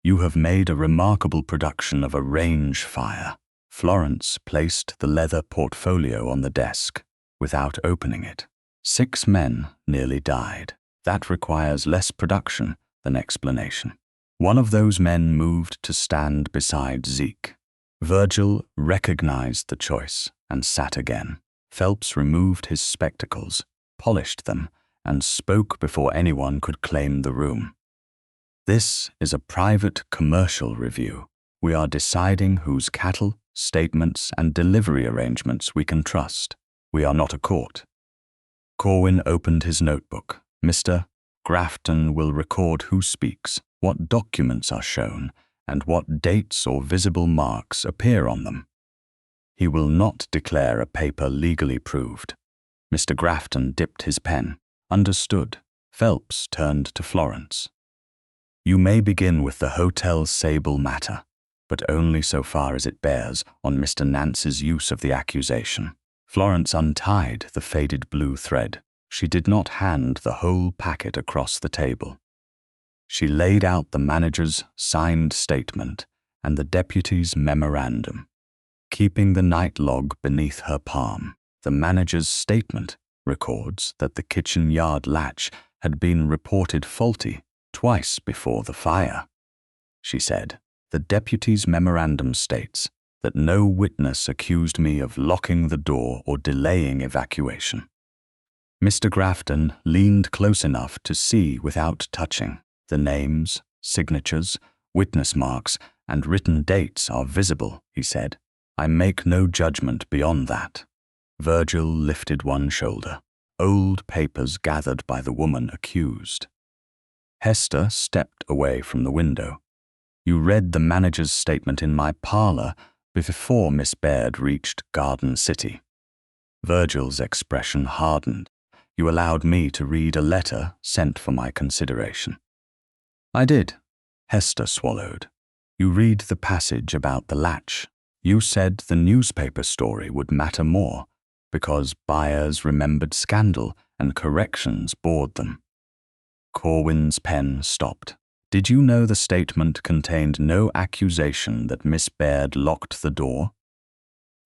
"You have made a remarkable production of a range fire." Florence placed the leather portfolio on the desk without opening it. 6 men nearly died. That requires less production than explanation. One of those men moved to stand beside Zeke. Virgil recognized the choice and sat again. Phelps removed his spectacles, polished them, and spoke before anyone could claim the room. "This is a private commercial review. We are deciding whose cattle, statements, and delivery arrangements we can trust. We are not a court." Corwin opened his notebook. "Mr. Grafton will record who speaks, what documents are shown, and what dates or visible marks appear on them. He will not declare a paper legally proved." Mr. Grafton dipped his pen. "Understood." Phelps turned to Florence. "You may begin with the hotel sable matter, but only so far as it bears on Mr. Nance's use of the accusation." Florence untied the faded blue thread. She did not hand the whole packet across the table. She laid out the manager's signed statement and the deputy's memorandum, keeping the night log beneath her palm. The manager's statement records that the kitchen yard latch had been reported faulty twice before the fire, she said. "The deputy's memorandum states that no witness accused me of locking the door or delaying evacuation." Mr. Grafton leaned close enough to see without touching. "The names, signatures, witness marks, and written dates are visible," he said. "I make no judgment beyond that." Virgil lifted one shoulder. Old papers gathered by the woman accused. Hester stepped away from the window. "You read the manager's statement in my parlor before Miss Baird reached Garden City." Virgil's expression hardened. "You allowed me to read a letter sent for my consideration." "I did." Hester swallowed. "You read the passage about the latch. You said the newspaper story would matter more because buyers remembered scandal and corrections bored them." Corwin's pen stopped. "Did you know the statement contained no accusation that Miss Baird locked the door?"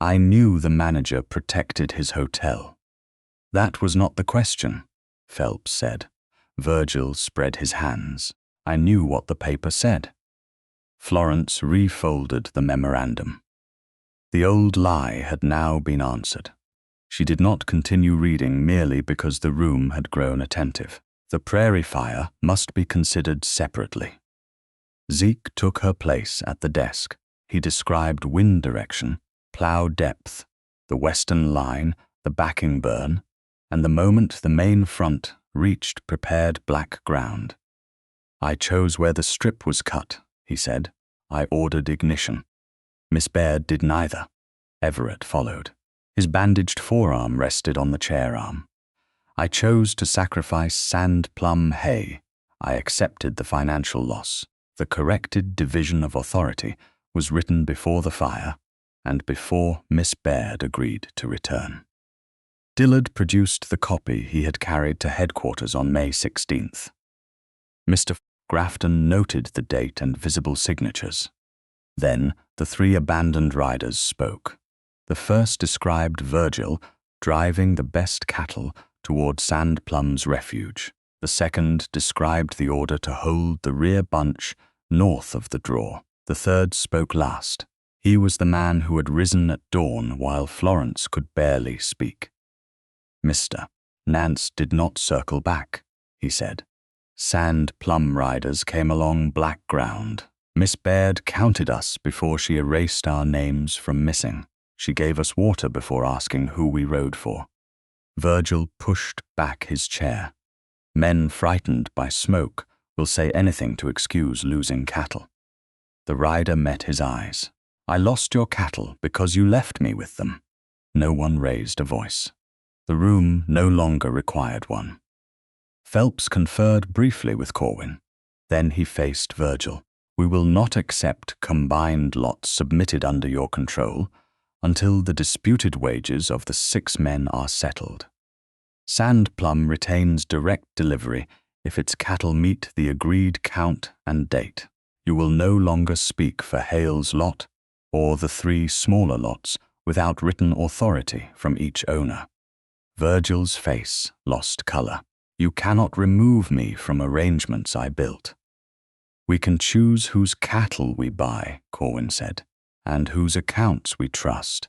"I knew the manager protected his hotel." "That was not the question," Phelps said. Virgil spread his hands. "I knew what the paper said." Florence refolded the memorandum. The old lie had now been answered. She did not continue reading merely because the room had grown attentive. The prairie fire must be considered separately. Zeke took her place at the desk. He described wind direction, plow depth, the western line, the backing burn, and the moment the main front reached prepared black ground. "I chose where the strip was cut," he said. "I ordered ignition." Miss Baird did neither. Everett followed. His bandaged forearm rested on the chair arm. "I chose to sacrifice sand plum hay. I accepted the financial loss. The corrected division of authority was written before the fire. and before Miss Baird agreed to return. Dillard produced the copy he had carried to headquarters on May 16th. Mr. Grafton noted the date and visible signatures. Then the three abandoned riders spoke. The first described Virgil driving the best cattle toward Sand Plum's refuge. The second described the order to hold the rear bunch north of the draw. The third spoke last. He was the man who had risen at dawn while Florence could barely speak. Mr. Nance did not circle back, he said. Sand Plum riders came along black ground. Miss Baird counted us before she erased our names from missing. She gave us water before asking who we rode for. Virgil pushed back his chair. Men frightened by smoke will say anything to excuse losing cattle. The rider met his eyes. I lost your cattle because you left me with them. No one raised a voice. The room no longer required one. Phelps conferred briefly with Corwin. Then he faced Virgil. We will not accept combined lots submitted under your control until the disputed wages of the 6 men are settled. Sand Plum retains direct delivery if its cattle meet the agreed count and date. You will no longer speak for Hale's lot or the 3 smaller lots without written authority from each owner. Virgil's face lost color. You cannot remove me from arrangements I built. We can choose whose cattle we buy, Corwin said, and whose accounts we trust.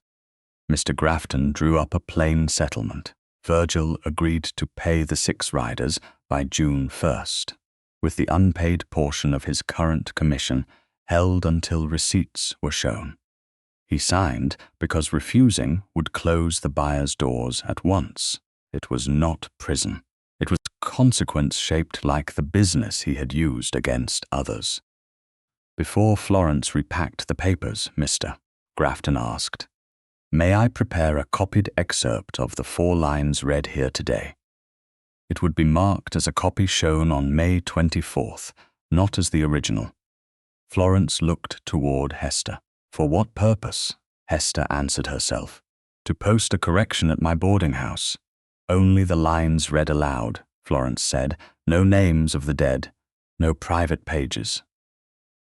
Mr. Grafton drew up a plain settlement. Virgil agreed to pay the 6 riders by June 1st, with the unpaid portion of his current commission held until receipts were shown. He signed because refusing would close the buyer's doors at once. It was not prison. It was consequence shaped like the business he had used against others. Before Florence repacked the papers, Mr. Grafton asked, May I prepare a copied excerpt of the 4 lines read here today? It would be marked as a copy shown on May 24th, not as the original. Florence looked toward Hester. For what purpose? Hester answered herself. To post a correction at my boarding house. Only the lines read aloud, Florence said. No names of the dead, no private pages.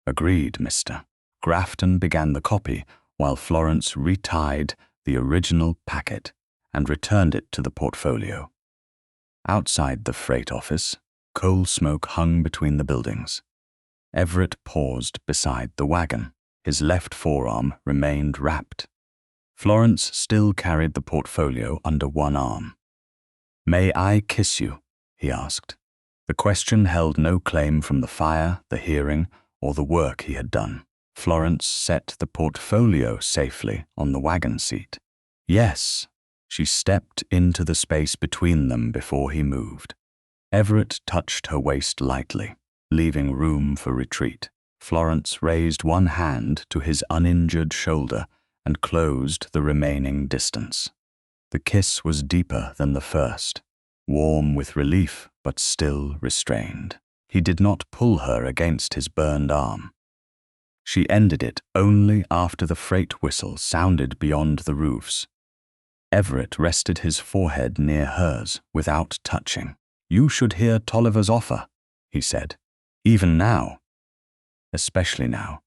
Agreed, Mr. Grafton began the copy while Florence retied the original packet and returned it to the portfolio. Outside the freight office, coal smoke hung between the buildings. Everett paused beside the wagon. His left forearm remained wrapped. Florence still carried the portfolio under one arm. May I kiss you? He asked. The question held no claim from the fire, the hearing, or the work he had done. Florence set the portfolio safely on the wagon seat. Yes. She stepped into the space between them before he moved. Everett touched her waist lightly, leaving room for retreat. Florence raised one hand to his uninjured shoulder and closed the remaining distance. The kiss was deeper than the first, warm with relief but still restrained. He did not pull her against his burned arm. She ended it only after the freight whistle sounded beyond the roofs. Everett rested his forehead near hers without touching. You should hear Tolliver's offer, he said. Even now. Especially now.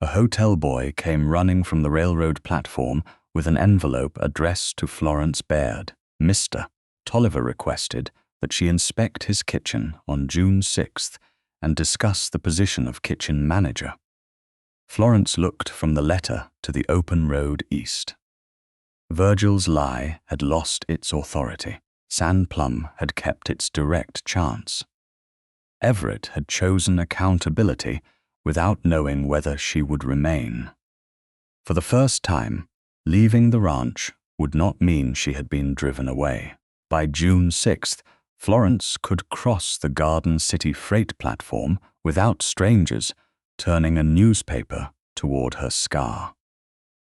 A hotel boy came running from the railroad platform with an envelope addressed to Florence Baird. Mr. Tolliver requested that she inspect his kitchen on June 6th and discuss the position of kitchen manager. Florence looked from the letter to the open road east. Virgil's lie had lost its authority. Sand Plum had kept its direct chance. Everett had chosen accountability without knowing whether she would remain. For the first time, leaving the ranch would not mean she had been driven away. By June 6th, Florence could cross the Garden City freight platform without strangers turning a newspaper toward her scar.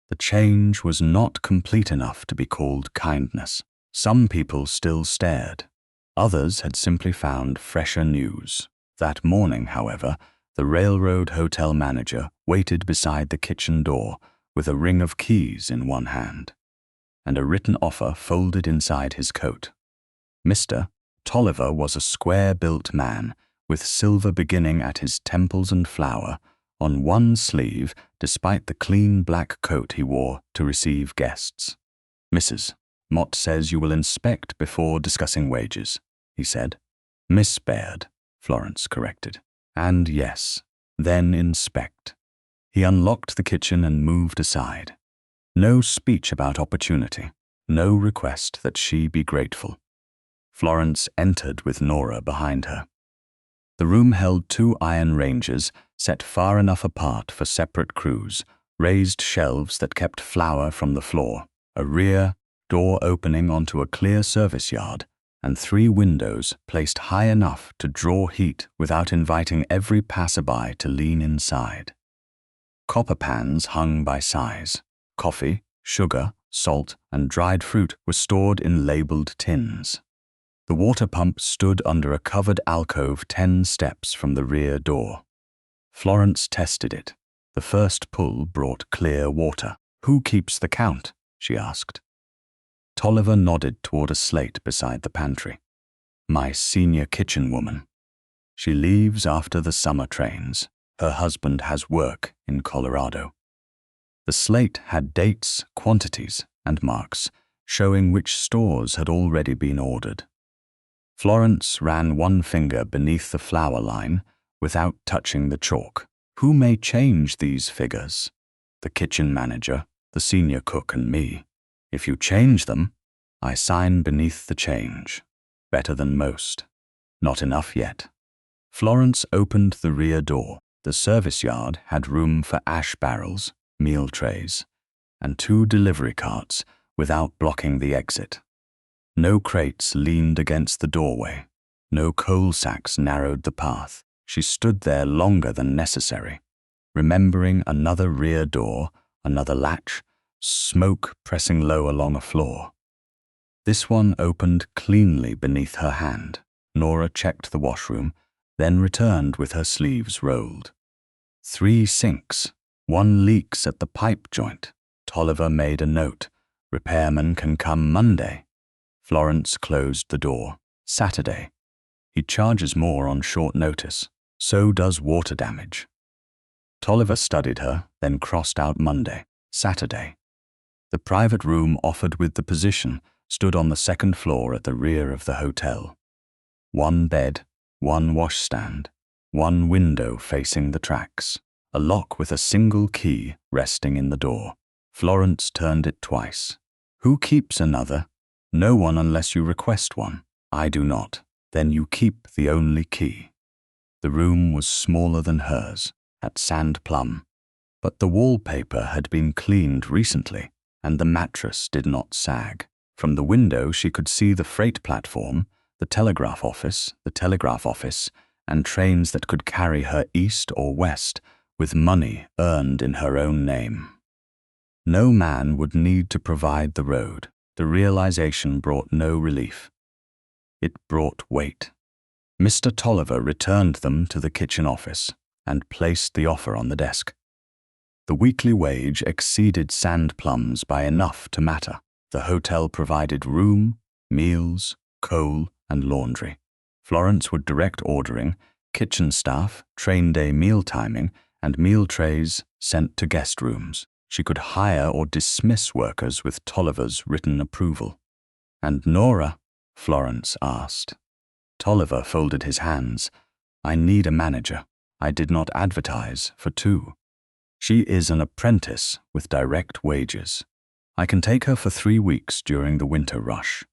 The change was not complete enough to be called kindness. Some people still stared. Others had simply found fresher news. That morning, however, the railroad hotel manager waited beside the kitchen door with a ring of keys in one hand, and a written offer folded inside his coat. Mr. Tolliver was a square-built man with silver beginning at his temples and flower on one sleeve, despite the clean black coat he wore to receive guests. "Mrs. Mott says you will inspect before discussing wages," he said. "Miss Baird," Florence corrected. "And yes, then inspect." He unlocked the kitchen and moved aside. No speech about opportunity, no request that she be grateful. Florence entered with Nora behind her. The room held 2 iron ranges set far enough apart for separate crews, raised shelves that kept flour from the floor, a rear door opening onto a clear service yard, and 3 windows placed high enough to draw heat without inviting every passerby to lean inside. Copper pans hung by size. Coffee, sugar, salt, and dried fruit were stored in labeled tins. The water pump stood under a covered alcove 10 steps from the rear door. Florence tested it. The first pull brought clear water. "Who keeps the count?" she asked. Tolliver nodded toward a slate beside the pantry. "My senior kitchen woman. She leaves after the summer trains. Her husband has work in Colorado." The slate had dates, quantities, and marks, showing which stores had already been ordered. Florence ran one finger beneath the flour line without touching the chalk. "Who may change these figures?" "The kitchen manager, the senior cook, and me. If you change them, I sign beneath the change. Better than most. Not enough yet." Florence opened the rear door. The service yard had room for ash barrels, meal trays, and 2 delivery carts without blocking the exit. No crates leaned against the doorway. No coal sacks narrowed the path. She stood there longer than necessary, remembering another rear door, another latch, smoke pressing low along a floor. This one opened cleanly beneath her hand. Nora checked the washroom, then returned with her sleeves rolled. 3 sinks. 1 leaks at the pipe joint. Tolliver made a note. "Repairman can come Monday." Florence closed the door. "Saturday. He charges more on short notice. So does water damage." Tolliver studied her, then crossed out Monday. Saturday. The private room offered with the position stood on the 2nd floor at the rear of the hotel. 1 bed, 1 washstand, 1 window facing the tracks, a lock with a single key resting in the door. Florence turned it twice. "Who keeps another?" "No one unless you request one." "I do not." "Then you keep the only key." The room was smaller than hers, at Sand Plum, but the wallpaper had been cleaned recently, and the mattress did not sag. From the window she could see the freight platform, the telegraph office, and trains that could carry her east or west with money earned in her own name. No man would need to provide the road. The realization brought no relief. It brought weight. Mr. Tolliver returned them to the kitchen office and placed the offer on the desk. The weekly wage exceeded Sand Plum's by enough to matter. The hotel provided room, meals, coal, and laundry. Florence would direct ordering, kitchen staff, train day meal timing, and meal trays sent to guest rooms. She could hire or dismiss workers with Tolliver's written approval. "And Nora?" Florence asked. Tolliver folded his hands. "I need a manager. I did not advertise for 2. She is an apprentice with direct wages. I can take her for 3 weeks during the winter rush."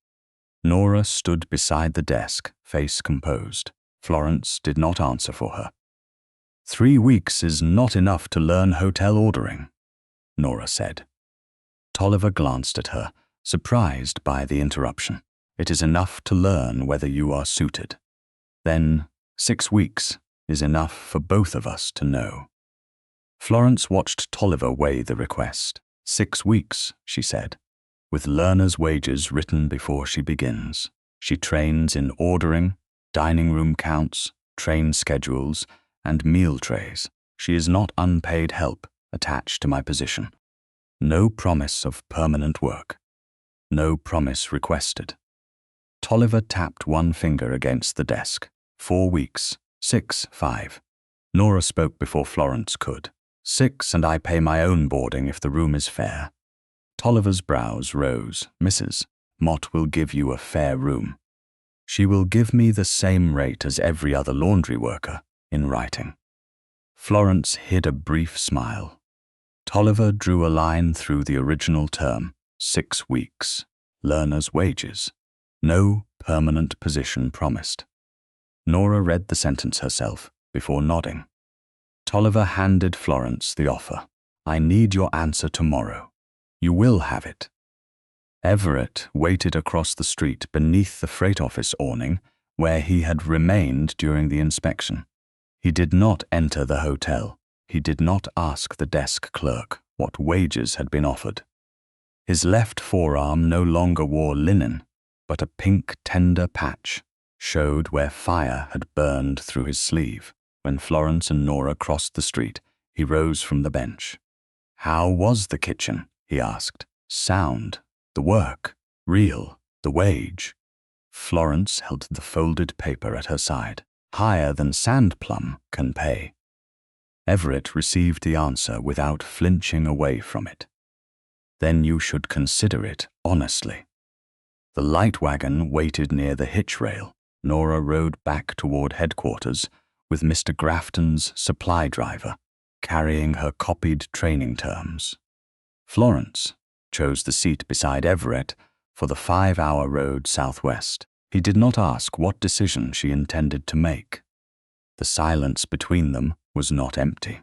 Nora stood beside the desk, face composed. Florence did not answer for her. 3 weeks is not enough to learn hotel ordering," Nora said. Tolliver glanced at her, surprised by the interruption. "It is enough to learn whether you are suited. Then 6 weeks is enough for both of us to know." Florence watched Tolliver weigh the request. 6 weeks, she said, with learner's wages written before she begins. She trains in ordering, dining room counts, train schedules, and meal trays. She is not unpaid help attached to my position. No promise of permanent work. No promise requested. Tolliver tapped one finger against the desk. 4 weeks. 6, 5. Nora spoke before Florence could. 6, and I pay my own boarding if the room is fair. Tolliver's brows rose. Mrs. Mott will give you a fair room. She will give me the same rate as every other laundry worker, in writing. Florence hid a brief smile. Tolliver drew a line through the original term, 6 weeks. Learner's wages. No permanent position promised. Nora read the sentence herself before nodding. Tolliver handed Florence the offer. I need your answer tomorrow. You will have it. Everett waited across the street beneath the freight office awning where he had remained during the inspection. He did not enter the hotel. He did not ask the desk clerk what wages had been offered. His left forearm no longer wore linen, but a pink tender patch showed where fire had burned through his sleeve. When Florence and Nora crossed the street, he rose from the bench. How was the kitchen? He asked. Sound. The work. Real. The wage. Florence held the folded paper at her side. Higher than Plum can pay. Everett received the answer without flinching away from it. Then you should consider it honestly. The light wagon waited near the hitch rail. Nora rode back toward headquarters with Mr. Grafton's supply driver, carrying her copied training terms. Florence chose the seat beside Everett for the 5-hour road southwest. He did not ask what decision she intended to make. The silence between them was not empty.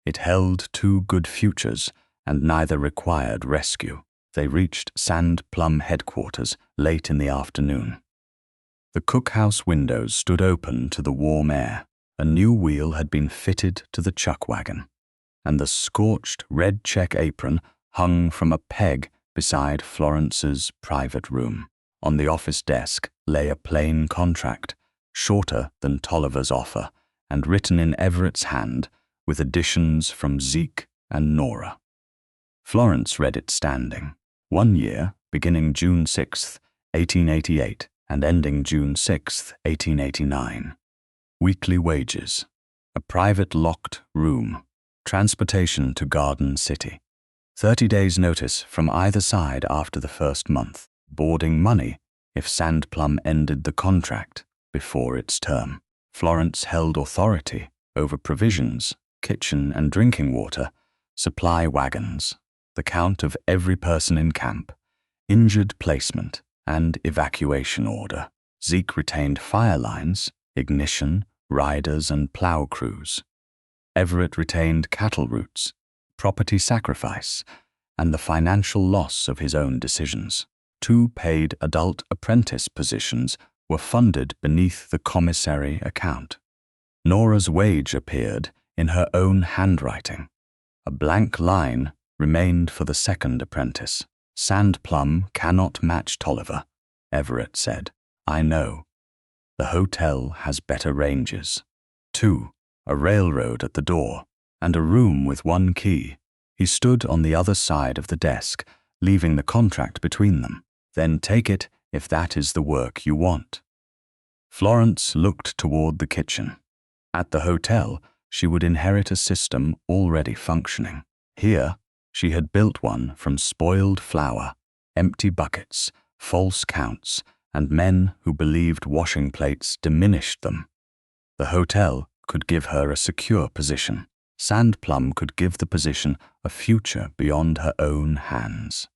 It held 2 good futures, and neither required rescue. They reached Plum headquarters late in the afternoon. The cookhouse windows stood open to the warm air. A new wheel had been fitted to the chuck wagon, and the scorched red check apron hung from a peg beside Florence's private room. On the office desk lay a plain contract, shorter than Tolliver's offer, and written in Everett's hand with additions from Zeke and Nora. Florence read it standing. 1 year, beginning June 6, 1888, and ending June 6, 1889. Weekly wages. A private locked room. Transportation to Garden City. 30 days' notice from either side after the first month. Boarding money if Plum ended the contract before its term. Florence held authority over provisions, kitchen and drinking water, supply wagons, the count of every person in camp, injured placement, and evacuation order. Zeke retained fire lines, ignition, riders, and plow crews. Everett retained cattle routes, property sacrifice, and the financial loss of his own decisions. 2 paid adult apprentice positions were funded beneath the commissary account. Nora's wage appeared in her own handwriting. A blank line remained for the second apprentice. Plum cannot match Tolliver, Everett said. I know. The hotel has better ranges. 2. A railroad at the door, and a room with 1 key. He stood on the other side of the desk, leaving the contract between them. Then take it if that is the work you want. Florence looked toward the kitchen. At the hotel, she would inherit a system already functioning. Here, she had built one from spoiled flour, empty buckets, false counts, and men who believed washing plates diminished them. The hotel could give her a secure position. Plum could give the position a future beyond her own hands.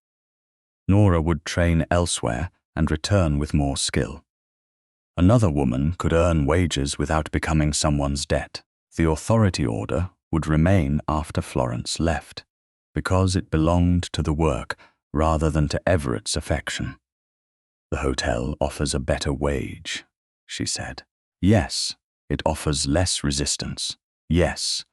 Nora would train elsewhere and return with more skill. Another woman could earn wages without becoming someone's debt. The authority order would remain after Florence left, because it belonged to the work rather than to Everett's affection. The hotel offers a better wage, she said. Yes, it offers less resistance. Yes,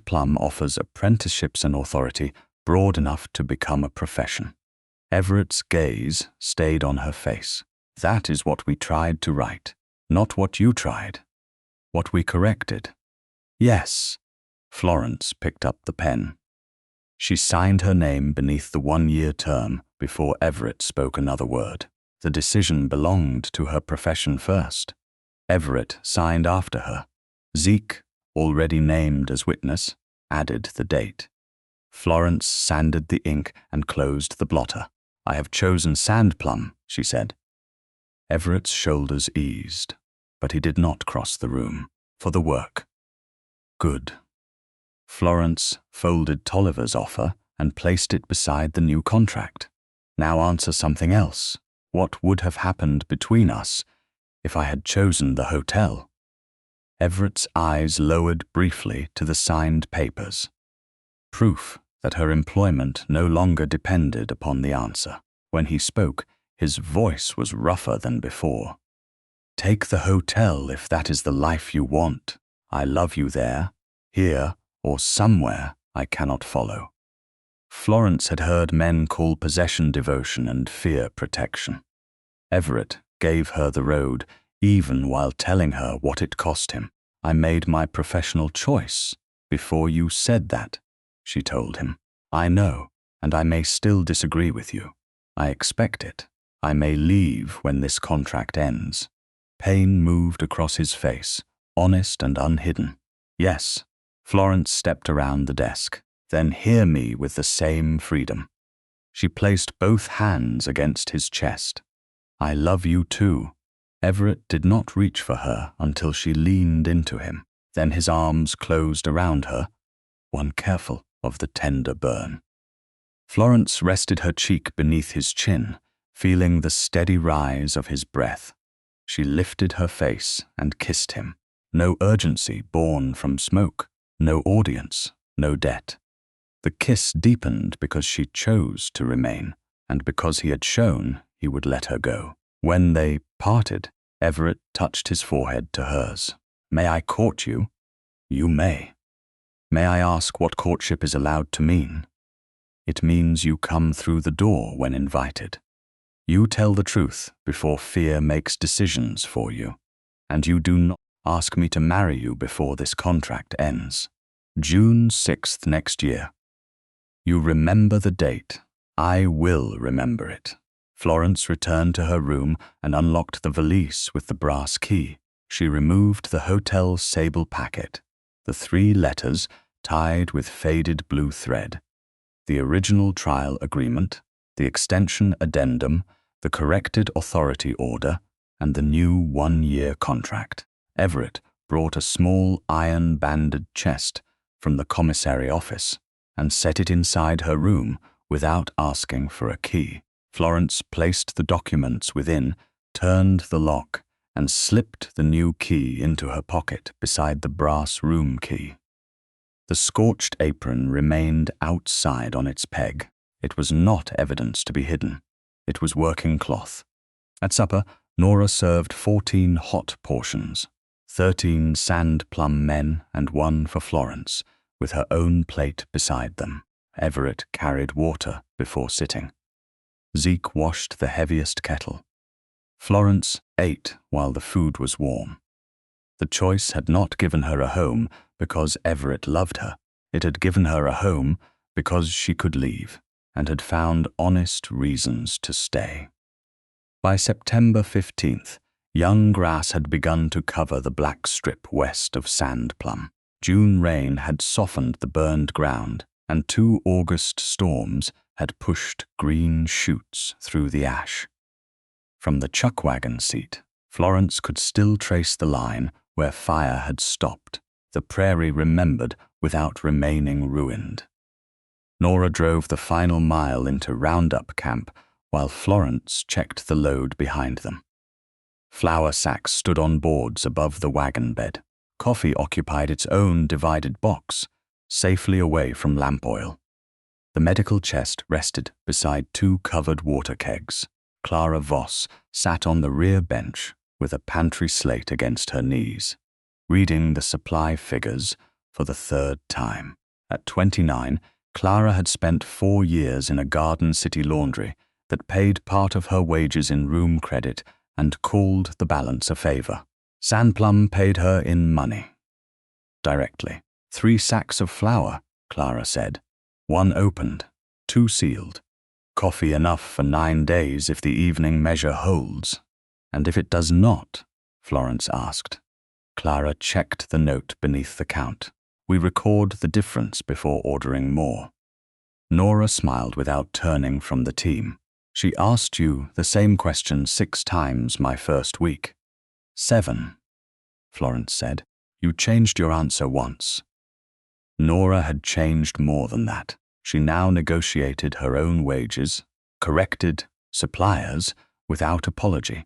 Plum offers apprenticeships and authority broad enough to become a profession. Everett's gaze stayed on her face. That is what we tried to write, not what you tried. What we corrected. Yes. Florence picked up the pen. She signed her name beneath the 1-year term before Everett spoke another word. The decision belonged to her profession first. Everett signed after her. Zeke, already named as witness, added the date. Florence sanded the ink and closed the blotter. "I have chosen sand, Plum," she said. Everett's shoulders eased, but he did not cross the room. "For the work." "Good." Florence folded Tolliver's offer and placed it beside the new contract. "Now answer something else. What would have happened between us if I had chosen the hotel?" Everett's eyes lowered briefly to the signed papers. Proof that her employment no longer depended upon the answer. When he spoke, his voice was rougher than before. "Take the hotel if that is the life you want. I love you there, here, or somewhere I cannot follow." Florence had heard men call possession devotion and fear protection. Everett gave her the road, even while telling her what it cost him. "I made my professional choice before you said that," she told him. "I know, and I may still disagree with you. I expect it. I may leave when this contract ends." Pain moved across his face, honest and unhidden. "Yes." Florence stepped around the desk. "Then hear me with the same freedom." She placed both hands against his chest. "I love you too." Everett did not reach for her until she leaned into him. Then his arms closed around her, one careful of the tender burn. Florence rested her cheek beneath his chin, feeling the steady rise of his breath. She lifted her face and kissed him. No urgency born from smoke, no audience, no debt. The kiss deepened because she chose to remain, and because he had shown he would let her go. When they parted, Everett touched his forehead to hers. "May I court you?" "You may." "May I ask what courtship is allowed to mean?" "It means you come through the door when invited. You tell the truth before fear makes decisions for you, and you do not ask me to marry you before this contract ends. June 6th next year. You remember the date. I will remember it." Florence returned to her room and unlocked the valise with the brass key. She removed the hotel sable packet, the 3 letters tied with faded blue thread, the original trial agreement, the extension addendum, the corrected authority order, and the new 1-year contract. Everett brought a small iron-banded chest from the commissary office and set it inside her room without asking for a key. Florence placed the documents within, turned the lock, and slipped the new key into her pocket beside the brass room key. The scorched apron remained outside on its peg. It was not evidence to be hidden. It was working cloth. At supper, Nora served 14 hot portions, 13 sand plum men and 1 for Florence, with her own plate beside them. Everett carried water before sitting. Zeke washed the heaviest kettle. Florence ate while the food was warm. The choice had not given her a home because Everett loved her. It had given her a home because she could leave and had found honest reasons to stay. By September 15th, young grass had begun to cover the black strip west of Sand Plum. June rain had softened the burned ground, and 2 August storms had pushed green shoots through the ash. From the chuckwagon seat, Florence could still trace the line where fire had stopped, the prairie remembered without remaining ruined. Nora drove the final mile into Roundup camp while Florence checked the load behind them. Flour sacks stood on boards above the wagon bed. Coffee occupied its own divided box, safely away from lamp oil. The medical chest rested beside 2 covered water kegs. Clara Voss sat on the rear bench with a pantry slate against her knees, reading the supply figures for the 3rd time. At 29, Clara had spent 4 years in a Garden City laundry that paid part of her wages in room credit and called the balance a favor. Sandplum paid her in money. Directly. 3 sacks of flour, Clara said. 1 opened, 2 sealed. Coffee enough for 9 days if the evening measure holds. And if it does not? Florence asked. Clara checked the note beneath the count. We record the difference before ordering more. Nora smiled without turning from the team. She asked you the same question 6 times my first week. 7, Florence said. You changed your answer once. Nora had changed more than that. She now negotiated her own wages, corrected suppliers without apology,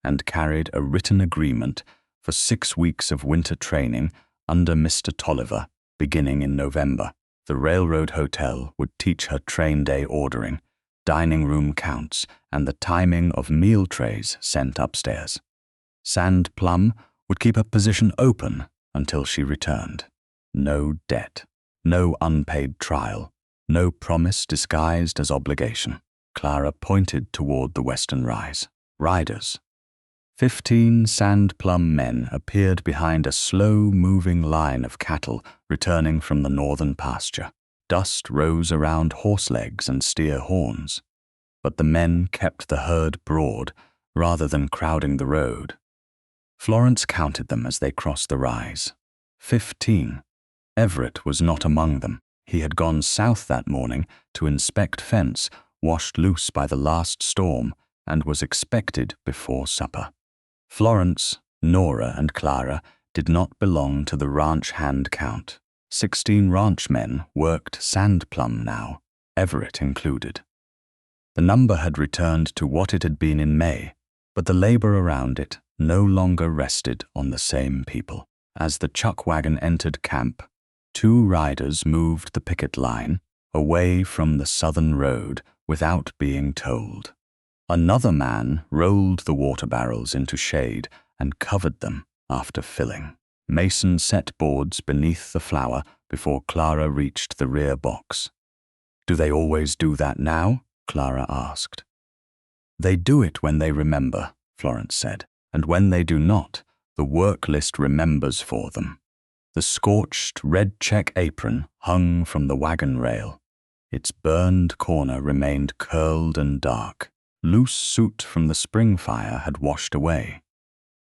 and carried a written agreement for 6 weeks of winter training under Mr. Tolliver, beginning in November. The railroad hotel would teach her train day ordering, dining room counts, and the timing of meal trays sent upstairs. Sand Plum would keep her position open until she returned. No debt, no unpaid trial, no promise disguised as obligation. Clara pointed toward the western rise. Riders. 15 Sand Plum men appeared behind a slow-moving line of cattle returning from the northern pasture. Dust rose around horse legs and steer horns, but the men kept the herd broad rather than crowding the road. Florence counted them as they crossed the rise. 15. Everett was not among them. He had gone south that morning to inspect fence washed loose by the last storm and was expected before supper. Florence, Nora, and Clara did not belong to the ranch hand count. 16 ranchmen worked Sand Plum now, Everett included. The number had returned to what it had been in May, but the labor around it no longer rested on the same people. As the chuck wagon entered camp, 2 riders moved the picket line away from the southern road without being told. Another man rolled the water barrels into shade and covered them after filling. Mason set boards beneath the flour before Clara reached the rear box. Do they always do that now? Clara asked. They do it when they remember, Florence said, and when they do not, the work list remembers for them. The scorched red check apron hung from the wagon rail. Its burned corner remained curled and dark. Loose soot from the spring fire had washed away.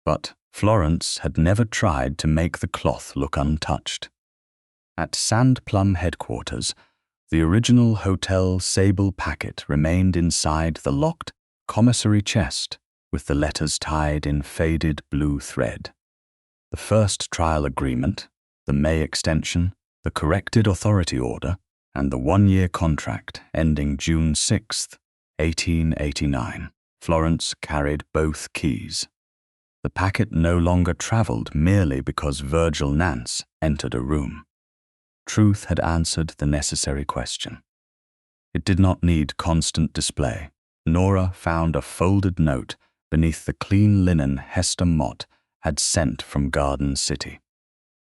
But Florence had never tried to make the cloth look untouched. At Sand Plum headquarters, the original hotel sable packet remained inside the locked commissary chest with the letters tied in faded blue thread. The first trial agreement, the May extension, the corrected authority order, and the 1-year contract ending June 6th, 1889. Florence carried both keys. The packet no longer traveled merely because Virgil Nance entered a room. Truth had answered the necessary question. It did not need constant display. Nora found a folded note beneath the clean linen Hester Mott had sent from Garden City.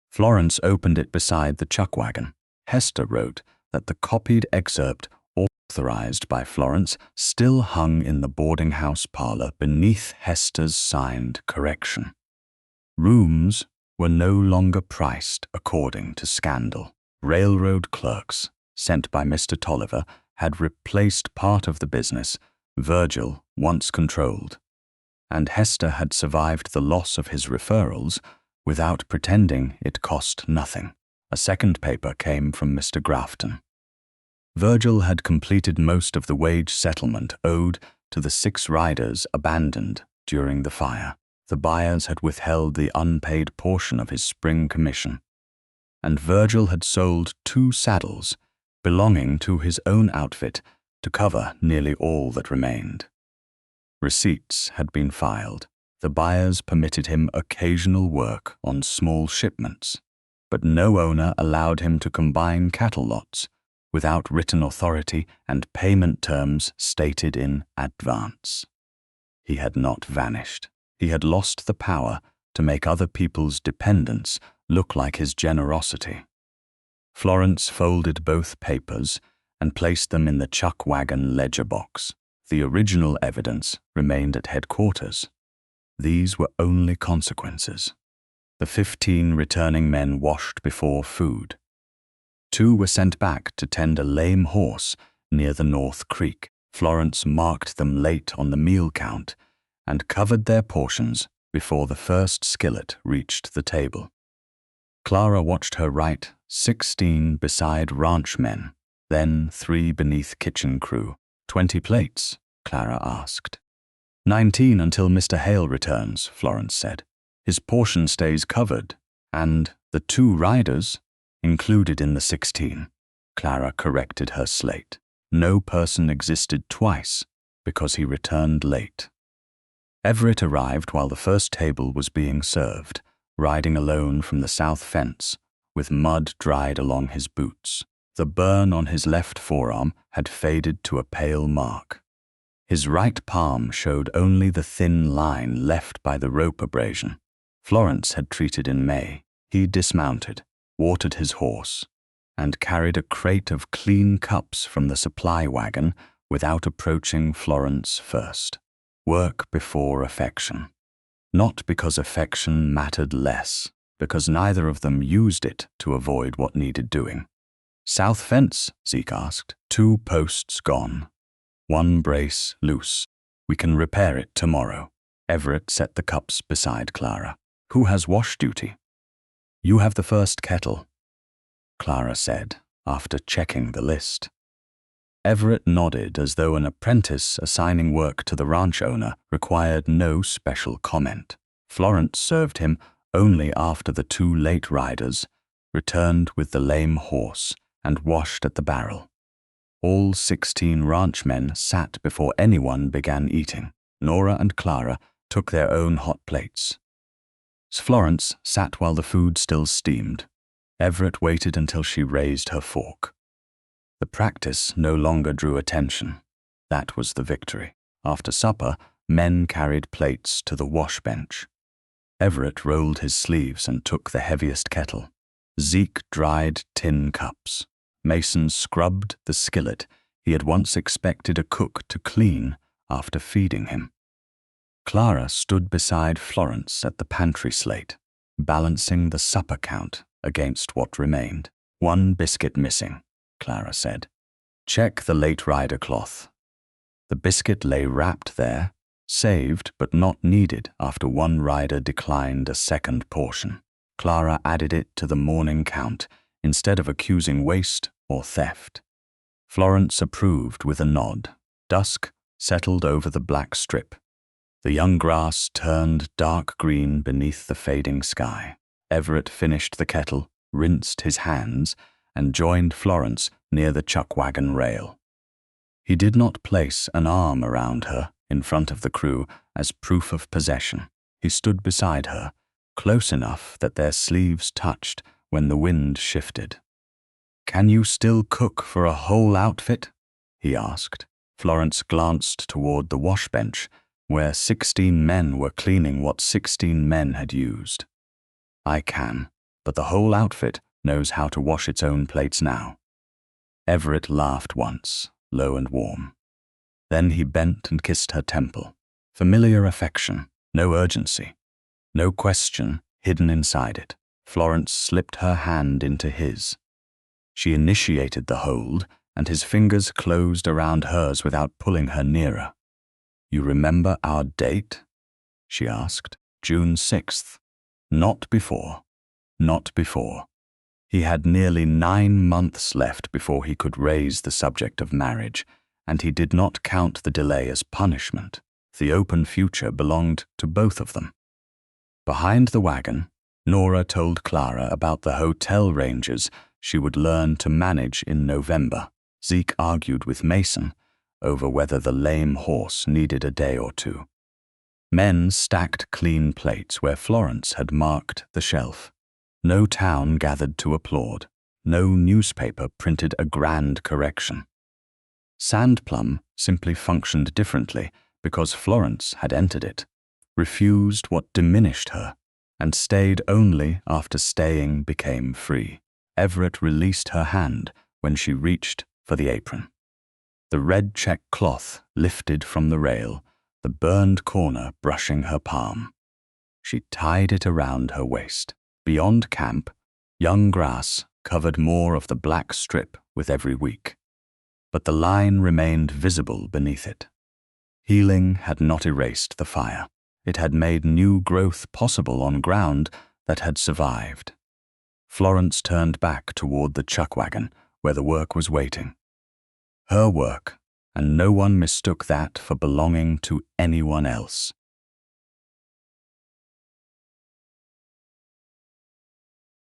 Florence opened it beside the chuck wagon. Hester wrote that the copied excerpt authorized by Florence still hung in the boarding house parlor beneath Hester's signed correction. Rooms were no longer priced according to scandal. Railroad clerks, sent by Mr. Tolliver, had replaced part of the business Virgil once controlled, and Hester had survived the loss of his referrals without pretending it cost nothing. A second paper came from Mr. Grafton. Virgil had completed most of the wage settlement owed to the 6 riders abandoned during the fire. The buyers had withheld the unpaid portion of his spring commission, and Virgil had sold 2 saddles belonging to his own outfit to cover nearly all that remained. Receipts had been filed. The buyers permitted him occasional work on small shipments, but no owner allowed him to combine cattle lots without written authority and payment terms stated in advance. He had not vanished. He had lost the power to make other people's dependence look like his generosity. Florence folded both papers and placed them in the chuck wagon ledger box. The original evidence remained at headquarters. These were only consequences. The 15 returning men washed before food. two were sent back to tend a lame horse near the North Creek. Florence marked them late on the meal count and covered their portions before the first skillet reached the table. Clara watched her write 16 beside ranchmen, then 3 beneath kitchen crew. 20 plates, Clara asked. 19 until Mr. Hale returns, Florence said. His portion stays covered, and the 2 riders included in the 16. Clara corrected her slate. No person existed twice because he returned late. Everett arrived while the first table was being served, riding alone from the south fence, with mud dried along his boots. The burn on his left forearm had faded to a pale mark. His right palm showed only the thin line left by the rope abrasion. Florence had treated in May. He dismounted, watered his horse, and carried a crate of clean cups from the supply wagon without approaching Florence first. Work before affection. Not because affection mattered less, because neither of them used it to avoid what needed doing. South fence, Zeke asked. 2 posts gone. 1 brace loose. We can repair it tomorrow. Everett set the cups beside Clara. Who has wash duty? You have the first kettle, Clara said, after checking the list. Everett nodded as though an apprentice assigning work to the ranch owner required no special comment. Florence served him only after the 2 late riders returned with the lame horse and washed at the barrel. All 16 ranchmen sat before anyone began eating. Nora and Clara took their own hot plates. Florence sat while the food still steamed. Everett waited until she raised her fork. The practice no longer drew attention. That was the victory. After supper, men carried plates to the wash bench. Everett rolled his sleeves and took the heaviest kettle. Zeke dried tin cups. Mason scrubbed the skillet he had once expected a cook to clean after feeding him. Clara stood beside Florence at the pantry slate, balancing the supper count against what remained. 1 biscuit missing, Clara said. Check the late rider cloth. The biscuit lay wrapped there, saved but not needed after 1 rider declined a second portion. Clara added it to the morning count instead of accusing waste or theft. Florence approved with a nod. Dusk settled over the black strip. The young grass turned dark green beneath the fading sky. Everett finished the kettle, rinsed his hands, and joined Florence near the chuck wagon rail. He did not place an arm around her in front of the crew as proof of possession. He stood beside her, close enough that their sleeves touched when the wind shifted. "Can you still cook for a whole outfit?" he asked. Florence glanced toward the wash bench, where 16 men were cleaning what 16 men had used. "I can, but the whole outfit knows how to wash its own plates now." Everett laughed once, low and warm. Then he bent and kissed her temple. Familiar affection, no urgency, no question hidden inside it. Florence slipped her hand into his. She initiated the hold, and his fingers closed around hers without pulling her nearer. "You remember our date?" she asked. "June 6th. Not before. Not before." He had nearly 9 months left before he could raise the subject of marriage, and he did not count the delay as punishment. The open future belonged to both of them. Behind the wagon, Nora told Clara about the hotel ranges she would learn to manage in November. Zeke argued with Mason over whether the lame horse needed a day or 2. Men stacked clean plates where Florence had marked the shelf. No town gathered to applaud. No newspaper printed a grand correction. Sand Plum simply functioned differently because Florence had entered it, refused what diminished her, and stayed only after staying became free. Everett released her hand when she reached for the apron. The red check cloth lifted from the rail, the burned corner brushing her palm. She tied it around her waist. Beyond camp, young grass covered more of the black strip with every week, but the line remained visible beneath it. Healing had not erased the fire. It had made new growth possible on ground that had survived. Florence turned back toward the chuck wagon where the work was waiting. Her work, and no one mistook that for belonging to anyone else.